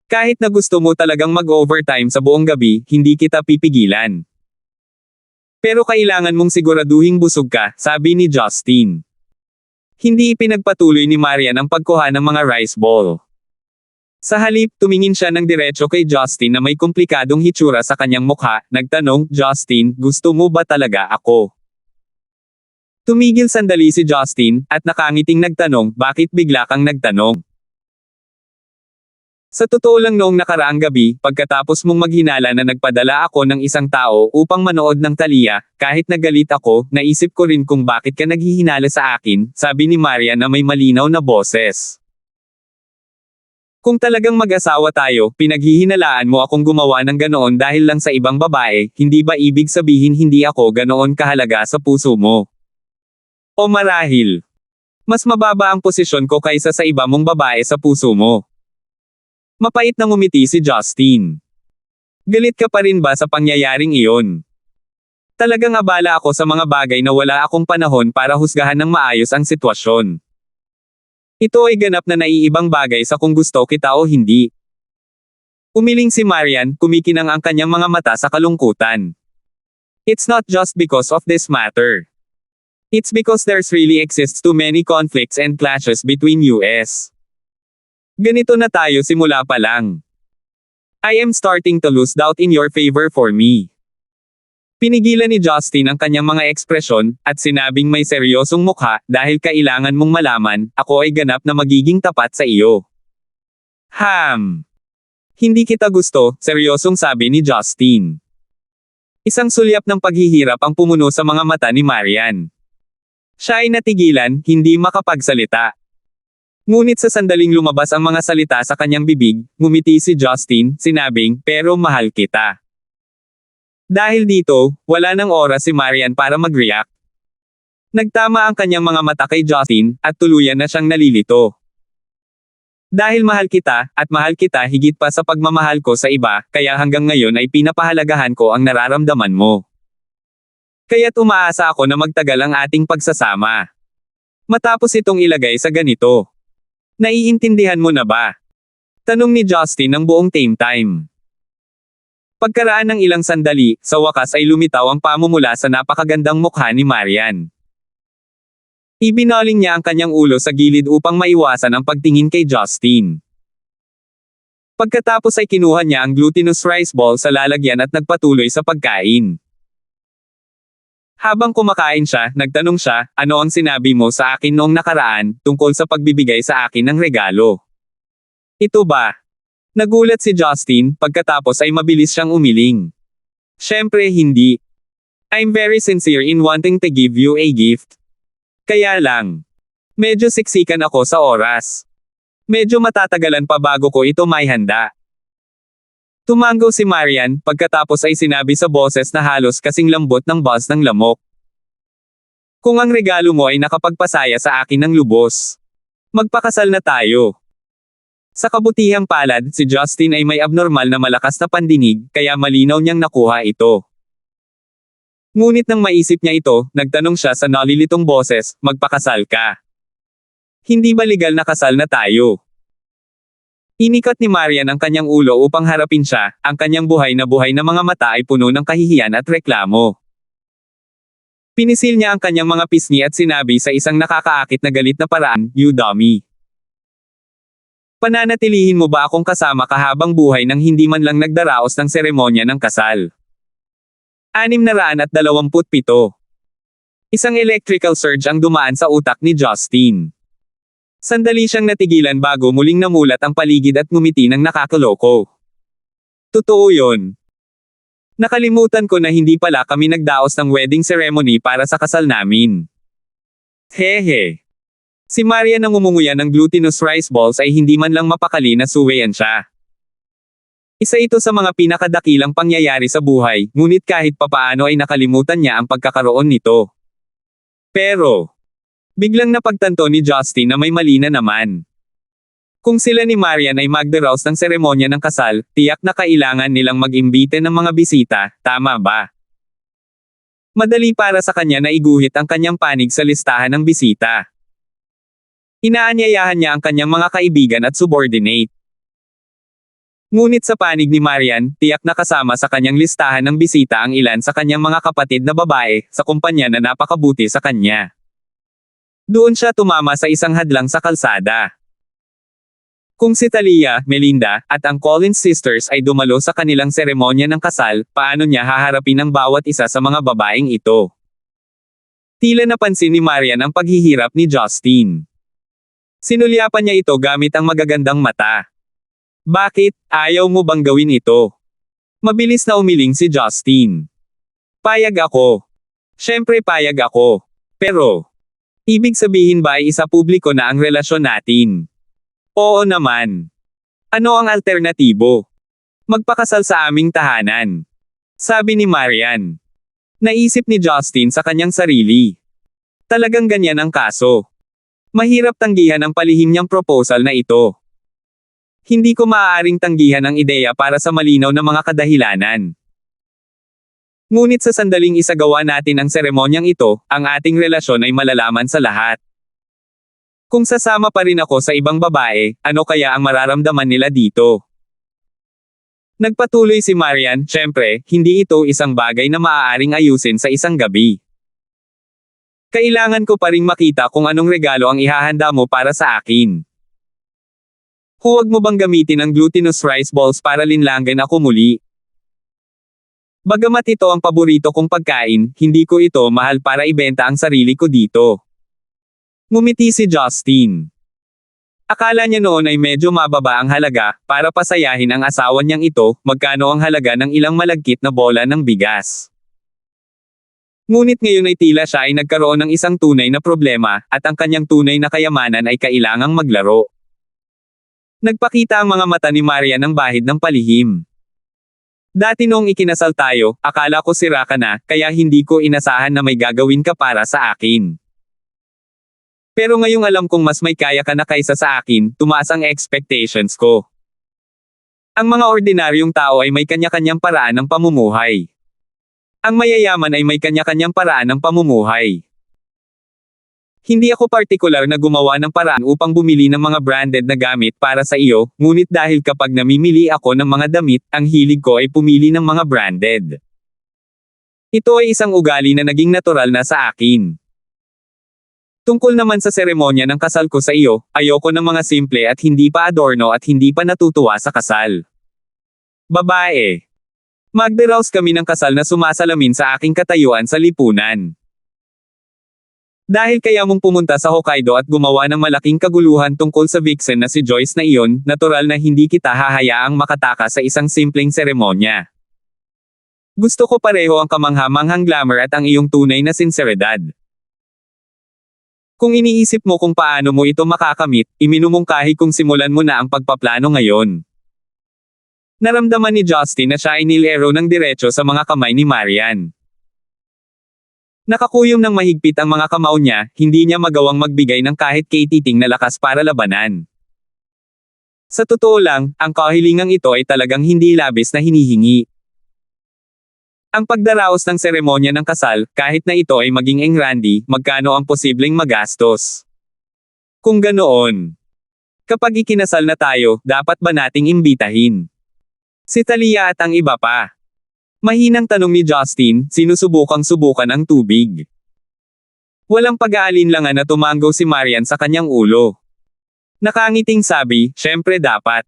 Kahit na gusto mo talagang mag-overtime sa buong gabi, hindi kita pipigilan. Pero kailangan mong siguraduhing busog ka, sabi ni Justin. Hindi ipinagpatuloy ni Marian ang pagkuha ng mga rice ball. Sa halip, tumingin siya ng diretso kay Justin na may komplikadong hitsura sa kanyang mukha, nagtanong, Justin, gusto mo ba talaga ako? Tumigil sandali si Justin, at nakangiting nagtanong, bakit bigla kang nagtanong? Sa totoo lang noong nakaraang gabi, pagkatapos mong maghinala na nagpadala ako ng isang tao upang manood ng Thalia, kahit nagalit ako, naisip ko rin kung bakit ka naghihinala sa akin, sabi ni Marian na may malinaw na boses. Kung talagang mag-asawa tayo, pinaghihinalaan mo akong gumawa ng ganoon dahil lang sa ibang babae, hindi ba ibig sabihin hindi ako ganoon kahalaga sa puso mo? O marahil, mas mababa ang posisyon ko kaysa sa iba mong babae sa puso mo. Mapait na ngumiti si Justin. Galit ka pa rin ba sa pangyayaring iyon? Talagang abala ako sa mga bagay na wala akong panahon para husgahan ng maayos ang sitwasyon. Ito ay ganap na naiibang bagay sa kung gusto kita o hindi. Umiling si Marian, kumikinang ang kanyang mga mata sa kalungkutan. It's not just because of this matter. It's because there's really exists too many conflicts and clashes between us. Ganito na tayo simula pa lang. I am starting to lose doubt in your favor for me. Pinigilan ni Justin ang kanyang mga ekspresyon, at sinabing may seryosong mukha, dahil kailangan mong malaman, ako ay ganap na magiging tapat sa iyo. Hindi kita gusto, seryosong sabi ni Justin. Isang sulyap ng paghihirap ang pumuno sa mga mata ni Marian. Siya ay natigilan, hindi makapagsalita. Ngunit sa sandaling lumabas ang mga salita sa kanyang bibig, ngumiti si Justin, sinabing, pero mahal kita. Dahil dito, wala nang oras si Marian para mag-react. Nagtama ang kanyang mga mata kay Justin, at tuluyan na siyang nalilito. Dahil mahal kita, at mahal kita higit pa sa pagmamahal ko sa iba, kaya hanggang ngayon ay pinapahalagahan ko ang nararamdaman mo. Kaya't umaasa ako na magtagal ang ating pagsasama. Matapos itong ilagay sa ganito. Naiintindihan mo na ba? Tanong ni Justin ng buong time. Pagkaraan ng ilang sandali, sa wakas ay lumitaw ang pamumula sa napakagandang mukha ni Marian. Ibinaling niya ang kanyang ulo sa gilid upang maiwasan ang pagtingin kay Justin. Pagkatapos ay kinuha niya ang glutinous rice ball sa lalagyan at nagpatuloy sa pagkain. Habang kumakain siya, nagtanong siya, ano ang sinabi mo sa akin noong nakaraan, tungkol sa pagbibigay sa akin ng regalo? Ito ba? Nagulat si Justin, pagkatapos ay mabilis siyang umiling. Siyempre hindi. I'm very sincere in wanting to give you a gift. Kaya lang. Medyo siksikan ako sa oras. Medyo matatagalan pa bago ko ito may handa. Tumango si Marian, pagkatapos ay sinabi sa boses na halos kasing lambot ng buzz ng lamok. Kung ang regalo mo ay nakapagpasaya sa akin ng lubos, magpakasal na tayo. Sa kabutihang palad, si Justin ay may abnormal na malakas na pandinig, kaya malinaw niyang nakuha ito. Ngunit nang maisip niya ito, nagtanong siya sa nalilitong boses, magpakasal ka. Hindi ba legal na kasal na tayo? Inikat ni Marian ang kanyang ulo upang harapin siya, ang kanyang buhay na mga mata ay puno ng kahihiyan at reklamo. Pinisil niya ang kanyang mga pisngi at sinabi sa isang nakakaakit na galit na paraan, you dummy. Pananatilihin mo ba akong kasama kahabang buhay nang hindi man lang nagdaraos ng seremonya ng kasal? 627. Isang electrical surge ang dumaan sa utak ni Justin. Sandali siyang natigilan bago muling namulat ang paligid at ngumiti ng nakakaloko. Totoo yon. Nakalimutan ko na hindi pala kami nagdaos ng wedding ceremony para sa kasal namin. Hehe. Si Marian na ngumunguya ng glutinous rice balls ay hindi man lang mapakali na suwayan siya. Isa ito sa mga pinakadakilang pangyayari sa buhay, ngunit kahit papaano ay nakalimutan niya ang pagkakaroon nito. Pero, biglang napagtanto ni Justin na may mali na naman. Kung sila ni Marian ay magdaraos ng seremonya ng kasal, tiyak na kailangan nilang mag-imbite ng mga bisita, tama ba? Madali para sa kanya na iguhit ang kanyang panig sa listahan ng bisita. Inaanyayahan niya ang kanyang mga kaibigan at subordinate. Ngunit sa panig ni Marian, tiyak na kasama sa kanyang listahan ng bisita ang ilan sa kanyang mga kapatid na babae, sa kumpanya na napakabuti sa kanya. Doon siya tumama sa isang hadlang sa kalsada. Kung si Talia, Melinda, at ang Collins sisters ay dumalo sa kanilang seremonya ng kasal, paano niya haharapin ang bawat isa sa mga babaeng ito? Tila napansin ni Marian ang paghihirap ni Justin. Sinulyapan niya ito gamit ang magagandang mata. Bakit, ayaw mo bang gawin ito? Mabilis na umiling si Justin. Payag ako. Siyempre payag ako. Pero, ibig sabihin ba ay isa publiko na ang relasyon natin? Oo naman. Ano ang alternatibo? Magpakasal sa aming tahanan. Sabi ni Marian. Naisip ni Justin sa kanyang sarili. Talagang ganyan ang kaso. Mahirap tanggihan ang palihim niyang proposal na ito. Hindi ko maaaring tanggihan ang ideya para sa malinaw na mga kadahilanan. Ngunit sa sandaling isagawa natin ang seremonyang ito, ang ating relasyon ay malalaman sa lahat. Kung sasama pa rin ako sa ibang babae, ano kaya ang mararamdaman nila dito? Nagpatuloy si Marian, syempre, hindi ito isang bagay na maaaring ayusin sa isang gabi. Kailangan ko pa ring makita kung anong regalo ang ihahanda mo para sa akin. Huwag mo bang gamitin ang glutinous rice balls para linlangan ako muli? Bagamat ito ang paborito kong pagkain, hindi ko ito mahal para ibenta ang sarili ko dito. Ngumiti si Justin. Akala niya noon ay medyo mababa ang halaga, para pasayahin ang asawa niyang ito, magkano ang halaga ng ilang malagkit na bola ng bigas. Ngunit ngayon ay tila siya ay nagkaroon ng isang tunay na problema, at ang kanyang tunay na kayamanan ay kailangang maglaro. Nagpakita ang mga mata ni Marian ng bahid ng palihim. Dati noong ikinasal tayo, akala ko sira ka na, kaya hindi ko inasahan na may gagawin ka para sa akin. Pero ngayong alam kong mas may kaya ka na kaysa sa akin, tumaas ang expectations ko. Ang mga ordinaryong tao ay may kanya-kanyang paraan ng pamumuhay. Ang mayayaman ay may kanya-kanyang paraan ng pamumuhay. Hindi ako partikular na gumawa ng paraan upang bumili ng mga branded na gamit para sa iyo, ngunit dahil kapag namimili ako ng mga damit, ang hilig ko ay pumili ng mga branded. Ito ay isang ugali na naging natural na sa akin. Tungkol naman sa seremonya ng kasal ko sa iyo, ayoko ng mga simple at hindi pa adorno at hindi pa natutuwa sa kasal. Babae. Magdaraos kami ng kasal na sumasalamin sa aking katayuan sa lipunan. Dahil kaya mong pumunta sa Hokkaido at gumawa ng malaking kaguluhan tungkol sa vixen na si Joyce na iyon, natural na hindi kita hahayaang makataka sa isang simpleng seremonya. Gusto ko pareho ang kamangha-manghang glamour at ang iyong tunay na sinseridad. Kung iniisip mo kung paano mo ito makakamit, iminumungkahi kung simulan mo na ang pagpaplano ngayon. Naramdaman ni Justin na siya ay nilero ng diretso sa mga kamay ni Marian. Nakakuyom ng mahigpit ang mga kamao niya, hindi niya magawang magbigay ng kahit katiting na lakas para labanan. Sa totoo lang, ang kahilingang ito ay talagang hindi labis na hinihingi. Ang pagdaraos ng seremonya ng kasal, kahit na ito ay maging engrandi, magkano ang posibleng magastos? Kung ganoon, kapag ikinasal na tayo, dapat ba nating imbitahin si Talia at ang iba pa? Mahinang tanong ni Justin, sinusubukang-subukan ang tubig. Walang pag-aalinlangan na tumanggo si Marian sa kanyang ulo. Nakangiting sabi, syempre dapat.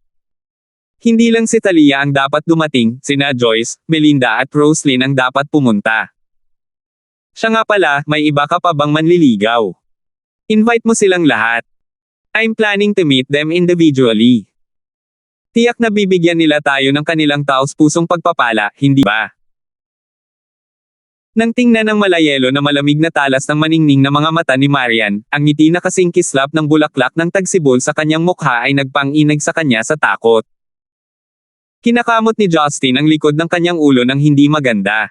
Hindi lang si Talia ang dapat dumating, sina Joyce, Melinda at Roslyn ang dapat pumunta. Siya nga pala, may iba ka pa bang manliligaw? Invite mo silang lahat. I'm planning to meet them individually. Tiyak na bibigyan nila tayo ng kanilang taos-pusong pagpapala, hindi ba? Nang tingnan ng malayelo na malamig na talas ng maningning na mga mata ni Marian, ang ngiti na kasing kislap ng bulaklak ng tagsibol sa kanyang mukha ay nagpang-inag sa kanya sa takot. Kinakamot ni Justin ang likod ng kanyang ulo ng hindi maganda.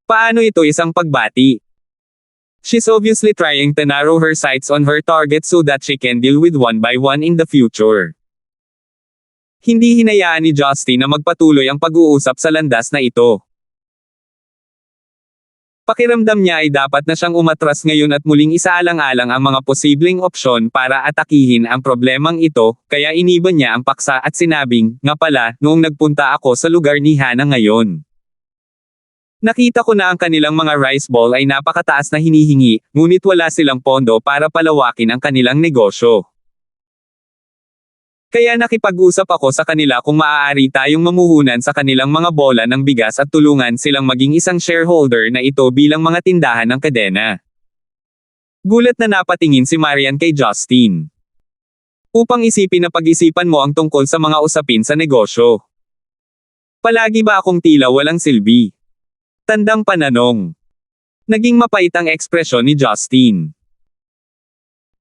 Paano ito isang pagbati? She's obviously trying to narrow her sights on her target so that she can deal with one by one in the future. Hindi hinayaan ni Justin na magpatuloy ang pag-uusap sa landas na ito. Pakiramdam niya ay dapat na siyang umatras ngayon at muling isaalang-alang ang mga posibleng opsyon para atakihin ang problemang ito, kaya iniban niya ang paksa at sinabing, nga pala, noong nagpunta ako sa lugar ni Hana ngayon. Nakita ko na ang kanilang mga rice bowl ay napakataas na hinihingi, ngunit wala silang pondo para palawakin ang kanilang negosyo. Kaya nakipag-usap ako sa kanila kung maaari tayong mamuhunan sa kanilang mga bola ng bigas at tulungan silang maging isang shareholder na ito bilang mga tindahan ng kadena. Gulat na napatingin si Marian kay Justin. Upang isipin na pag-isipan mo ang tungkol sa mga usapin sa negosyo. Palagi ba akong tila walang silbi? Tandang pananong. Naging mapait ang ekspresyon ni Justin.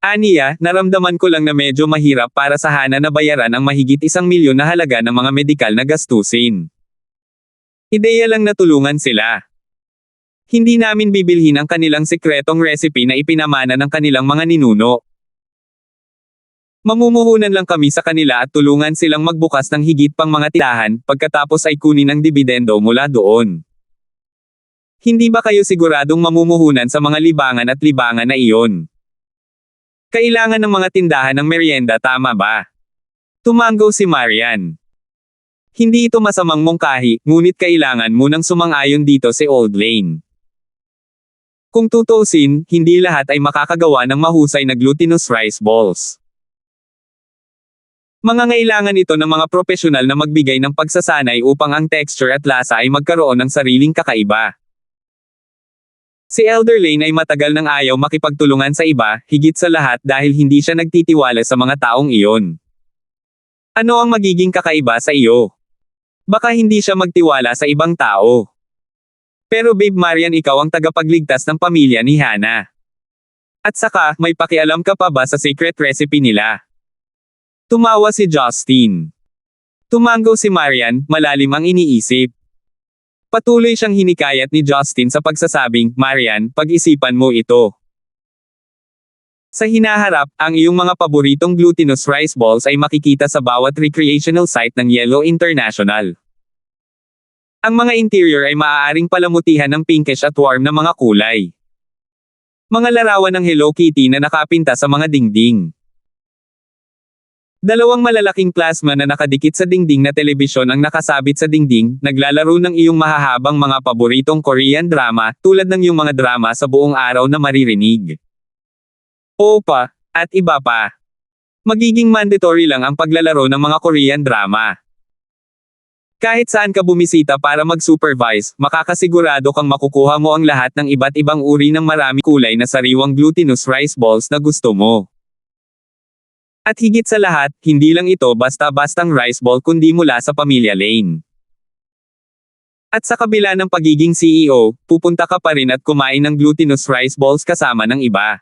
Aniya, naramdaman ko lang na medyo mahirap para sa Hana na bayaran ang mahigit 1 milyon na halaga ng mga medikal na gastusin. Ideya lang na tulungan sila. Hindi namin bibilhin ang kanilang sikretong recipe na ipinamana ng kanilang mga ninuno. Mamumuhunan lang kami sa kanila at tulungan silang magbukas ng higit pang mga tindahan, pagkatapos ay kunin ang dibidendo mula doon. Hindi ba kayo siguradong mamumuhunan sa mga libangan at libangan na iyon? Kailangan ng mga tindahan ng merienda, tama ba? Tumanggo si Marian. Hindi ito masamang mungkahi, ngunit kailangan mo nang sumang-ayon dito si Old Lane. Kung tutuusin, hindi lahat ay makakagawa ng mahusay na glutinous rice balls. Mangangailangan ito ng mga profesional na magbigay ng pagsasanay upang ang texture at lasa ay magkaroon ng sariling kakaiba. Si Elder Lane ay matagal nang ayaw makipagtulungan sa iba, higit sa lahat dahil hindi siya nagtitiwala sa mga taong iyon. Ano ang magiging kakaiba sa iyo? Baka hindi siya magtiwala sa ibang tao. Pero Babe Marian, ikaw ang tagapagligtas ng pamilya ni Hana. At saka, may pakialam ka pa ba sa secret recipe nila? Tumawa si Justin. Tumanggo si Marian, malalim ang iniisip. Patuloy siyang hinikayat ni Justin sa pagsasabing, Marian, pag-isipan mo ito. Sa hinaharap, ang iyong mga paboritong glutinous rice balls ay makikita sa bawat recreational site ng Yellow International. Ang mga interior ay maaaring palamutihan ng pinkish at warm na mga kulay. Mga larawan ng Hello Kitty na nakapinta sa mga dingding. Dalawang malalaking plasma na nakadikit sa dingding na telebisyon ang nakasabit sa dingding, naglalaro ng iyong mahahabang mga paboritong Korean drama, tulad ng iyong mga drama sa buong araw na maririnig. Opa, at iba pa. Magiging mandatory lang ang paglalaro ng mga Korean drama. Kahit saan ka bumisita para mag-supervise, makakasigurado kang makukuha mo ang lahat ng iba't ibang uri ng marami kulay na sariwang glutinous rice balls na gusto mo. At higit sa lahat, hindi lang ito basta-bastang rice ball kundi mula sa Pamilya Lane. At sa kabila ng pagiging CEO, pupunta ka pa rin at kumain ng glutinous rice balls kasama ng iba.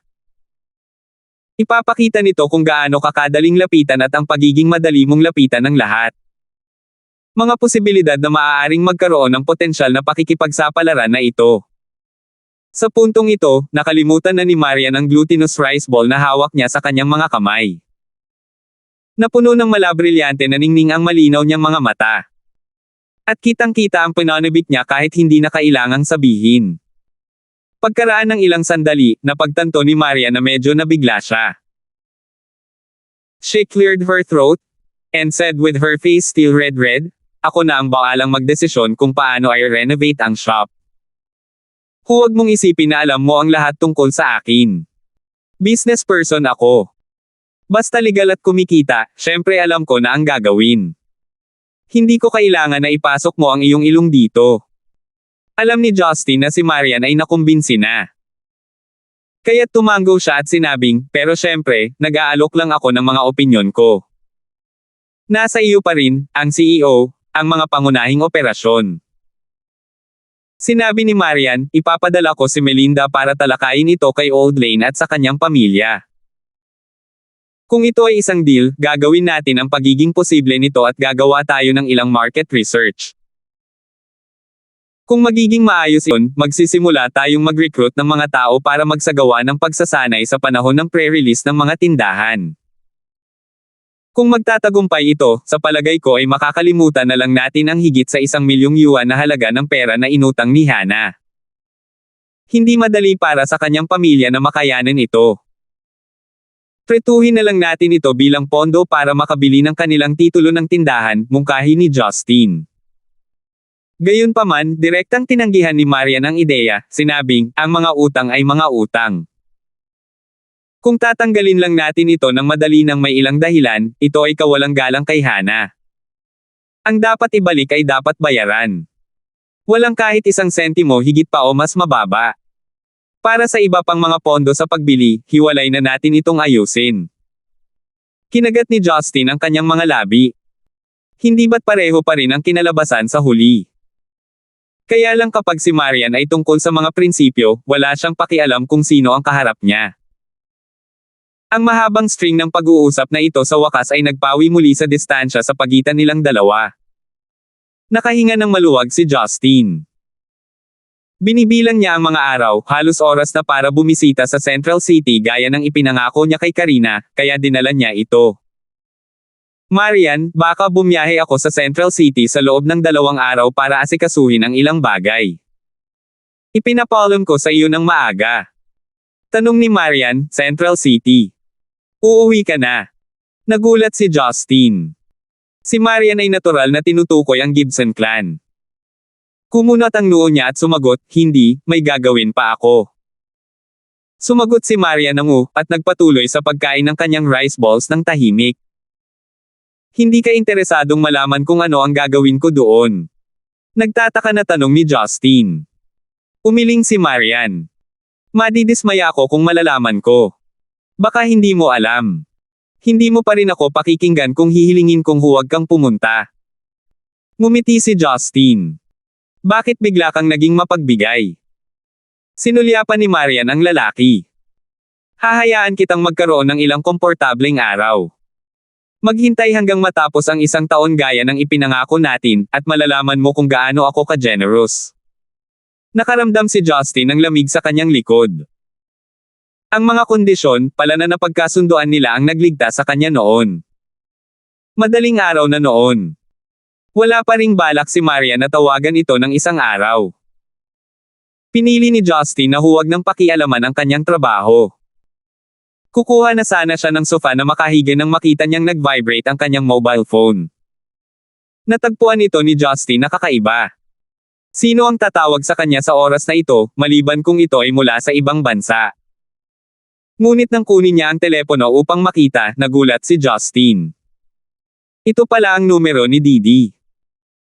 Ipapakita nito kung gaano kakadaling lapitan at ang pagiging madali mong lapitan ng lahat. Mga posibilidad na maaaring magkaroon ng potensyal na pakikipagsapalaran na ito. Sa puntong ito, nakalimutan na ni Marian ang glutinous rice ball na hawak niya sa kanyang mga kamay. Napuno ng malabrilyante na ningning ang malinaw niyang mga mata. At kitang-kita ang pananabik niya kahit hindi na kailangang sabihin. Pagkaraan ng ilang sandali, napagtanto ni Maria na medyo nabigla siya. She cleared her throat, and said with her face still red, "Ako na ang baalang magdesisyon kung paano ay renovate ang shop. Huwag mong isipin na alam mo ang lahat tungkol sa akin. Business person ako. Basta legal at kumikita, syempre alam ko na ang gagawin. Hindi ko kailangan na ipasok mo ang iyong ilong dito." Alam ni Justin na si Marian ay nakumbinsi na. Kaya't tumango siya at sinabing, "Pero syempre, nag-aalok lang ako ng mga opinyon ko. Nasa iyo pa rin, ang CEO, ang mga pangunahing operasyon." Sinabi ni Marian, "Ipapadala ko si Melinda para talakayin ito kay Old Lane at sa kanyang pamilya. Kung ito ay isang deal, gagawin natin ang pagiging posible nito at gagawa tayo ng ilang market research. Kung magiging maayos iyon, magsisimula tayong mag-recruit ng mga tao para magsagawa ng pagsasanay sa panahon ng pre-release ng mga tindahan. Kung magtatagumpay ito, sa palagay ko ay makakalimutan na lang natin ang higit sa 1 milyong yuan na halaga ng pera na inutang ni Hana. Hindi madali para sa kanyang pamilya na makayanan ito. Pretuhin na lang natin ito bilang pondo para makabili ng kanilang titulo ng tindahan," mungkahi ni Justin. Gayunpaman, direktang tinanggihan ni Marian ang ideya, sinabing, "Ang mga utang ay mga utang. Kung tatanggalin lang natin ito ng madali ng may ilang dahilan, ito ay kawalang galang kay Hana. Ang dapat ibalik ay dapat bayaran. Walang kahit isang sentimo higit pa o mas mababa. Para sa iba pang mga pondo sa pagbili, hiwalay na natin itong ayusin." Kinagat ni Justin ang kanyang mga labi. Hindi ba't pareho pa rin ang kinalabasan sa huli? Kaya lang kapag si Marian ay tungkol sa mga prinsipyo, wala siyang pakialam kung sino ang kaharap niya. Ang mahabang string ng pag-uusap na ito sa wakas ay nagpawi muli sa distansya sa pagitan nilang dalawa. Nakahinga ng maluwag si Justin. Binibilang niya ang mga araw, halos oras na para bumisita sa Central City gaya ng ipinangako niya kay Karina, kaya dinala niya ito. "Marian, baka bumiyahe ako sa Central City sa loob ng 2 araw para asikasuhin ang ilang bagay. Ipinapaalam ko sa iyo ng maaga." Tanong ni Marian, "Central City? Uuwi ka na?" Nagulat si Justin. Si Marian ay natural na tinutukoy ang Gibson clan. Kumunat ang noo niya at sumagot, "Hindi, may gagawin pa ako." Sumagot si Marian ng at nagpatuloy sa pagkain ng kanyang rice balls ng tahimik. "Hindi ka interesadong malaman kung ano ang gagawin ko doon?" Nagtataka na tanong ni Justin. Umiling si Marian. "Madidismaya ako kung malalaman ko. Baka hindi mo alam. Hindi mo pa rin ako pakikinggan kung hihilingin kong huwag kang pumunta." Ngumiti si Justin. "Bakit bigla kang naging mapagbigay?" Sinulyapan ni Marian ang lalaki. "Hahayaan kitang magkaroon ng ilang komportableng araw. Maghintay hanggang matapos ang 1 taon gaya ng ipinangako natin, at malalaman mo kung gaano ako ka-generous." Nakaramdam si Justin ng lamig sa kanyang likod. Ang mga kondisyon, pala na napagkasunduan nila ang nagligtas sa kanya noon. Madaling araw na noon. Wala pa ring balak si Maria na tawagan ito ng isang araw. Pinili ni Justin na huwag nang pakialaman ang kanyang trabaho. Kukuha na sana siya ng sofa na makahiga nang makita niyang nag-vibrate ang kanyang mobile phone. Natagpuan ito ni Justin na kakaiba. Sino ang tatawag sa kanya sa oras na ito, maliban kung ito ay mula sa ibang bansa? Ngunit nang kunin niya ang telepono upang makita, nagulat si Justin. Ito pala ang numero ni Didi.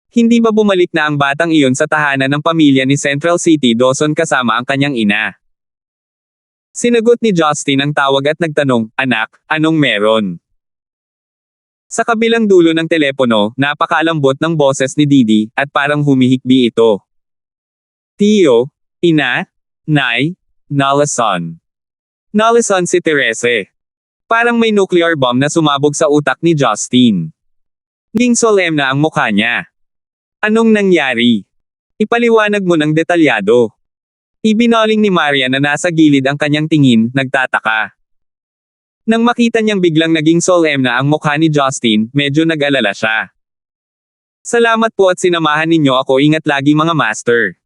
Hindi ba bumalik na ang batang iyon sa tahanan ng pamilya ni Central City Dawson kasama ang kanyang ina? Sinagot ni Justin ang tawag at nagtanong, "Anak, anong meron?" Sa kabilang dulo ng telepono, napakalambot ng boses ni Didi, at parang humihikbi ito. "Tiyo, ina, nay, Nalason." Nalason si Therese. Parang may nuclear bomb na sumabog sa utak ni Justin. Naging solemn na ang mukha niya. Anong nangyari? Ipaliwanag mo ng detalyado. Ibinaling ni Maria na nasa gilid ang kanyang tingin, nagtataka. Nang makita niyang biglang naging solemn na ang mukha ni Justin, medyo nag-alala siya. Salamat po at sinamahan ninyo ako, ingat lagi mga master.